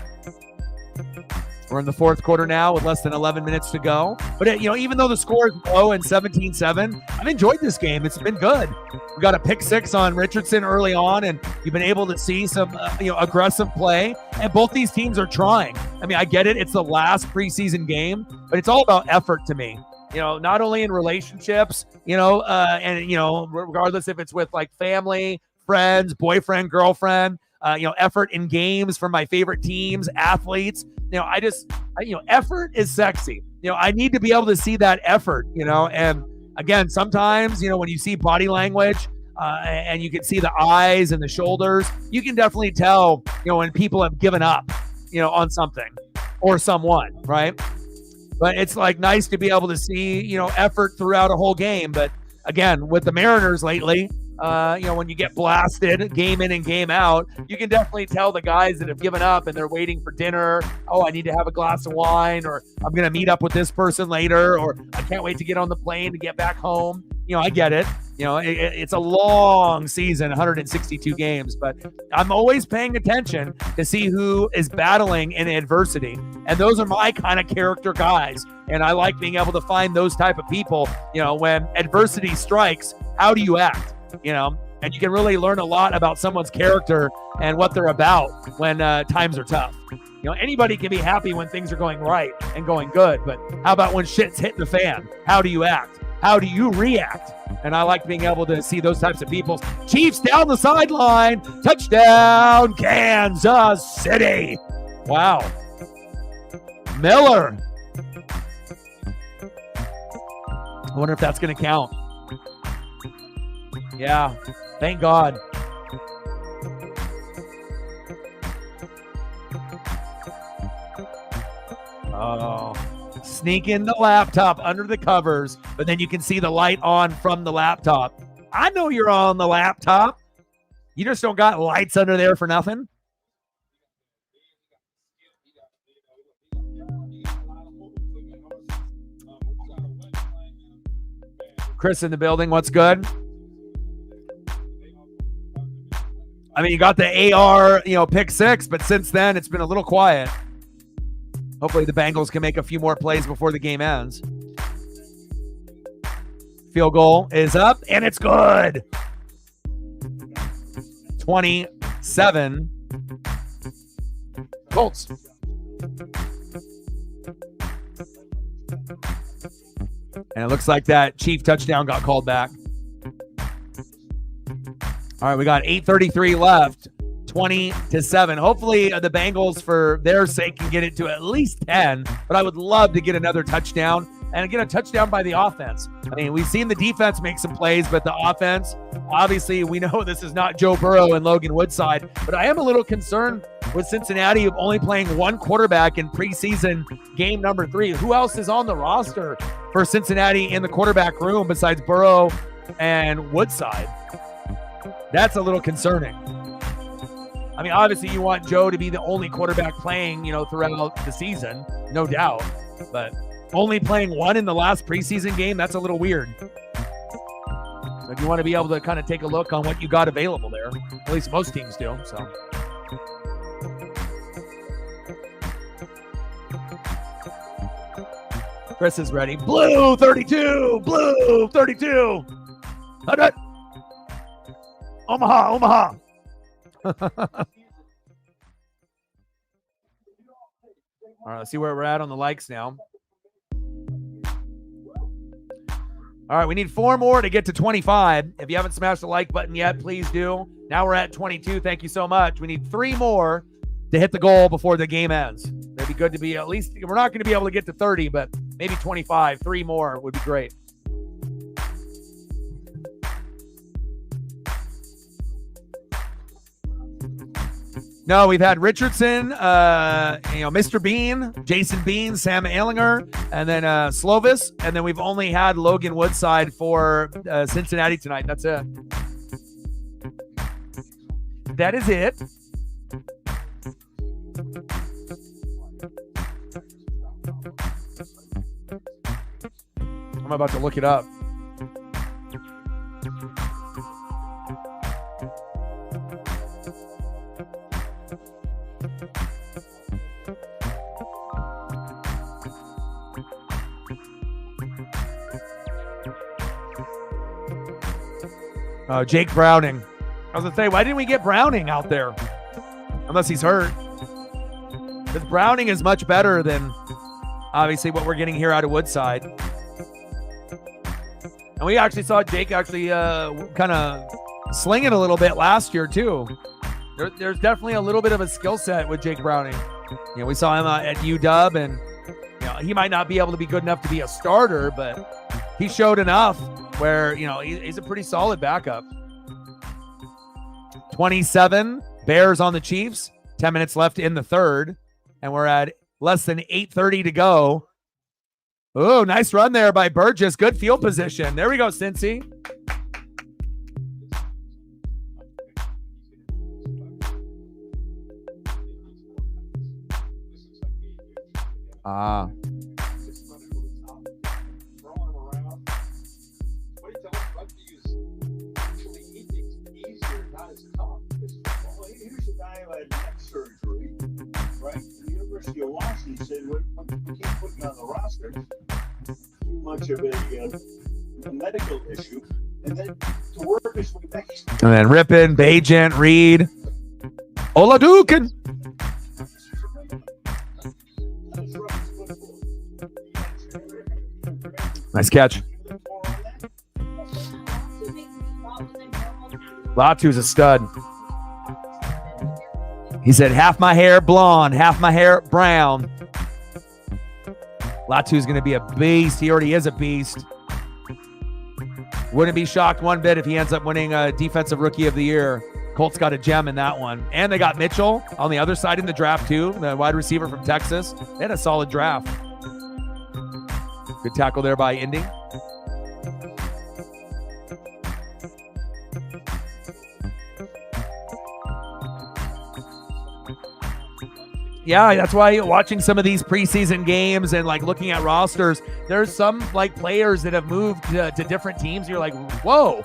We're in the 4th quarter now with less than 11 minutes to go. But, you know, even though the score is low and 17-7, I've enjoyed this game. It's been good. We got a pick 6 on Richardson early on, and you've been able to see some, aggressive play. And both these teams are trying. I mean, I get it. It's the last preseason game, but it's all about effort to me. You know, not only in relationships, regardless if it's with like family, friends, boyfriend, girlfriend, effort in games for my favorite teams, athletes. Effort is sexy. I need to be able to see that effort, and again, sometimes, when you see body language and you can see the eyes and the shoulders, you can definitely tell, when people have given up, on something or someone, right? But it's like nice to be able to see, effort throughout a whole game. But again, with the Mariners lately, when you get blasted game in and game out, you can definitely tell the guys that have given up and they're waiting for dinner. Oh, I need to have a glass of wine, or I'm going to meet up with this person later, or I can't wait to get on the plane to get back home. I get it. It's a long season, 162 games, but I'm always paying attention to see who is battling in adversity. And those are my kind of character guys. And I like being able to find those type of people, when adversity strikes, how do you act? And you can really learn a lot about someone's character and what they're about when times are tough. Anybody can be happy when things are going right and going good, but how about when shit's hitting the fan? How do you act? How do you react? And I like being able to see those types of people. Chiefs down the sideline. Touchdown, Kansas City. Wow. Miller. I wonder if that's going to count. Yeah, thank God. Oh, sneaking the laptop under the covers, but then you can see the light on from the laptop. I know you're on the laptop. You just don't got lights under there for nothing. Chris in the building, what's good? I mean, you got the AR, pick 6, but since then it's been a little quiet. Hopefully the Bengals can make a few more plays before the game ends. Field goal is up, and it's good. 27 Colts. And it looks like that Chief touchdown got called back. All right, we got 8:33 left, 20-7. Hopefully the Bengals, for their sake, can get it to at least 10, but I would love to get another touchdown and get a touchdown by the offense. I mean, we've seen the defense make some plays, but the offense, obviously, we know this is not Joe Burrow and Logan Woodside, but I am a little concerned with Cincinnati only playing one quarterback in preseason game number 3. Who else is on the roster for Cincinnati in the quarterback room besides Burrow and Woodside? That's a little concerning. I mean, obviously you want Joe to be the only quarterback playing, throughout the season, no doubt. But only playing one in the last preseason game, that's a little weird. So you want to be able to kind of take a look on what you got available there. At least most teams do, so. Chris is ready. Blue 32! Blue 32! Omaha! All right, let's see where we're at on the likes now. All right, we need 4 more to get to 25. If you haven't smashed the like button yet, please do. Now we're at 22. Thank you so much. We need 3 more to hit the goal before the game ends. It'd be good to be at least, we're not going to be able to get to 30, but maybe 25. 3 more would be great. No, we've had Richardson, Mr. Bean, Jason Bean, Sam Ehlinger, and then Slovis, and then we've only had Logan Woodside for Cincinnati tonight. That's it. That is it. I'm about to look it up. Jake Browning. I was going to say, why didn't we get Browning out there? Unless he's hurt. Because Browning is much better than, obviously, what we're getting here out of Woodside. And we actually saw Jake actually kind of sling it a little bit last year, too. There's definitely a little bit of a skill set with Jake Browning. We saw him at UW, and he might not be able to be good enough to be a starter, but he showed enough where, he's a pretty solid backup. 27, Bears on the Chiefs. 10 minutes left in the third, and we're at less than 8:30 to go. Oh, nice run there by Burgess. Good field position. There we go, Cincy. Washington said, we can't put you on the roster. Too much of a medical issue. And then to work his way back. And then Rippin, Bajent, Reed, Oladukin. Nice catch. Latu's a stud. He said, half my hair blonde, half my hair brown. Latu's going to be a beast. He already is a beast. Wouldn't be shocked one bit if he ends up winning a Defensive Rookie of the Year. Colts got a gem in that one. And they got Mitchell on the other side in the draft, too, the wide receiver from Texas. They had a solid draft. Good tackle there by Indy. Yeah, that's why watching some of these preseason games and looking at rosters, there's some players that have moved to different teams. You're like, whoa,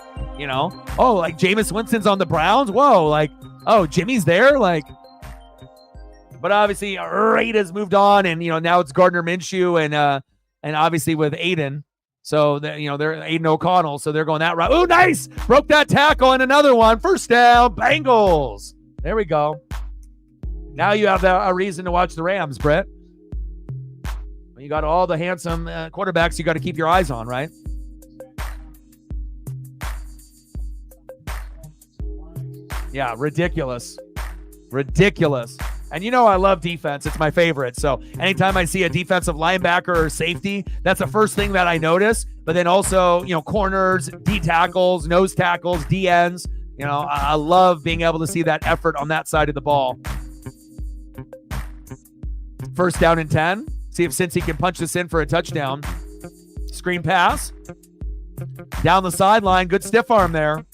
oh, like Jameis Winston's on the Browns. Whoa, oh, Jimmy's there. But obviously Reid has moved on, and now it's Gardner Minshew and obviously with Aiden. So they're Aiden O'Connell, so they're going that route. Oh, nice, broke that tackle, and another one. First down, Bengals. There we go. Now you have a reason to watch the Rams, Brett. You got all the handsome quarterbacks you got to keep your eyes on, right? Yeah, ridiculous. Ridiculous. And I love defense. It's my favorite. So anytime I see a defensive linebacker or safety, that's the first thing that I notice. But then also, corners, D tackles, nose tackles, D ends. I love being able to see that effort on that side of the ball. First down and 10. See if Cincy can punch this in for a touchdown. Screen pass. Down the sideline. Good stiff arm there.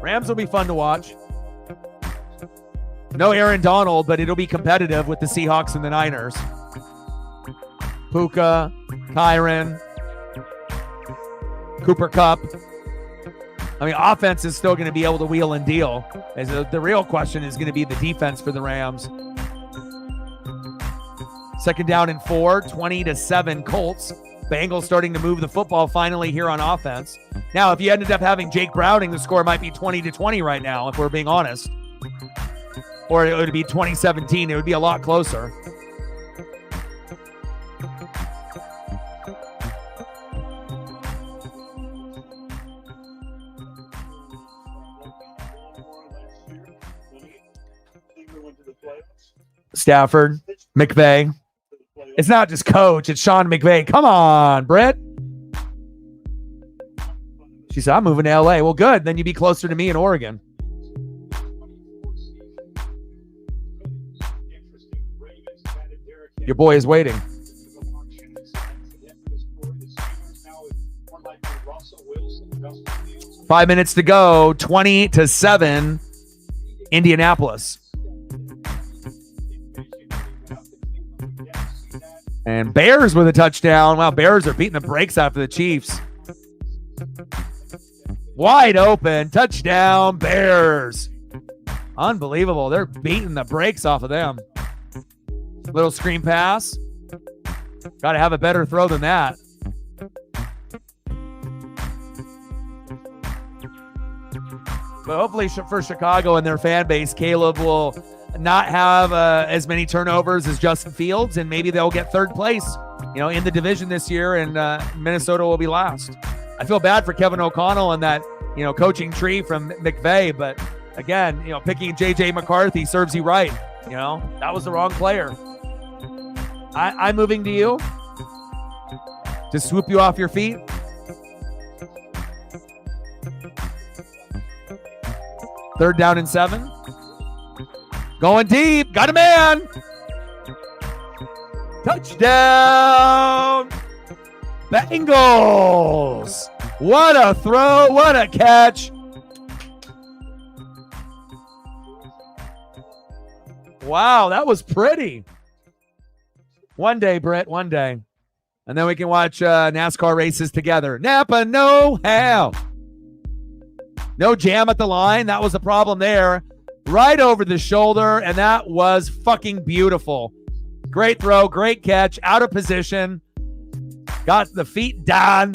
Rams will be fun to watch. No Aaron Donald, but it'll be competitive with the Seahawks and the Niners. Puka, Kyron, Cooper Kupp. I mean, offense is still going to be able to wheel and deal. As the real question is going to be the defense for the Rams. 2nd down and 4, 20-7 Colts. Bengals starting to move the football finally here on offense. Now, if you ended up having Jake Browning, the score might be 20-20 right now, if we're being honest. Or it would be 2017. It would be a lot closer. Stafford, McVay. It's not just coach, it's Sean McVay. Come on, Britt. She said, I'm moving to LA. Well, good. Then you'd be closer to me in Oregon. Your boy is waiting. 5 minutes to go. 20-7 Indianapolis. And Bears with a touchdown. Wow, Bears are beating the brakes out for the Chiefs. Wide open. Touchdown, Bears. Unbelievable. They're beating the brakes off of them. Little screen pass. Got to have a better throw than that. But hopefully for Chicago and their fan base, Caleb will not have as many turnovers as Justin Fields, and maybe they'll get 3rd place, in the division this year, and Minnesota will be last. I feel bad for Kevin O'Connell and that, coaching tree from McVay, but again, picking J.J. McCarthy serves you right. That was the wrong player. I'm moving to you to swoop you off your feet. Third down and 7. Going deep. Got a man. Touchdown. Bengals. What a throw. What a catch. Wow, that was pretty. One day, Britt, one day. And then we can watch NASCAR races together. Napa know-how. No jam at the line. That was the problem there. Right over the shoulder, and that was fucking beautiful. Great throw, great catch, out of position. Got the feet down.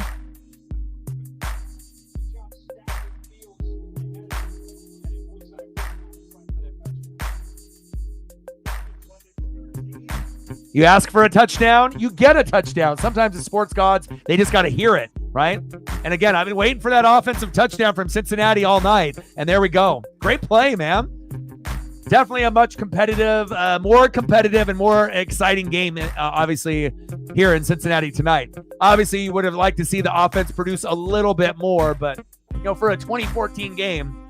You ask for a touchdown, you get a touchdown. Sometimes the sports gods, they just got to hear it, right? And again, I've been waiting for that offensive touchdown from Cincinnati all night, and there we go. Great play, man. Definitely a much more competitive and more exciting game, obviously, here in Cincinnati tonight. Obviously, you would have liked to see the offense produce a little bit more, but, for a 2014 game,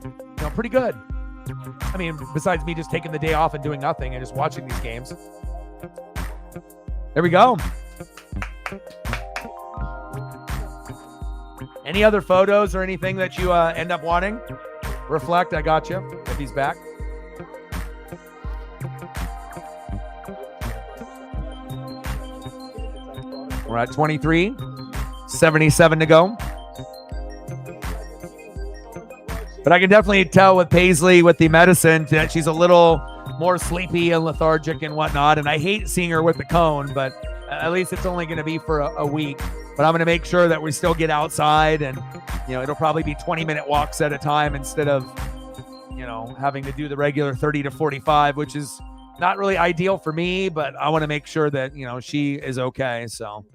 pretty good. I mean, besides me just taking the day off and doing nothing and just watching these games. There we go. Any other photos or anything that you end up wanting? Reflect, I got you, if he's back. We're at 23, 77 to go. But I can definitely tell with Paisley, with the medicine, that she's a little more sleepy and lethargic and whatnot. And I hate seeing her with the cone, but at least it's only going to be for a week. But I'm going to make sure that we still get outside, and, it'll probably be 20-minute walks at a time instead of, having to do the regular 30 to 45, which is not really ideal for me, but I want to make sure that, she is okay. So.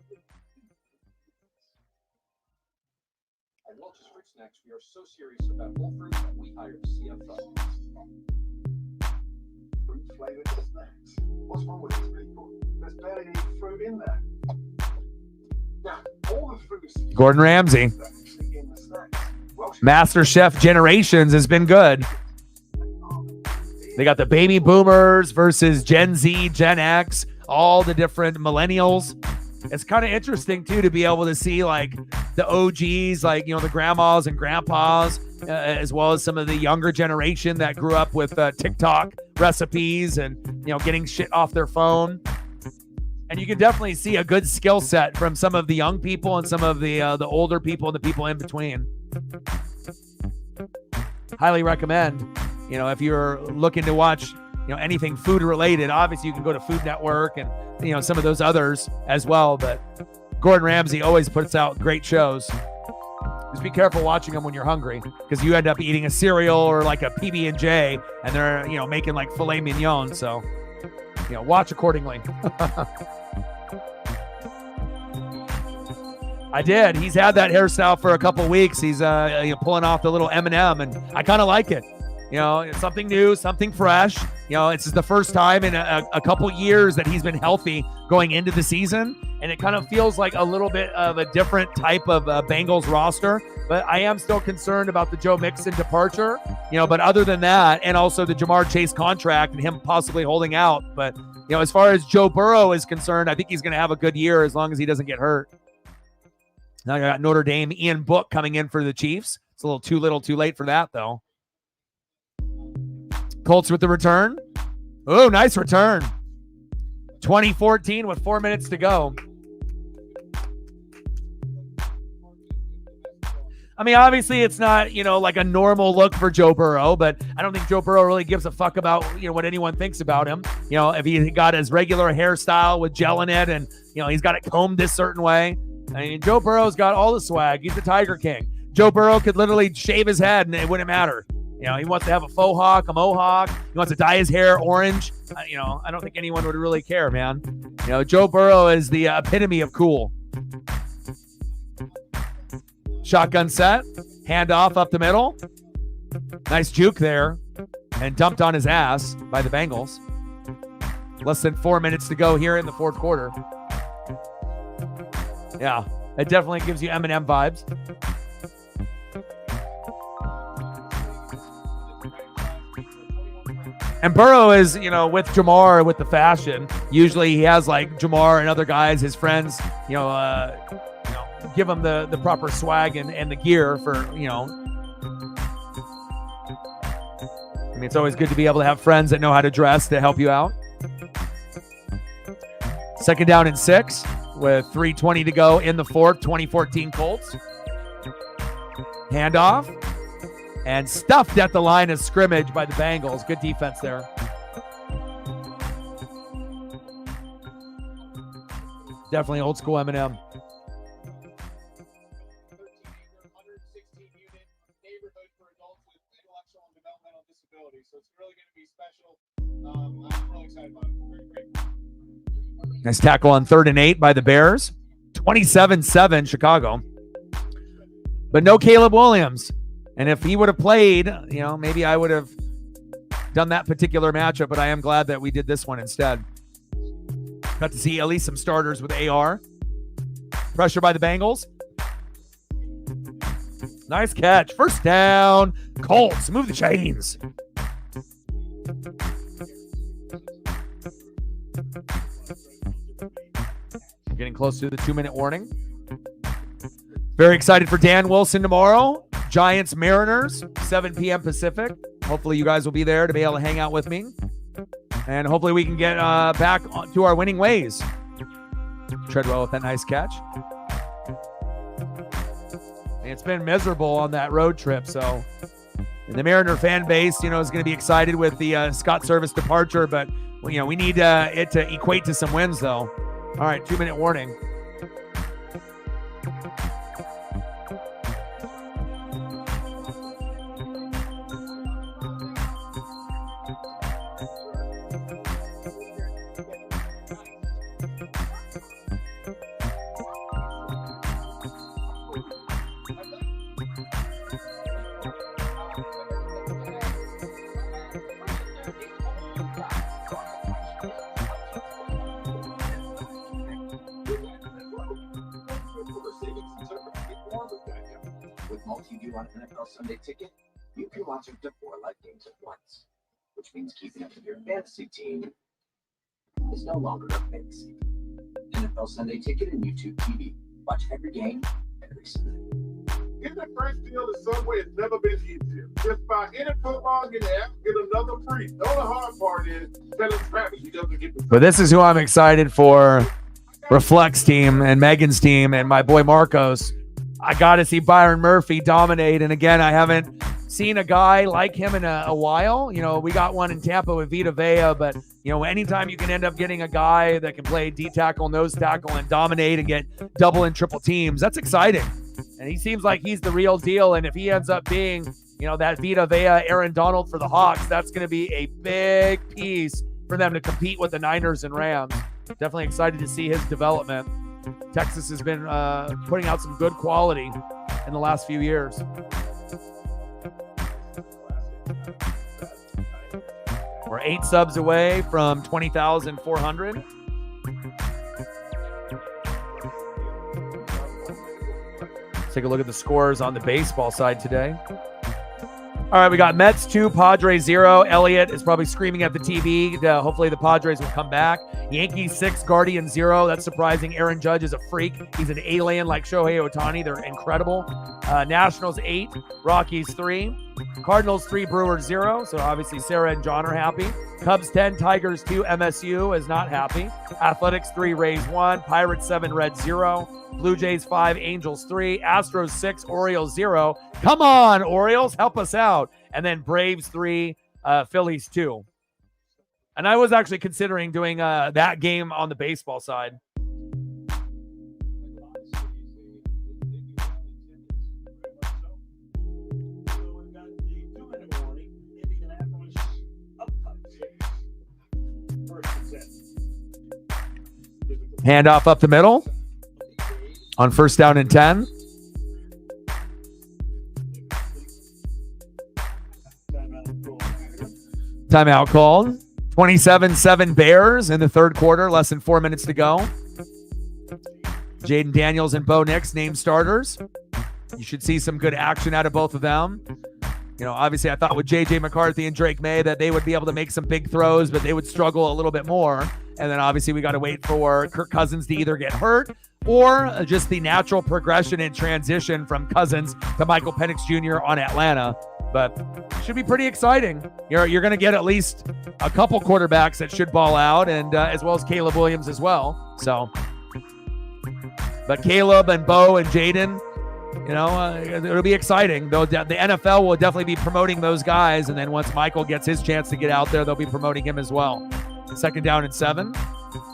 At Welch's Fruit Snacks, we are so serious about whole fruit that we hired CFO. Fruit-flavored snacks. What's wrong with these people? There's barely any fruit in there. Now, all the fruit is Gordon Ramsay. Master Chef Generations has been good. They got the baby boomers versus Gen Z, Gen X, all the different millennials. it's kind of interesting too to be able to see like the OGs, like, you know, the grandmas and grandpas, as well as some of the younger generation that grew up with TikTok recipes and, you know, getting shit off their phone. And you can definitely see a good skill set from some of the young people and some of the older people and the people in between. Highly recommend, you know, if you're looking to watch, you know, anything food related. Obviously you can go to Food Network and, you know, some of those others as well, but Gordon Ramsay always puts out great shows. Just be careful watching them when you're hungry, because you end up eating a cereal or like a PB&J and they're, you know, making like filet mignon. So, you know, watch accordingly. I did. He's had that hairstyle for a couple weeks. He's you know, pulling off the little M&M, and I kind of like it. You know, it's something new, something fresh. You know, it's the first time in a couple years that he's been healthy going into the season, and it kind of feels like a little bit of a different type of Bengals roster. But I am still concerned about the Joe Mixon departure. You know, but other than that, and also the Jamar Chase contract and him possibly holding out. But, you know, as far as Joe Burrow is concerned, I think he's going to have a good year as long as he doesn't get hurt. Now I got Notre Dame, Ian Book coming in for the Chiefs. It's a little too late for that, though. Colts with the return. Oh, nice return. 2014 with 4 minutes to go. I mean, obviously it's not, you know, like a normal look for Joe Burrow, but I don't think Joe Burrow really gives a fuck about, you know, what anyone thinks about him. You know, if he got his regular hairstyle with gel in it and, you know, he's got it combed this certain way. I mean, Joe Burrow's got all the swag. He's the Tiger King. Joe Burrow could literally shave his head and it wouldn't matter. You know, he wants to have a faux hawk, a mohawk. He wants to dye his hair orange. You know, I don't think anyone would really care, man. You know, Joe Burrow is the epitome of cool. Shotgun set. Handoff up the middle. Nice juke there. And dumped on his ass by the Bengals. Less than 4 minutes to go here in the fourth quarter. Yeah, it definitely gives you Eminem vibes. And Burrow is, you know, with Jamar, with the fashion, usually he has like Jamar and other guys, his friends, you know, give him the proper swag and the gear for, you know. I mean, it's always good to be able to have friends that know how to dress to help you out. 2nd down and 6 with 3:20 to go in the fourth, 2014 Colts. Handoff. And stuffed at the line of scrimmage by the Bengals. Good defense there. Definitely old school Eminem. 116 unit neighborhood for adults with intellectual and developmental disabilities. So it's really going to be special. I'm really excited about it. Great. Nice tackle on 3rd and 8 by the Bears. 27-7 Chicago. But no Caleb Williams. And if he would have played, you know, maybe I would have done that particular matchup, but I am glad that we did this one instead. Got to see at least some starters with AR. Pressure by the Bengals. Nice catch. 1st down. Colts, move the chains. Getting close to the 2-minute warning. Very excited for Dan Wilson tomorrow. Giants Mariners, 7 p.m. Pacific. Hopefully you guys will be there to be able to hang out with me. And hopefully we can get back to our winning ways. Treadwell with that nice catch. And it's been miserable on that road trip, so the Mariner fan base, you know, is going to be excited with the Scott Service departure, but, you know, we need it to equate to some wins, though. All right, 2-minute warning. With multi-view on an NFL Sunday Ticket, you can watch up to 4 live games at once, which means keeping up with your fantasy team is no longer a fantasy. NFL NFL Sunday Ticket and YouTube TV. Watch every game, every Sunday. Getting a fresh deal at Subway has never been easier. Just buy any football in the app, get another free. The only hard part is telling Travis he doesn't get the. But this is who I'm excited for. Reflect's team and Megan's team and my boy Marcos. I got to see Byron Murphy dominate. And again, I haven't seen a guy like him in a while. You know, we got one in Tampa with Vita Vea, but, you know, anytime you can end up getting a guy that can play D tackle, nose tackle, and dominate and get double and triple teams, that's exciting. And he seems like he's the real deal. And if he ends up being, you know, that Vita Vea, Aaron Donald for the Hawks, that's going to be a big piece for them to compete with the Niners and Rams. Definitely excited to see his development. Texas has been putting out some good quality in the last few years. We're 8 subs away from 20,400. Let's take a look at the scores on the baseball side today. All right, we got Mets 2, Padres 0. Elliott is probably screaming at the TV. Hopefully the Padres will come back. Yankees 6, Guardians 0. That's surprising. Aaron Judge is a freak. He's an alien like Shohei Ohtani. They're incredible. Nationals 8, Rockies 3. Cardinals 3, Brewers 0. So obviously Sarah and John are happy. Cubs 10, Tigers 2. MSU is not happy. Athletics 3, Rays 1. Pirates 7, Reds 0. Blue Jays 5, Angels 3. Astros 6, Orioles 0. Come on, Orioles, help us out. And then Braves 3, Phillies 2. And I was actually considering doing that game on the baseball side. Handoff up the middle on first down and 10. Timeout called. 27-7 Bears in the third quarter. Less than 4 minutes to go. Jaden Daniels and Bo Nix named starters. You should see some good action out of both of them. You know, obviously I thought with J.J. McCarthy and Drake May that they would be able to make some big throws, but they would struggle a little bit more. And then obviously we got to wait for Kirk Cousins to either get hurt or just the natural progression and transition from Cousins to Michael Penix Jr. on Atlanta. But it should be pretty exciting. You're going to get at least a couple quarterbacks that should ball out, and as well as Caleb Williams as well. So, but Caleb and Bo and Jaden, you know, it'll be exciting. Though the NFL will definitely be promoting those guys, and then once Michael gets his chance to get out there, they'll be promoting him as well. Second down and 7.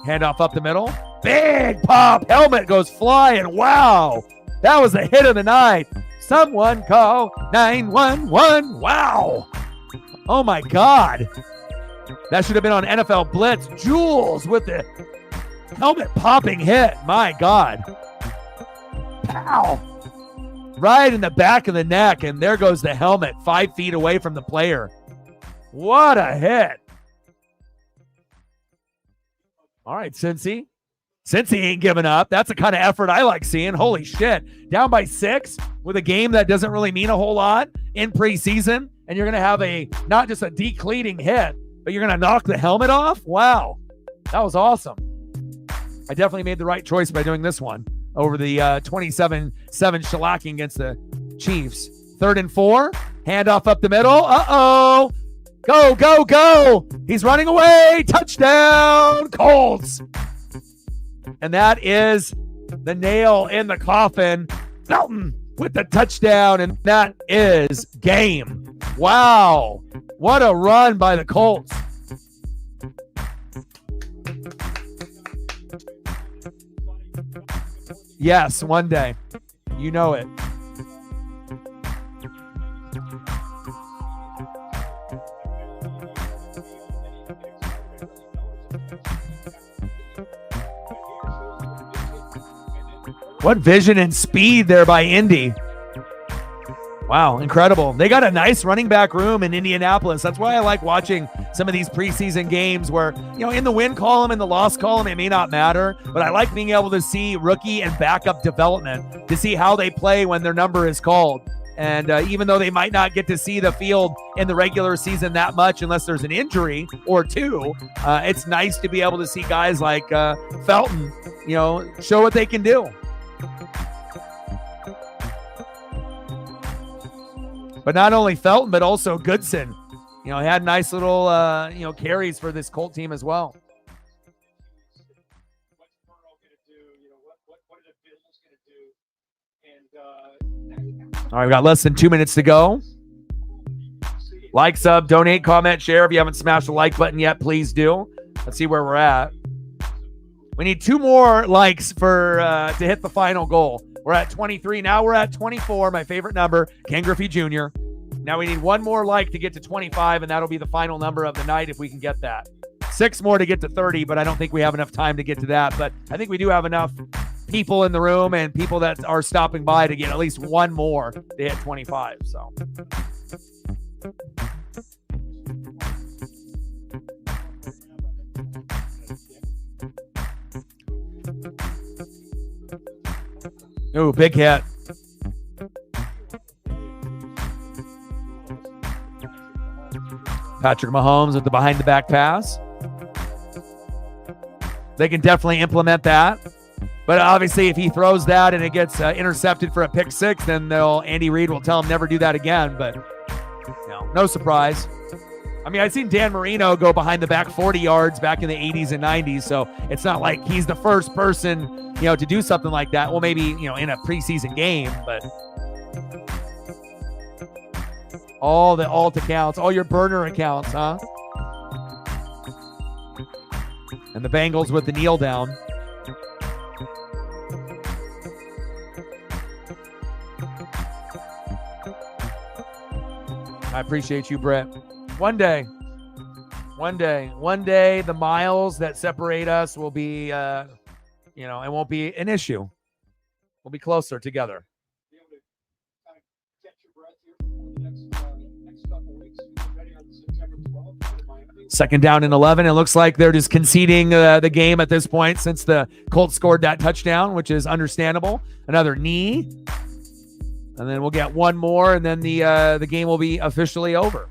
Handoff up the middle. Big pop. Helmet goes flying. Wow. That was the hit of the night. Someone call 911. Wow. Oh, my God. That should have been on NFL Blitz. Jules with the helmet popping hit. My God. Pow. Right in the back of the neck, and there goes the helmet 5 feet away from the player. What a hit. All right, Cincy. Cincy ain't giving up. That's the kind of effort I like seeing. Holy shit. Down by 6 with a game that doesn't really mean a whole lot in preseason, and you're going to have not just a decleating hit, but you're going to knock the helmet off? Wow. That was awesome. I definitely made the right choice by doing this one over the 27-7 shellacking against the Chiefs. 3rd and 4. Handoff up the middle. Uh-oh. Go, go, go. He's running away. Touchdown, Colts. And that is the nail in the coffin. Felton with the touchdown, and that is game. Wow. What a run by the Colts. Yes, one day. You know it. What vision and speed there by Indy. Wow, incredible. They got a nice running back room in Indianapolis. That's why I like watching some of these preseason games where, you know, in the win column and the loss column, it may not matter, but I like being able to see rookie and backup development to see how they play when their number is called. And even though they might not get to see the field in the regular season that much unless there's an injury or two, it's nice to be able to see guys like Felton, show what they can do. But not only Felton, but also Goodson. He had nice little, carries for this Colt team as well. What's Burrow going to do? What are the Bills going to do? And All right, we got less than 2 minutes to go. Like, sub, donate, comment, share. If you haven't smashed the like button yet, please do. Let's see where we're at. We need 2 more likes for to hit the final goal. We're at 23. Now we're at 24, my favorite number, Ken Griffey Jr. Now we need 1 more like to get to 25, and that'll be the final number of the night if we can get that. 6 more to get to 30, but I don't think we have enough time to get to that. But I think we do have enough people in the room and people that are stopping by to get at least 1 more to hit 25. So. Ooh, big hit. Patrick Mahomes with the behind-the-back pass. They can definitely implement that. But obviously, if he throws that and it gets intercepted for a pick 6, then Andy Reid will tell him never do that again. But no surprise. I mean, I've seen Dan Marino go behind the back 40 yards back in the 80s and 90s, so it's not like he's the first person, to do something like that. Well, maybe, in a preseason game, but all the alt accounts, all your burner accounts, huh? And the Bengals with the kneel down. I appreciate you, Brett. One day, the miles that separate us will be, it won't be an issue. We'll be closer together. be able to kind of catch your breath here for the next couple of weeks. Ready on September 12th in Miami. 2nd down and 11. It looks like they're just conceding the game at this point since the Colts scored that touchdown, which is understandable. Another knee. And then we'll get 1 more, and then the game will be officially over.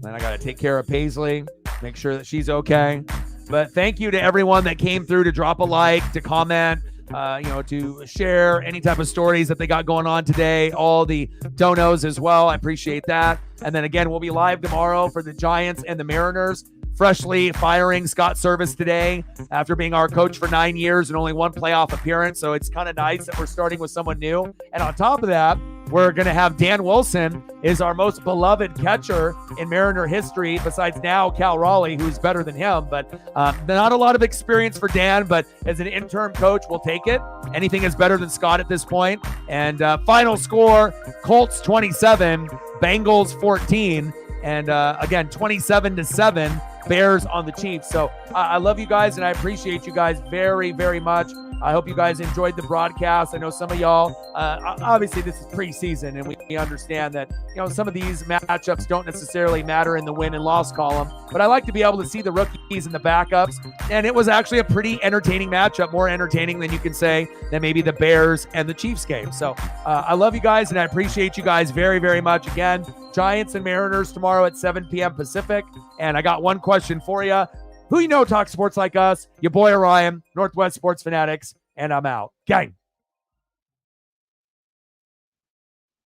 Then I got to take care of Paisley, make sure that she's okay. But thank you to everyone that came through to drop a like, to comment, to share any type of stories that they got going on today. All the donos as well. I appreciate that. And then again, we'll be live tomorrow for the Giants and the Mariners. Freshly firing Scott Service today after being our coach for 9 years and only 1 playoff appearance. So it's kind of nice that we're starting with someone new. And on top of that, we're going to have Dan Wilson is our most beloved catcher in Mariner history, besides now Cal Raleigh, who's better than him. But not a lot of experience for Dan, but as an interim coach, we'll take it. Anything is better than Scott at this point. And final score, Colts 27, Bengals 14. And again, 27-7. Bears on the Chiefs. So I love you guys, and I appreciate you guys very, very much. I hope you guys enjoyed the broadcast. I know some of y'all, obviously this is preseason, and we understand that, some of these matchups don't necessarily matter in the win and loss column, but I like to be able to see the rookies and the backups, and it was actually a pretty entertaining matchup, more entertaining than you can say than maybe the Bears and the Chiefs game. So I love you guys, and I appreciate you guys very, very much. Again, Giants and Mariners tomorrow at 7 p.m. Pacific, and I got one question for you. Who talks sports like us? Your boy Orion, Northwest Sports Fanatics, and I'm out. Gang.